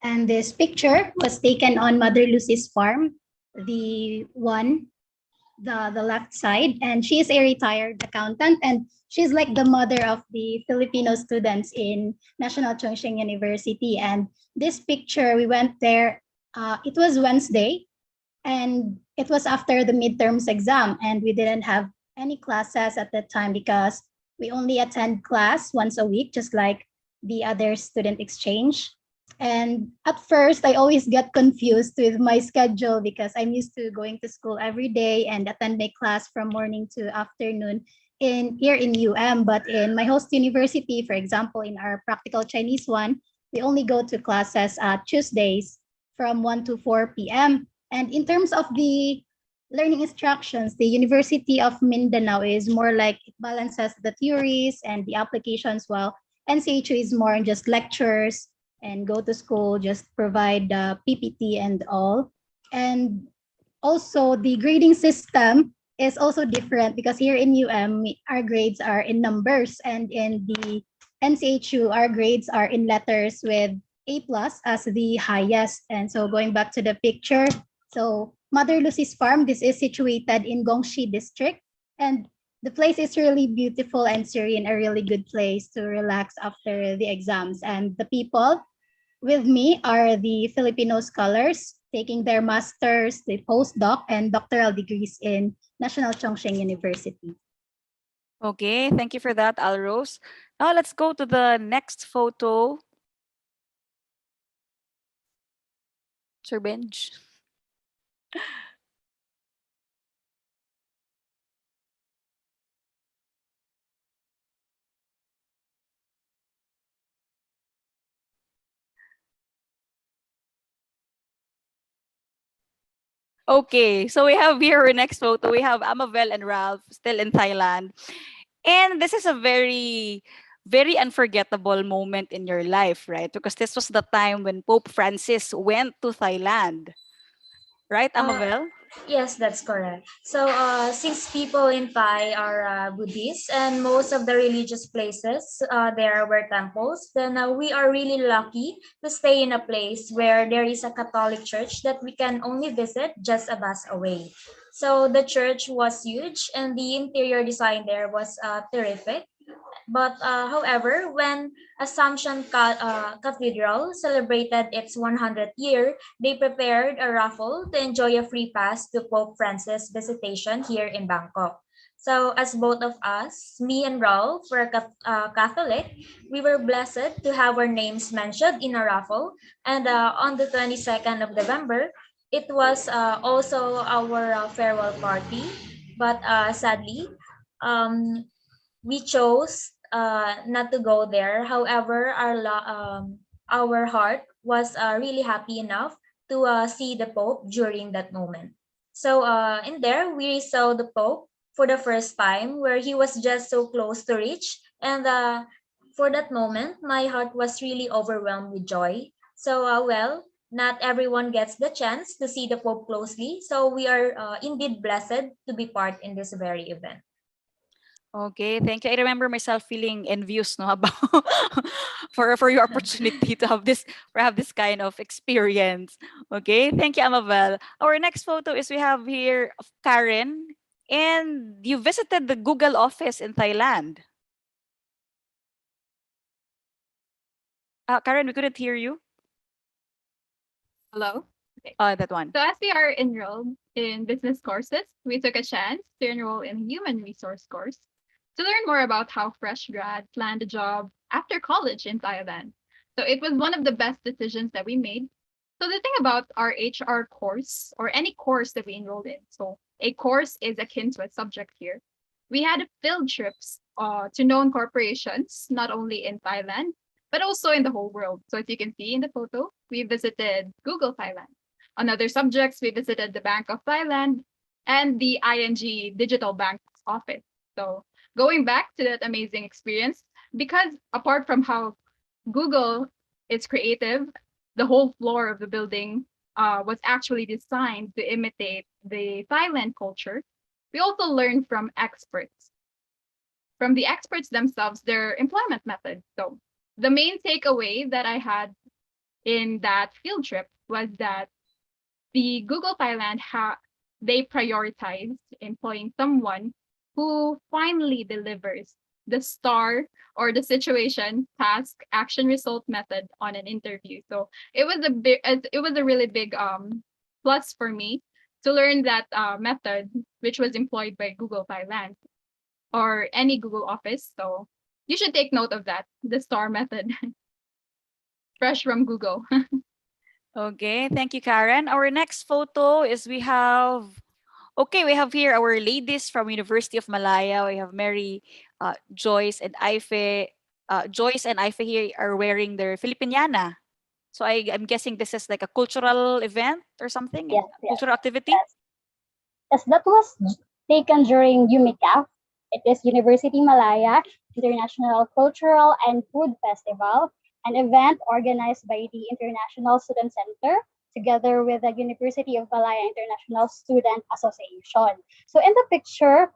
And this picture was taken on Mother Lucy's farm, the one, the left side. And she is a retired accountant, and she's like the mother of the Filipino students in National Chongqing University. And this picture, we went there, it was Wednesday, and it was after the midterms exam, and we didn't have any classes at that time because we only attend class once a week, just like the other student exchange. And at first, I always get confused with my schedule because I'm used to going to school every day and attend my class from morning to afternoon in here in UM. But in my host university, for example, in our practical Chinese one, we only go to classes Tuesdays from 1 to 4 p.m. And in terms of the learning instructions, the University of Mindanao is more like it balances the theories and the applications, while NCHU is more on just lectures and go to school, just provide PPT and all. And also the grading system is also different because here in UM, our grades are in numbers, and in the NCHU, our grades are in letters with A plus as the highest. And so going back to the picture, so Mother Lucy's farm, this is situated in Gongxi district, and the place is really beautiful and serene, a really good place to relax after the exams. And the people with me are the Filipino scholars taking their masters, the postdoc, and doctoral degrees in National Chongqing University. Okay, thank you for that, Alros. Now let's go to the next photo. Sir Benj. Okay, so we have here our next photo. We have Amavel and Ralph still in Thailand. And this is a very, very unforgettable moment in your life, right? Because this was the time when Pope Francis went to Thailand. Right, Amavel? Yes, that's correct. So, since people in Thai are Buddhists and most of the religious places there were temples, then we are really lucky to stay in a place where there is a Catholic church that we can only visit just a bus away. So, the church was huge and the interior design there was terrific. But however, when Cathedral celebrated its 100th year, they prepared a raffle to enjoy a free pass to Pope Francis' visitation here in Bangkok. So, as both of us, me and Ralph, were Catholic, we were blessed to have our names mentioned in a raffle. And on the 22nd of November, it was also our farewell party. But sadly, um, we chose not to go there. However, our heart was really happy enough to see the Pope during that moment. So in there, we saw the Pope for the first time, where he was just so close to reach, and For that moment, my heart was really overwhelmed with joy. So, not everyone gets the chance to see the Pope closely. So, we are indeed blessed to be part in this very event. Okay, thank you. I remember myself feeling envious, no, about for your opportunity to have this kind of experience. Okay, thank you, Amabel. Our next photo is we have here of Karen, and you visited the Google office in Thailand. Karen, we couldn't hear you. Hello? Okay. That one. So as we are enrolled in business courses, we took a chance to enroll in human resource course to learn more about how fresh grads land a job after college in Thailand. So it was one of the best decisions that we made. So the thing about our HR course or any course that we enrolled in, so a course is akin to a subject here. We had field trips to known corporations, not only in Thailand, but also in the whole world. So as you can see in the photo, we visited Google Thailand. On other subjects, we visited the Bank of Thailand and the ING Digital Bank's office. So going back to that amazing experience, because apart from how Google is creative, the whole floor of the building was actually designed to imitate the Thailand culture. We also learned from experts. From the experts themselves, their employment methods. So the main takeaway that I had in that field trip was that the Google Thailand they prioritized employing someone who finally delivers the STAR or the situation, task, action, result method on an interview. So it was a really big plus for me to learn that method, which was employed by Google Thailand or any Google office. So you should take note of that, the STAR method. Fresh from Google. Okay, thank you, Karen. Our next photo is we have here our ladies from University of Malaya. We have Mary, Joyce, and Ife. Joyce and Ife here are wearing their Filipiniana. So I'm guessing this is like a cultural event or something? Yes, Cultural activity? Yes, that was taken during UMICAF. It is University Malaya International Cultural and Food Festival, an event organized by the International Student Center together with the University of Malaya International Student Association. So in the picture,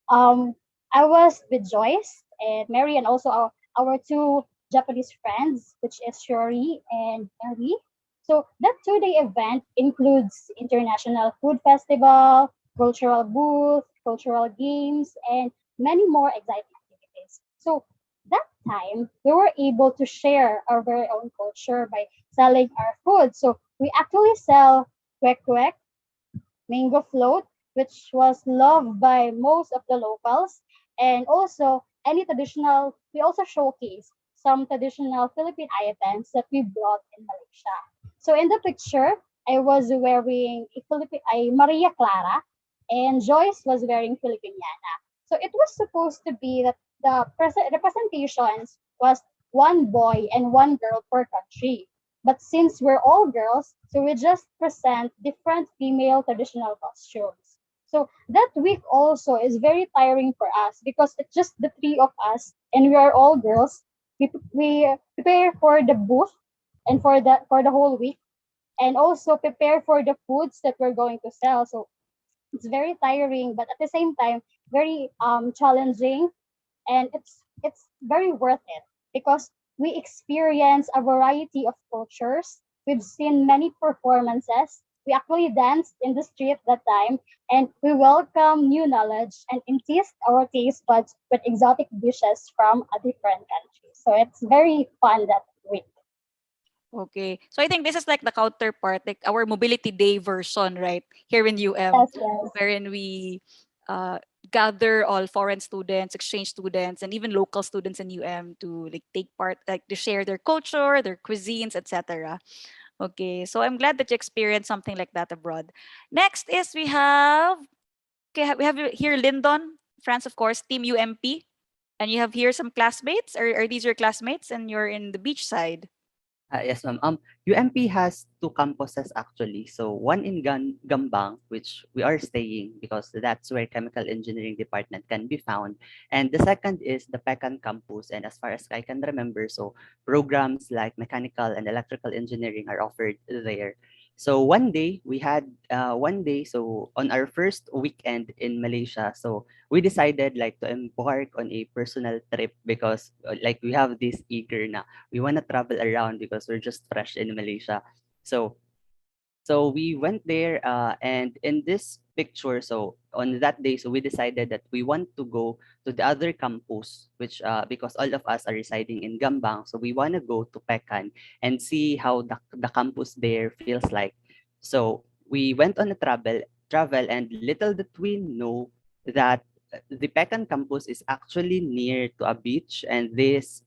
I was with Joyce and Mary and also our two Japanese friends, which is Shori and Mary. So that two-day event includes international food festival, cultural booth, cultural games, and many more exciting activities. So that time, we were able to share our very own culture by selling our food. So we actually sell kwek kwek, mango float, which was loved by most of the locals, and also we also showcase some traditional Philippine items that we brought in Malaysia. So in the picture, I was wearing a Maria Clara, and Joyce was wearing Filipiniana. So it was supposed to be that the presentations was one boy and one girl per country. But since we're all girls, so we just present different female traditional costumes. So that week also is very tiring for us because it's just the three of us and we are all girls. We prepare for the booth and for the whole week, and also prepare for the foods that we're going to sell. So it's very tiring, but at the same time very challenging, and it's very worth it because we experience a variety of cultures. We've seen many performances. We actually danced in the street that time, and we welcome new knowledge and increased our taste buds with exotic dishes from a different country. So it's very fun that week. Okay. So I think this is like the counterpart, like our mobility day version, right? Here in UM, Yes. wherein we gather all foreign students, exchange students, and even local students in UM to like take part, like to share their culture, their cuisines, etc. Okay, so I'm glad that you experienced something like that abroad. Next is we have here Lyndon, France, of course, Team UMP, and you have here some classmates. Are these your classmates? And you're in the beach side. Yes, ma'am. UMP has two campuses actually. So one in Gambang, which we are staying because that's where chemical engineering department can be found. And the second is the Pecan campus. And as far as I can remember, so programs like mechanical and electrical engineering are offered there. So one day, so on our first weekend in Malaysia, so we decided like to embark on a personal trip because like we have this eager na we want to travel around because we're just fresh in Malaysia. So so we went there and in this picture, so on that day, so we decided that we want to go to the other campus, which because all of us are residing in Gambang, so we want to go to Pecan and see how the campus there feels like. So we went on a travel and little did we know that the Pecan campus is actually near to a beach, and this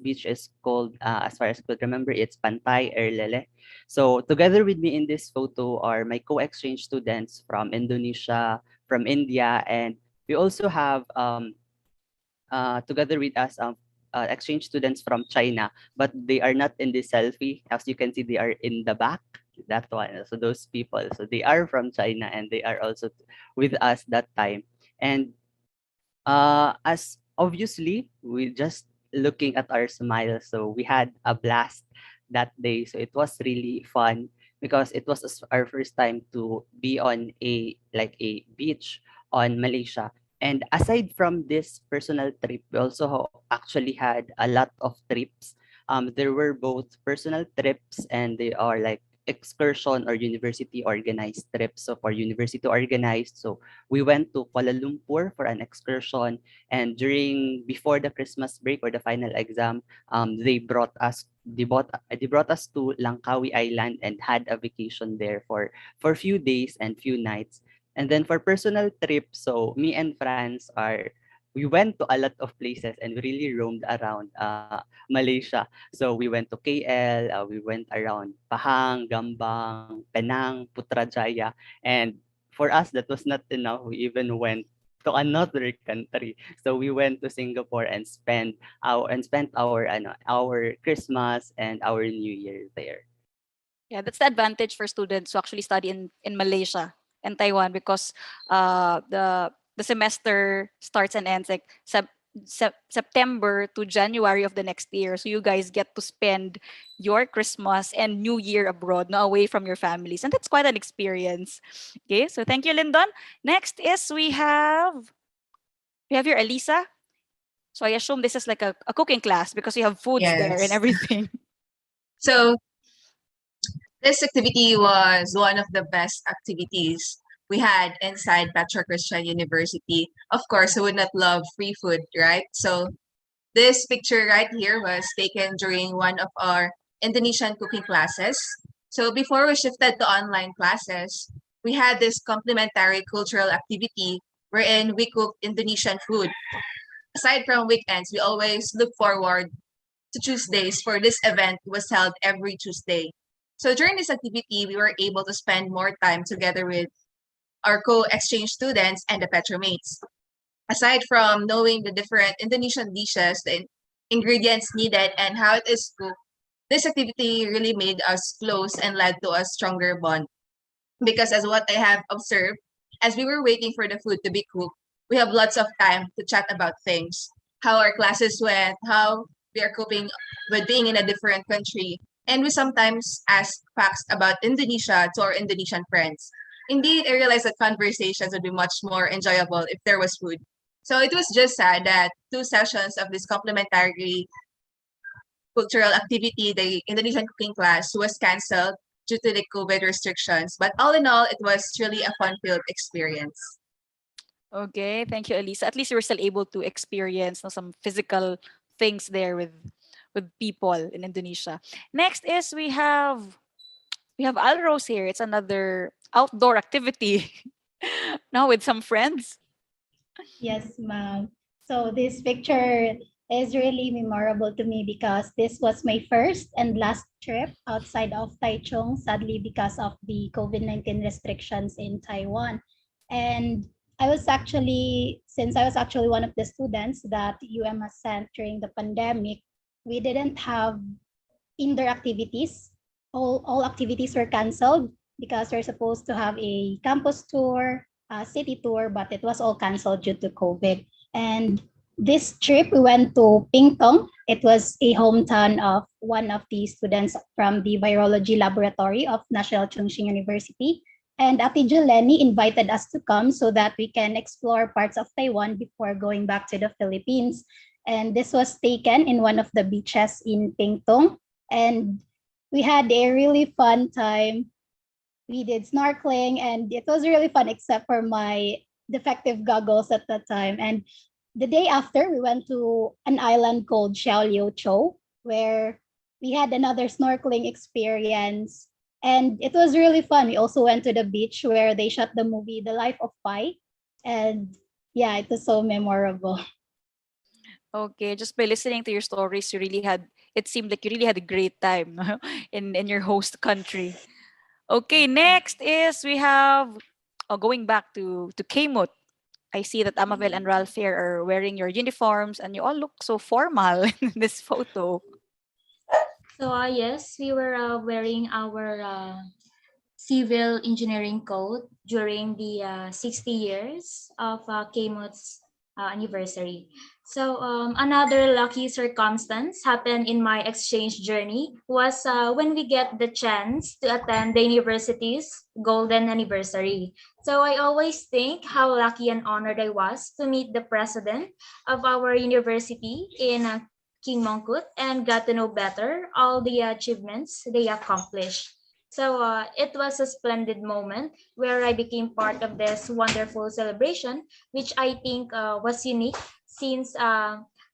beach is called as far as I could remember, it's Pantai Erlele. So together with me in this photo are my co-exchange students from Indonesia, from India, and we also have together with us exchange students from China, but they are not in this selfie. As you can see, they are in the back. That one. So those people. So they are from China and they are also with us that time. And as obviously we just looking at our smiles, so we had a blast that day. So it was really fun because it was our first time to be on a like a beach on Malaysia. And aside from this personal trip, we also actually had a lot of trips. There were both personal trips and they are like excursion or university organized trips. So for university organized, so we went to Kuala Lumpur for an excursion, and before the Christmas break or the final exam, they brought us to Langkawi Island and had a vacation there for a few days and few nights. And then for personal trips, so me and Franz are we went to a lot of places and we really roamed around Malaysia. So we went to KL, we went around Pahang, Gambang, Penang, Putrajaya, and for us that was not enough. We even went to another country. So we went to Singapore and spent our Christmas and our New Year there. Yeah, that's the advantage for students who actually study in Malaysia and Taiwan because the semester starts and ends like September to January of the next year. So you guys get to spend your Christmas and New Year abroad, no, away from your families. And that's quite an experience. Okay, so thank you, Lyndon. Next is we have here Elisa. So I assume this is like a cooking class because you have foods there and Yes. everything. So this activity was one of the best activities we had inside Petra Christian University. Of course, who would not love free food, right? So this picture right here was taken during one of our Indonesian cooking classes. So before we shifted to online classes, we had this complementary cultural activity wherein we cooked Indonesian food. Aside from weekends, we always look forward to Tuesdays for this event was held every Tuesday. So during this activity, we were able to spend more time together with our co-exchange students and the Petromates. Aside from knowing the different Indonesian dishes, the ingredients needed, and how it is cooked, this activity really made us close and led to a stronger bond. Because as what I have observed, as we were waiting for the food to be cooked, we have lots of time to chat about things, how our classes went, how we are coping with being in a different country, and we sometimes ask facts about Indonesia to our Indonesian friends. Indeed, I realized that conversations would be much more enjoyable if there was food. So it was just sad that 2 sessions of this complementary cultural activity, the Indonesian cooking class, was cancelled due to the COVID restrictions. But all in all, it was really a fun-filled experience. Okay, thank you, Elisa. At least you were still able to experience some physical things there with people in Indonesia. Next is we have Alros here. It's another outdoor activity. Now with some friends. Yes, ma'am. So this picture is really memorable to me because this was my first and last trip outside of Taichung, sadly because of the COVID-19 restrictions in Taiwan. And since I was actually one of the students that UM has sent during the pandemic, we didn't have indoor activities. All activities were canceled because we're supposed to have a campus tour, a city tour, but it was all canceled due to COVID. And this trip, we went to Pingtong. It was a hometown of one of the students from the virology laboratory of National Chongqing University. And Ate Juleni invited us to come so that we can explore parts of Taiwan before going back to the Philippines. And this was taken in one of the beaches in Pingtong. And we had a really fun time. We did snorkeling and it was really fun except for my defective goggles at that time. And the day after, we went to an island called Xiaoliu Chou, where we had another snorkeling experience. And it was really fun. We also went to the beach where they shot the movie The Life of Pi. And yeah, it was so memorable. Okay, just by listening to your stories, it seemed like you really had a great time in your host country. Okay, next is we have going back to Kmot. I see that Amabel and Ralph here are wearing your uniforms and you all look so formal in this photo. So yes, we were wearing our civil engineering code during the 60 years of KMOT's anniversary. So another lucky circumstance happened in my exchange journey was when we get the chance to attend the university's golden anniversary. So I always think how lucky and honored I was to meet the president of our university in King Mongkut and got to know better all the achievements they accomplished. So it was a splendid moment where I became part of this wonderful celebration, which I think was unique since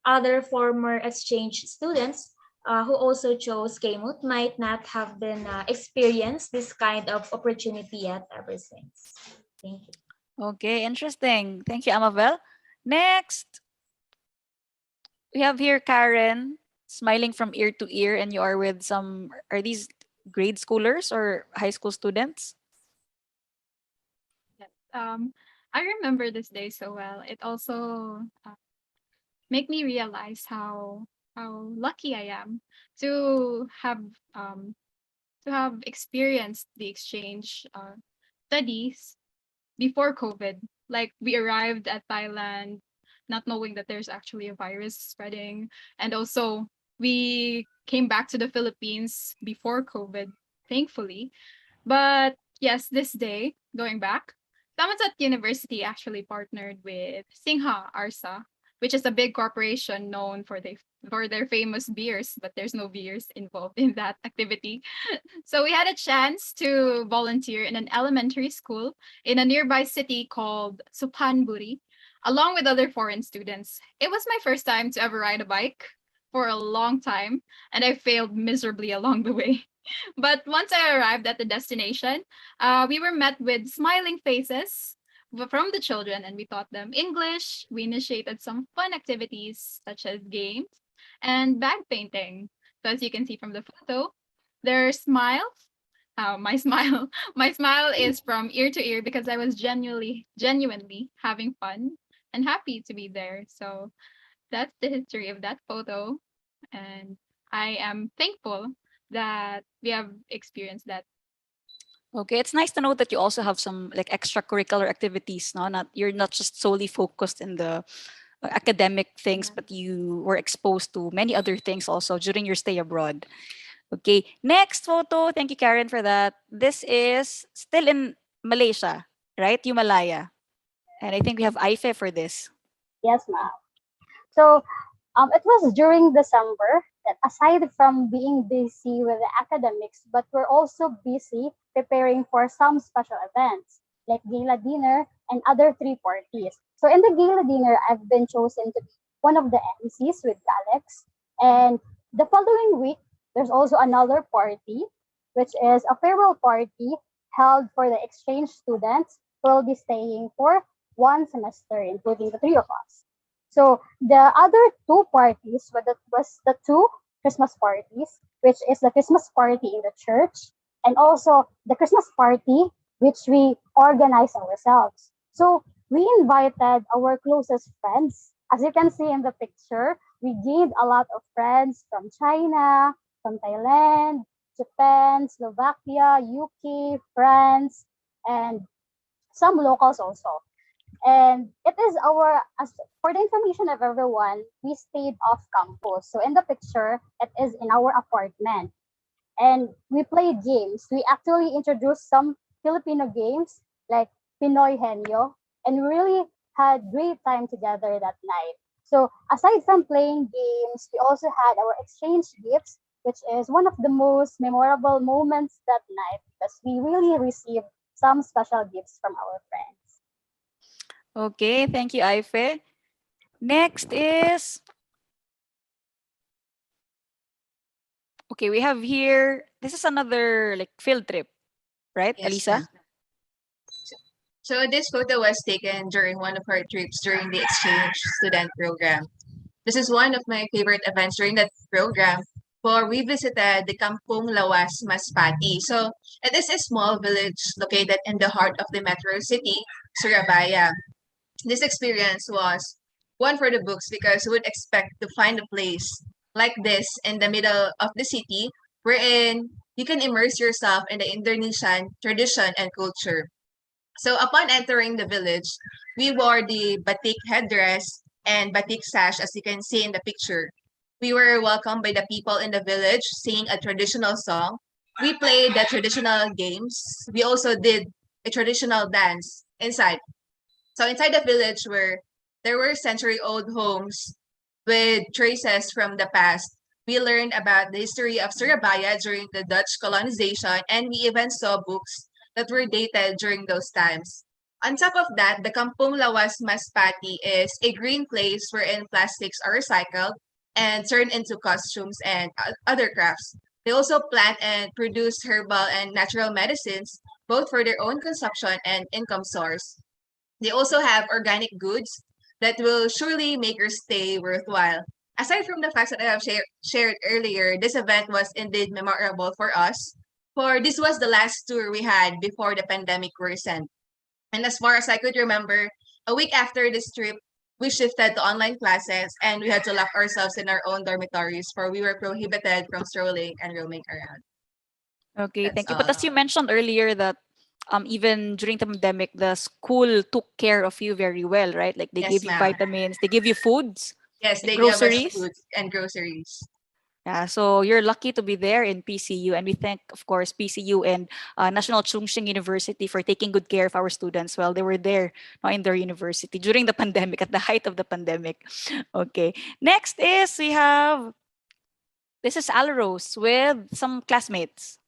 other former exchange students who also chose KMUT might not have been experienced this kind of opportunity yet ever since. Thank you. Okay, interesting. Thank you, Amabel. Next, we have here Karen smiling from ear to ear, and you are with are these grade schoolers or high school students? Yes. I remember this day so well. It also make me realize how lucky I am to have experienced the exchange studies before COVID. Like we arrived at Thailand not knowing that there's actually a virus spreading, and also we came back to the Philippines before COVID, thankfully. But yes, this day, going back, Thammasat University actually partnered with Singha Arsa, which is a big corporation known for their famous beers, but there's no beers involved in that activity. So we had a chance to volunteer in an elementary school in a nearby city called Suphanburi, along with other foreign students. It was my first time to ever ride a bike for a long time, and I failed miserably along the way. But once I arrived at the destination, we were met with smiling faces from the children, and we taught them English. We initiated some fun activities such as games and bag painting. So as you can see from the photo, their smiles. My smile, my smile is from ear to ear because I was genuinely having fun and happy to be there. So that's the history of that photo, and I am thankful that we have experienced that. Okay, it's nice to know that you also have some like extracurricular activities. No, you're not just solely focused in the academic things, but you were exposed to many other things also during your stay abroad. Okay, next photo. Thank you, Karen, for that. This is still in Malaysia, right? Himalaya. And I think we have Aife for this. Yes, ma'am. So it was during December that aside from being busy with the academics, but we're also busy preparing for some special events like gala dinner and other three parties. So in the gala dinner, I've been chosen to be one of the MCs with Galex. And the following week, there's also another party, which is a farewell party held for the exchange students who will be staying for one semester, including the three of us. So the other two parties was the two Christmas parties, which is the Christmas party in the church and also the Christmas party, which we organize ourselves. So we invited our closest friends. As you can see in the picture, we gained a lot of friends from China, from Thailand, Japan, Slovakia, UK, France, and some locals also. And it is as for the information of everyone, we stayed off campus. So in the picture, it is in our apartment. And we played games. We actually introduced some Filipino games like Pinoy Henyo, and we really had great time together that night. So aside from playing games, we also had our exchange gifts, which is one of the most memorable moments that night because we really received some special gifts from our friends. Okay, thank you, Aife. Next is, okay, we have here, this is another like field trip, right, Yes, Alisa? ma'am. So this photo was taken during one of our trips during the exchange student program. This is one of my favorite events during that program, for we visited the Kampung Lawas Masbate. So it is a small village located in the heart of the metro city, Surabaya. This experience was one for the books because you would expect to find a place like this in the middle of the city wherein you can immerse yourself in the Indonesian tradition and culture. So upon entering the village, we wore the batik headdress and batik sash as you can see in the picture. We were welcomed by the people in the village singing a traditional song. We played the traditional games. We also did a traditional dance inside. So inside the village where there were century-old homes with traces from the past, we learned about the history of Surabaya during the Dutch colonization, and we even saw books that were dated during those times. On top of that, the Kampung Lawas Masbate is a green place wherein plastics are recycled and turned into costumes and other crafts. They also plant and produce herbal and natural medicines, both for their own consumption and income source. They also have organic goods that will surely make your stay worthwhile. Aside from the facts that I have shared earlier, this event was indeed memorable for us, for this was the last tour we had before the pandemic worsened. And as far as I could remember, a week after this trip, we shifted to online classes and we had to lock ourselves in our own dormitories, for we were prohibited from strolling and roaming around. Okay, That's thank you. all. But as you mentioned earlier that even during the pandemic, the school took care of you very well, right? Like they Yes, gave you ma'am. vitamins, they give you foods, Yes, like they gave us groceries. food and groceries. Yeah, so you're lucky to be there in PCU, and we thank, of course, PCU and National Chungsheng University for taking good care of our students while they were there in their university during the pandemic, at the height of the pandemic. Okay, next is we have, this is Alrose with some classmates.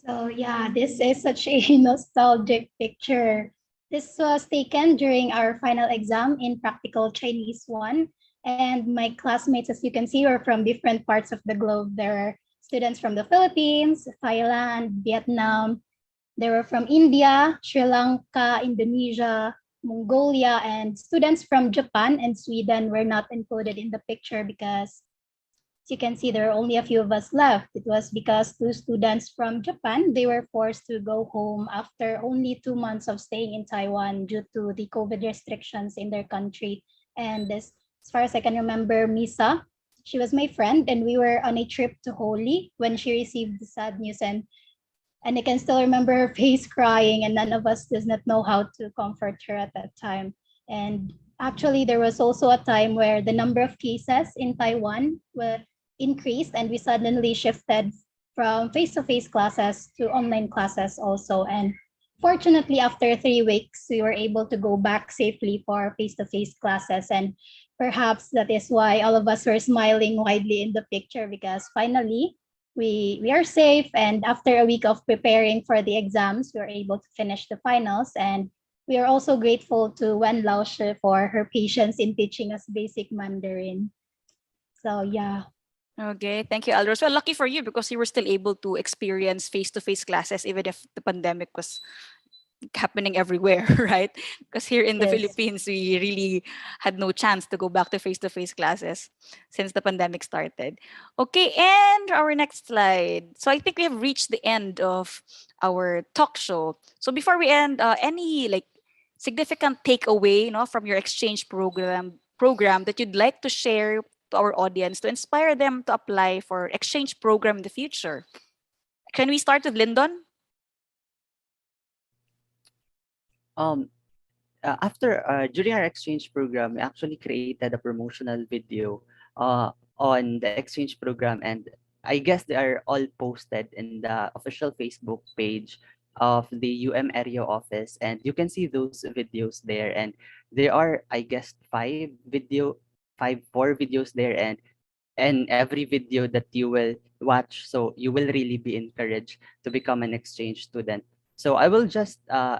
So yeah, this is such a nostalgic picture. This was taken during our final exam in Practical Chinese 1. And my classmates, as you can see, were from different parts of the globe. There were students from the Philippines, Thailand, Vietnam. They were from India, Sri Lanka, Indonesia, Mongolia, and students from Japan and Sweden were not included in the picture because, as you can see, there are only a few of us left. It was because two students from Japan, they were forced to go home after only 2 months of staying in Taiwan due to the COVID restrictions in their country. And this, as far as I can remember, Misa, she was my friend, and we were on a trip to Holi when she received the sad news, and I can still remember her face crying, and none of us does not know how to comfort her at that time. And actually, there was also a time where the number of cases in Taiwan were increased, and we suddenly shifted from face-to-face classes to online classes also. And fortunately, after 3 weeks, we were able to go back safely for face-to-face classes. And perhaps that is why all of us were smiling widely in the picture, because finally, we are safe, and after a week of preparing for the exams, we were able to finish the finals. And we are also grateful to Wen Laoshi for her patience in teaching us basic Mandarin. So yeah. Okay, thank you, Alros. Well, lucky for you because you were still able to experience face-to-face classes even if the pandemic was happening everywhere, right? Because here in the Yes. Philippines, we really had no chance to go back to face classes since the pandemic started. Okay, and our next slide. So I think we have reached the end of our talk show. So before we end, any like significant takeaway, from your exchange program that you'd like to share to our audience to inspire them to apply for exchange program in the future? Can we start with Lyndon? After during our exchange program, we actually created a promotional video on the exchange program, and I guess they are all posted in the official Facebook page of the area office, and you can see those videos there. And there are, I guess, four videos there, and every video that you will watch, so you will really be encouraged to become an exchange student. So I will just uh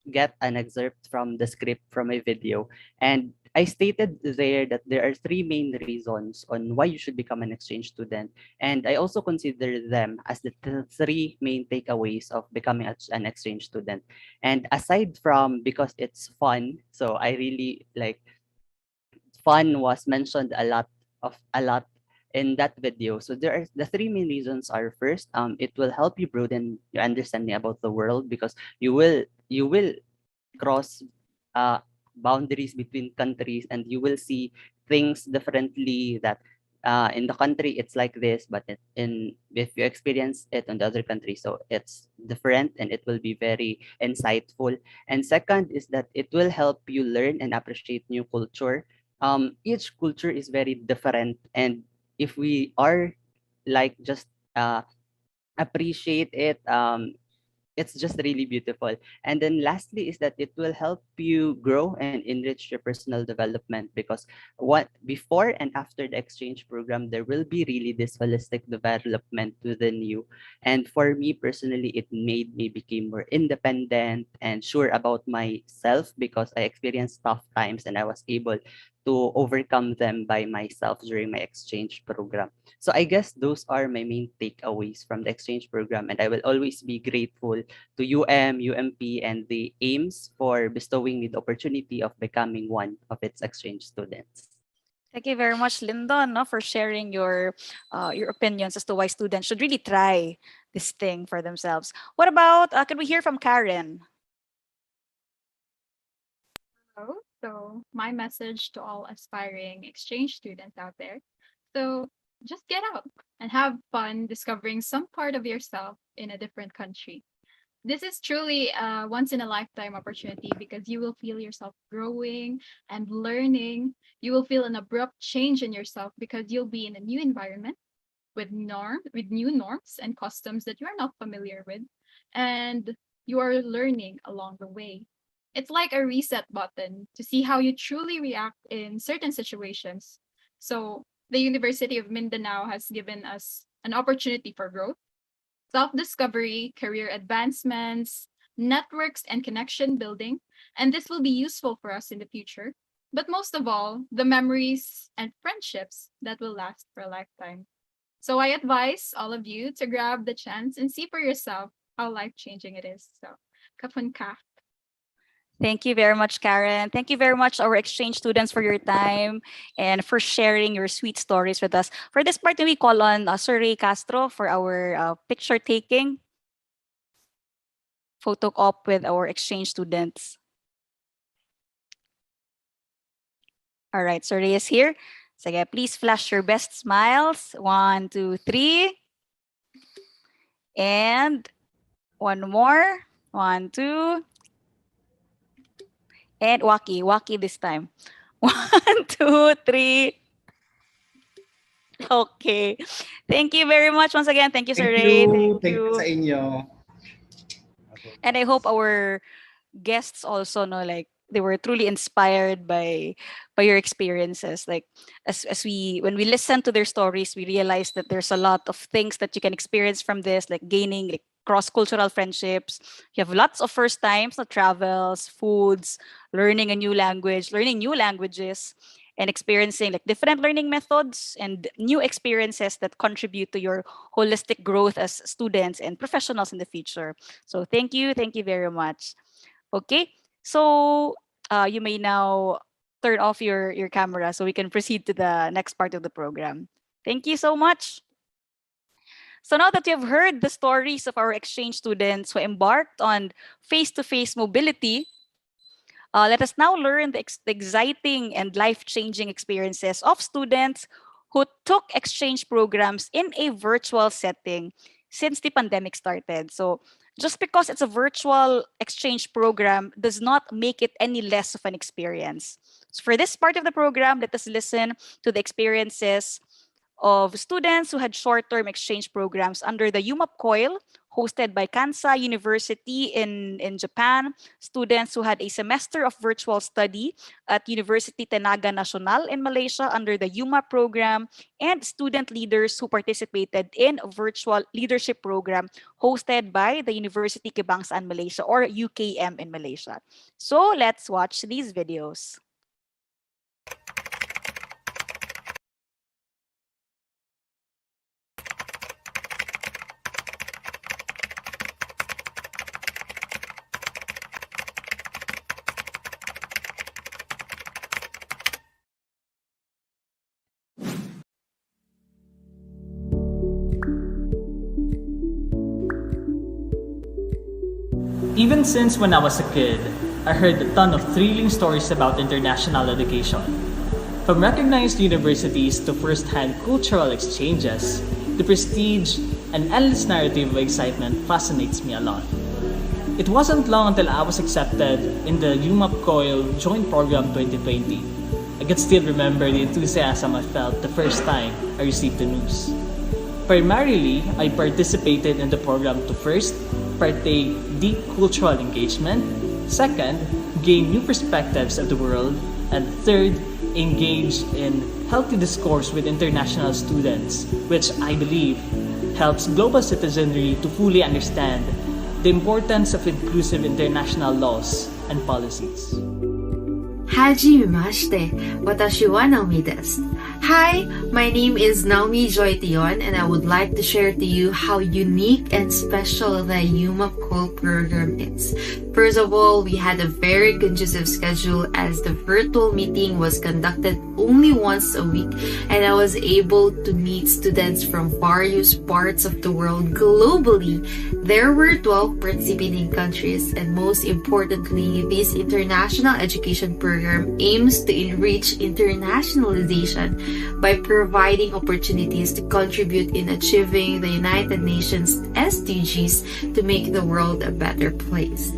get an excerpt from the script from a video. And I stated there that there are three main reasons on why you should become an exchange student. And I also consider them as the three main takeaways of becoming an exchange student. And aside from because it's fun, so I really like fun was mentioned a lot in that video. So there are the three main reasons are first, it will help you broaden your understanding about the world because you will cross boundaries between countries and you will see things differently that in the country it's like this, but in if you experience it in the other country, so it's different and it will be very insightful. And second is that it will help you learn and appreciate new culture. Each culture is very different, and if we are like just appreciate it, it's just really beautiful. And then lastly is that it will help you grow and enrich your personal development because what before and after the exchange program there will be really this holistic development within you. And for me personally, it made me become more independent and sure about myself because I experienced tough times and I was able to overcome them by myself during my exchange program. So I guess those are my main takeaways from the exchange program, and I will always be grateful to UMP, and the AIMS for bestowing me the opportunity of becoming one of its exchange students. Thank you very much, Lyndon, no, for sharing your opinions as to why students should really try this thing for themselves. What about, can we hear from Karen? Hello. So my message to all aspiring exchange students out there. So just get out and have fun discovering some part of yourself in a different country. This is truly a once in a lifetime opportunity because you will feel yourself growing and learning. You will feel an abrupt change in yourself because you'll be in a new environment with new norms and customs that you are not familiar with, and you are learning along the way. It's like a reset button to see how you truly react in certain situations. So the University of Mindanao has given us an opportunity for growth, self-discovery, career advancements, networks, and connection building. And this will be useful for us in the future. But most of all, the memories and friendships that will last for a lifetime. So I advise all of you to grab the chance and see for yourself how life-changing it is. So, kapun ka. Thank you very much, Karen. Thank you very much, our exchange students, for your time and for sharing your sweet stories with us. For this part, we call on Sir Ray Castro for our picture taking, photo op with our exchange students. All right, Sir Ray is here. So please flash your best smiles. 1, 2, 3. And one more. 1, 2. And Waki this time. 1, 2, 3. Okay. Thank you very much once again. Thank you, Sir Ray. Thank you sa inyo. And I hope our guests also know, like, they were truly inspired by your experiences. Like, as we when we listen to their stories, we realize that there's a lot of things that you can experience from this, like gaining like cross-cultural friendships. You have lots of first times, travels, foods, learning a new language, learning new languages, and experiencing like different learning methods and new experiences that contribute to your holistic growth as students and professionals in the future. So thank you very much. Okay, so you may now turn off your camera so we can proceed to the next part of the program. Thank you so much. So now that you have heard the stories of our exchange students who embarked on face-to-face mobility, Let us now learn the exciting and life-changing experiences of students who took exchange programs in a virtual setting since the pandemic started. So just because it's a virtual exchange program does not make it any less of an experience. So for this part of the program, let us listen to the experiences of students who had short-term exchange programs under the UMAP COIL, hosted by Kansai University in Japan, students who had a semester of virtual study at University Tenaga Nasional in Malaysia under the UMAP program, and student leaders who participated in virtual leadership program hosted by the University Kebangsaan Malaysia or UKM in Malaysia. So let's watch these videos. Even since when I was a kid, I heard a ton of thrilling stories about international education. From recognized universities to first-hand cultural exchanges, the prestige and endless narrative of excitement fascinates me a lot. It wasn't long until I was accepted in the UMAP COIL Joint Program 2020. I can still remember the enthusiasm I felt the first time I received the news. Primarily, I participated in the program to first, partake deep cultural engagement, second, gain new perspectives of the world, and third, engage in healthy discourse with international students, which I believe helps global citizenry to fully understand the importance of inclusive international laws and policies. Hajimemashite, watashi wa Naomi desu. Hi, my name is Naomi Joy Tion, and I would like to share to you how unique and special the UMAP COIL program is. First of all, we had a very conducive schedule as the virtual meeting was conducted only once a week, and I was able to meet students from various parts of the world globally. There were 12 participating countries, and most importantly, this international education program aims to enrich internationalization by providing opportunities to contribute in achieving the United Nations SDGs to make the world a better place.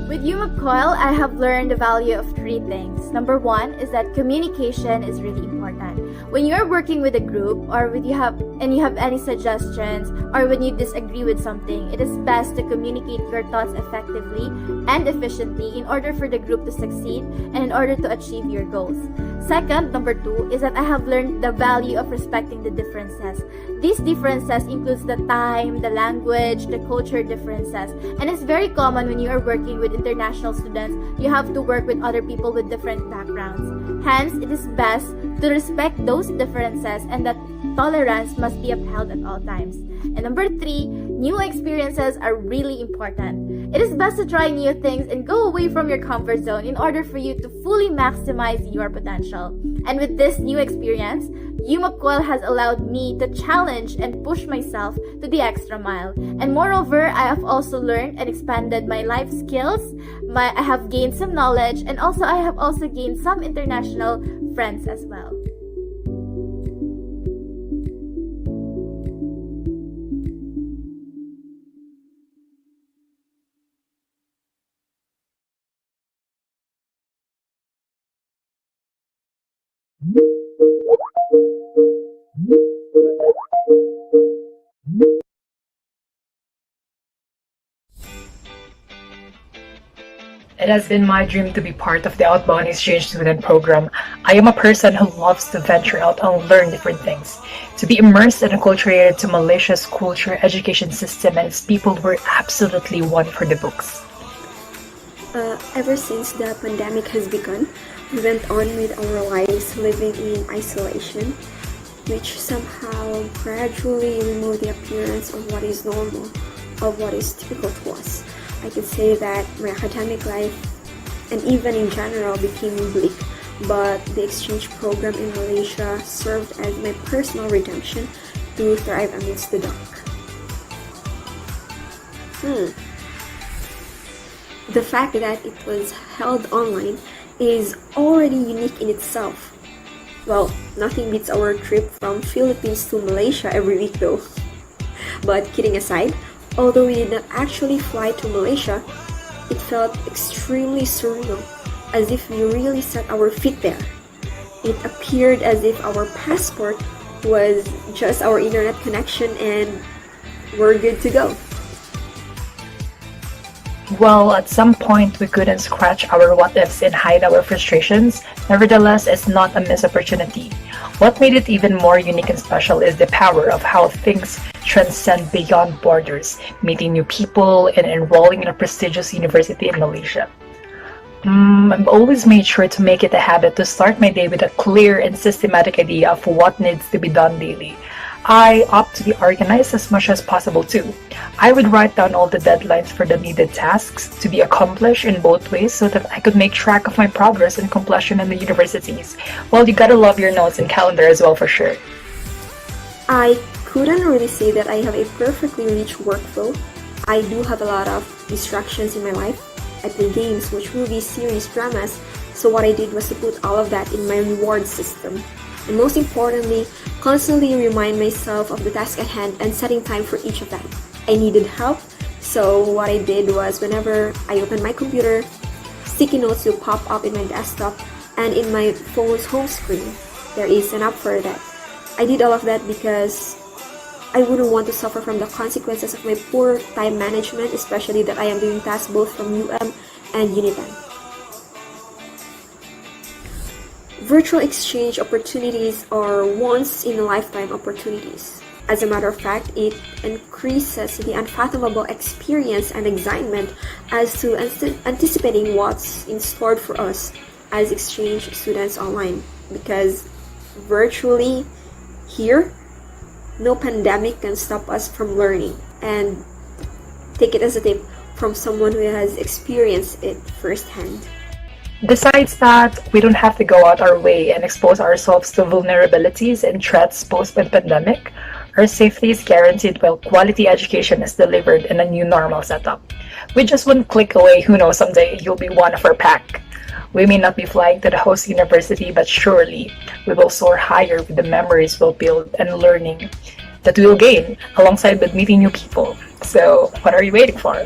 With UMAP COIL, I have learned the value of 3 things. Number 1 is that communication is really important. When you're working with a group or when you have any suggestions or when you disagree with something, it is best to communicate your thoughts effectively and efficiently in order for the group to succeed and in order to achieve your goals. Second, number 2 is that I have learned the value of respecting the differences. These differences includes the time, the language, the culture differences, and it's very common when you are working with international students, you have to work with other people with different backgrounds. Hence, it is best to respect those differences and that tolerance must be upheld at all times. And number 3, new experiences are really important. It is best to try new things and go away from your comfort zone in order for you to fully maximize your potential. And with this new experience, UMAP COIL has allowed me to challenge and push myself to the extra mile. And moreover, I have also learned and expanded my life skills. I have gained some knowledge, and also I have also gained some international friends as well. It has been my dream to be part of the Outbound Exchange Student Program. I am a person who loves to venture out and learn different things. To be immersed and acculturated to Malaysia's culture, education system, and its people were absolutely one for the books. Ever since the pandemic has begun, we went on with our lives living in isolation, which somehow gradually removed the appearance of what is normal, of what is typical to us. I could say that my academic life and even in general became bleak, but the exchange program in Malaysia served as my personal redemption to thrive amidst the dark. The fact that it was held online is already unique in itself. Well, nothing beats our trip from Philippines to Malaysia every week though. But kidding aside, although we did not actually fly to Malaysia, it felt extremely surreal, as if we really set our feet there. It appeared as if our passport was just our internet connection and we're good to go. Well, at some point we couldn't scratch our what ifs and hide our frustrations. Nevertheless, it's not a missed opportunity. What made it even more unique and special is the power of how things transcend beyond borders, meeting new people and enrolling in a prestigious university in Malaysia. I've always made sure to make it a habit to start my day with a clear and systematic idea of what needs to be done daily. I opt to be organized as much as possible too. I would write down all the deadlines for the needed tasks to be accomplished in both ways so that I could make track of my progress and completion in the universities. Well, you gotta love your notes and calendar as well for sure. I couldn't really say that I have a perfectly rich workflow. I do have a lot of distractions in my life. I play games, watch movies, series, dramas, so what I did was to put all of that in my reward system. And most importantly, constantly remind myself of the task at hand and setting time for each of them. I needed help, so what I did was whenever I opened my computer, sticky notes will pop up in my desktop and in my phone's home screen. There is an app for that. I did all of that because I wouldn't want to suffer from the consequences of my poor time management, especially that I am doing tasks both from UM and Unipen. Virtual exchange opportunities are once-in-a-lifetime opportunities. As a matter of fact, it increases the unfathomable experience and excitement as to anticipating what's in store for us as exchange students online. Because virtually here, no pandemic can stop us from learning. And take it as a tip from someone who has experienced it firsthand. Besides that, we don't have to go out our way and expose ourselves to vulnerabilities and threats posed by the pandemic. Our safety is guaranteed while quality education is delivered in a new normal setup. With just one click away, who knows, someday you'll be one of our pack. We may not be flying to the host university, but surely we will soar higher with the memories we'll build and learning that we'll gain alongside with meeting new people. So what are you waiting for?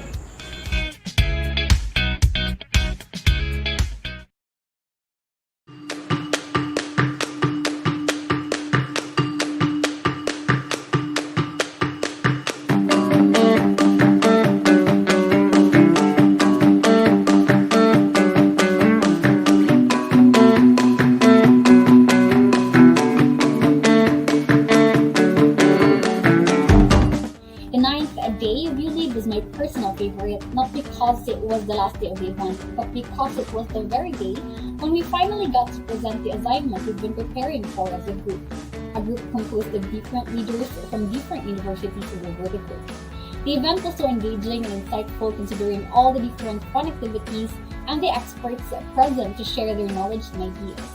Not because it was the last day of the event, but because it was the very day when we finally got to present the assignment we've been preparing for as a group. A group composed of different leaders from different universities who were vertical. The event was so engaging and insightful considering all the different fun activities and the experts present to share their knowledge and ideas.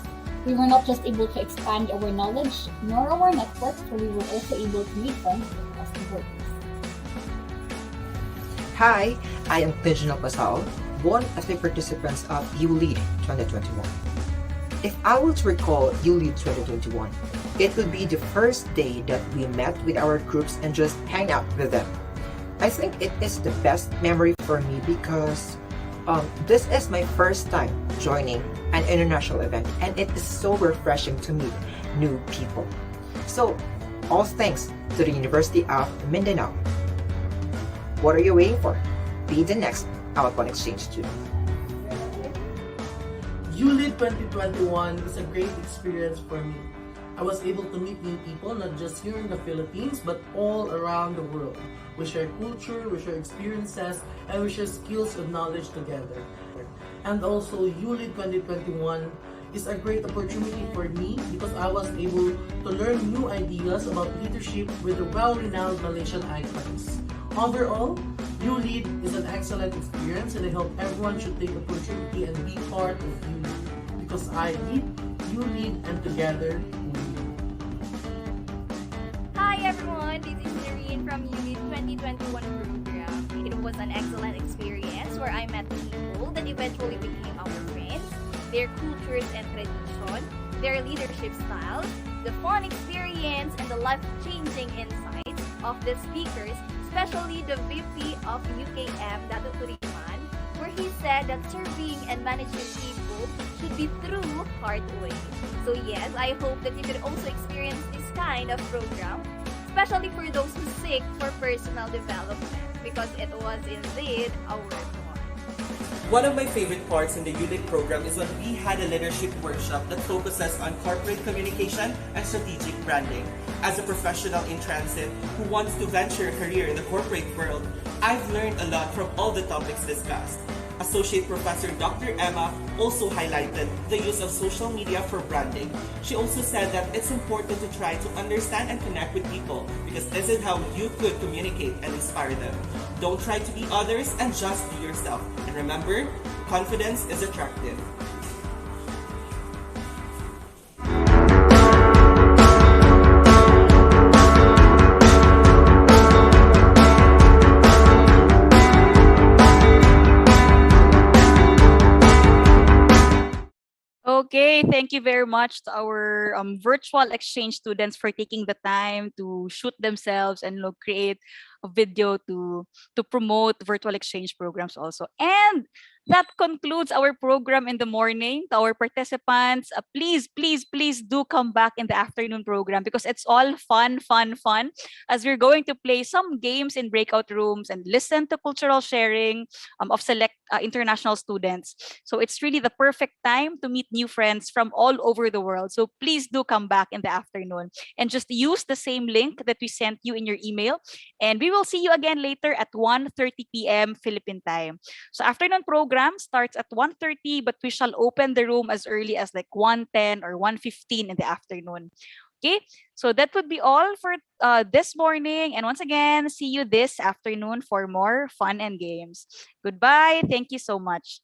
We were not just able to expand our knowledge, nor our network, but we were also able to meet friends across the borders. Hi, I am Pigeon Pasal, one of the participants of ULEAD 2021. If I were to recall ULEAD 2021, it would be the first day that we met with our groups and just hang out with them. I think it is the best memory for me because this is my first time joining an international event and it is so refreshing to meet new people. So, all thanks to the University of Mindanao. What are you waiting for? Be the next outbound exchange student. ULEAD 2021 is a great experience for me. I was able to meet new people not just here in the Philippines but all around the world. We share culture, we share experiences, and we share skills and knowledge together. And also ULEAD 2021 is a great opportunity for me because I was able to learn new ideas about leadership with the well-renowned Malaysian icons. Overall, ULEAD is an excellent experience and I hope everyone should take the opportunity and be part of ULEAD because I lead, you lead, and together we lead. Hi everyone, this is Noreen from ULEAD 2021 program. It was an excellent experience where I met people that eventually became our friends, their cultures and tradition, their leadership styles, the fun experience, and the life-changing insights of the speakers, especially the VP of UKM, Dato Turiman, where he said that serving and managing people should be through hard way. So yes, I hope that you could also experience this kind of program, especially for those who seek for personal development, because it was indeed a worthwhile. One of my favorite parts in the ULIC program is when we had a leadership workshop that focuses on corporate communication and strategic branding. As a professional in transit who wants to venture a career in the corporate world, I've learned a lot from all the topics discussed. Associate Professor Dr. Emma also highlighted the use of social media for branding. She also said that it's important to try to understand and connect with people because this is how you could communicate and inspire them. Don't try to be others and just be yourself. And remember, confidence is attractive. Okay, thank you very much to our virtual exchange students for taking the time to shoot themselves and create a video to promote virtual exchange programs also. And that concludes our program in the morning. To our participants, please, please, please do come back in the afternoon program because it's all fun, fun, fun as we're going to play some games in breakout rooms and listen to cultural sharing of select international students. So it's really the perfect time to meet new friends from all over the world. So please do come back in the afternoon and just use the same link that we sent you in your email. And we will see you again later at 1:30 p.m. Philippine time. So afternoon program starts at 1:30, but we shall open the room as early as like 1:10 or 1:15 in the afternoon. Okay, so that would be all for this morning. And once again, see you this afternoon for more fun and games. Goodbye. Thank you so much.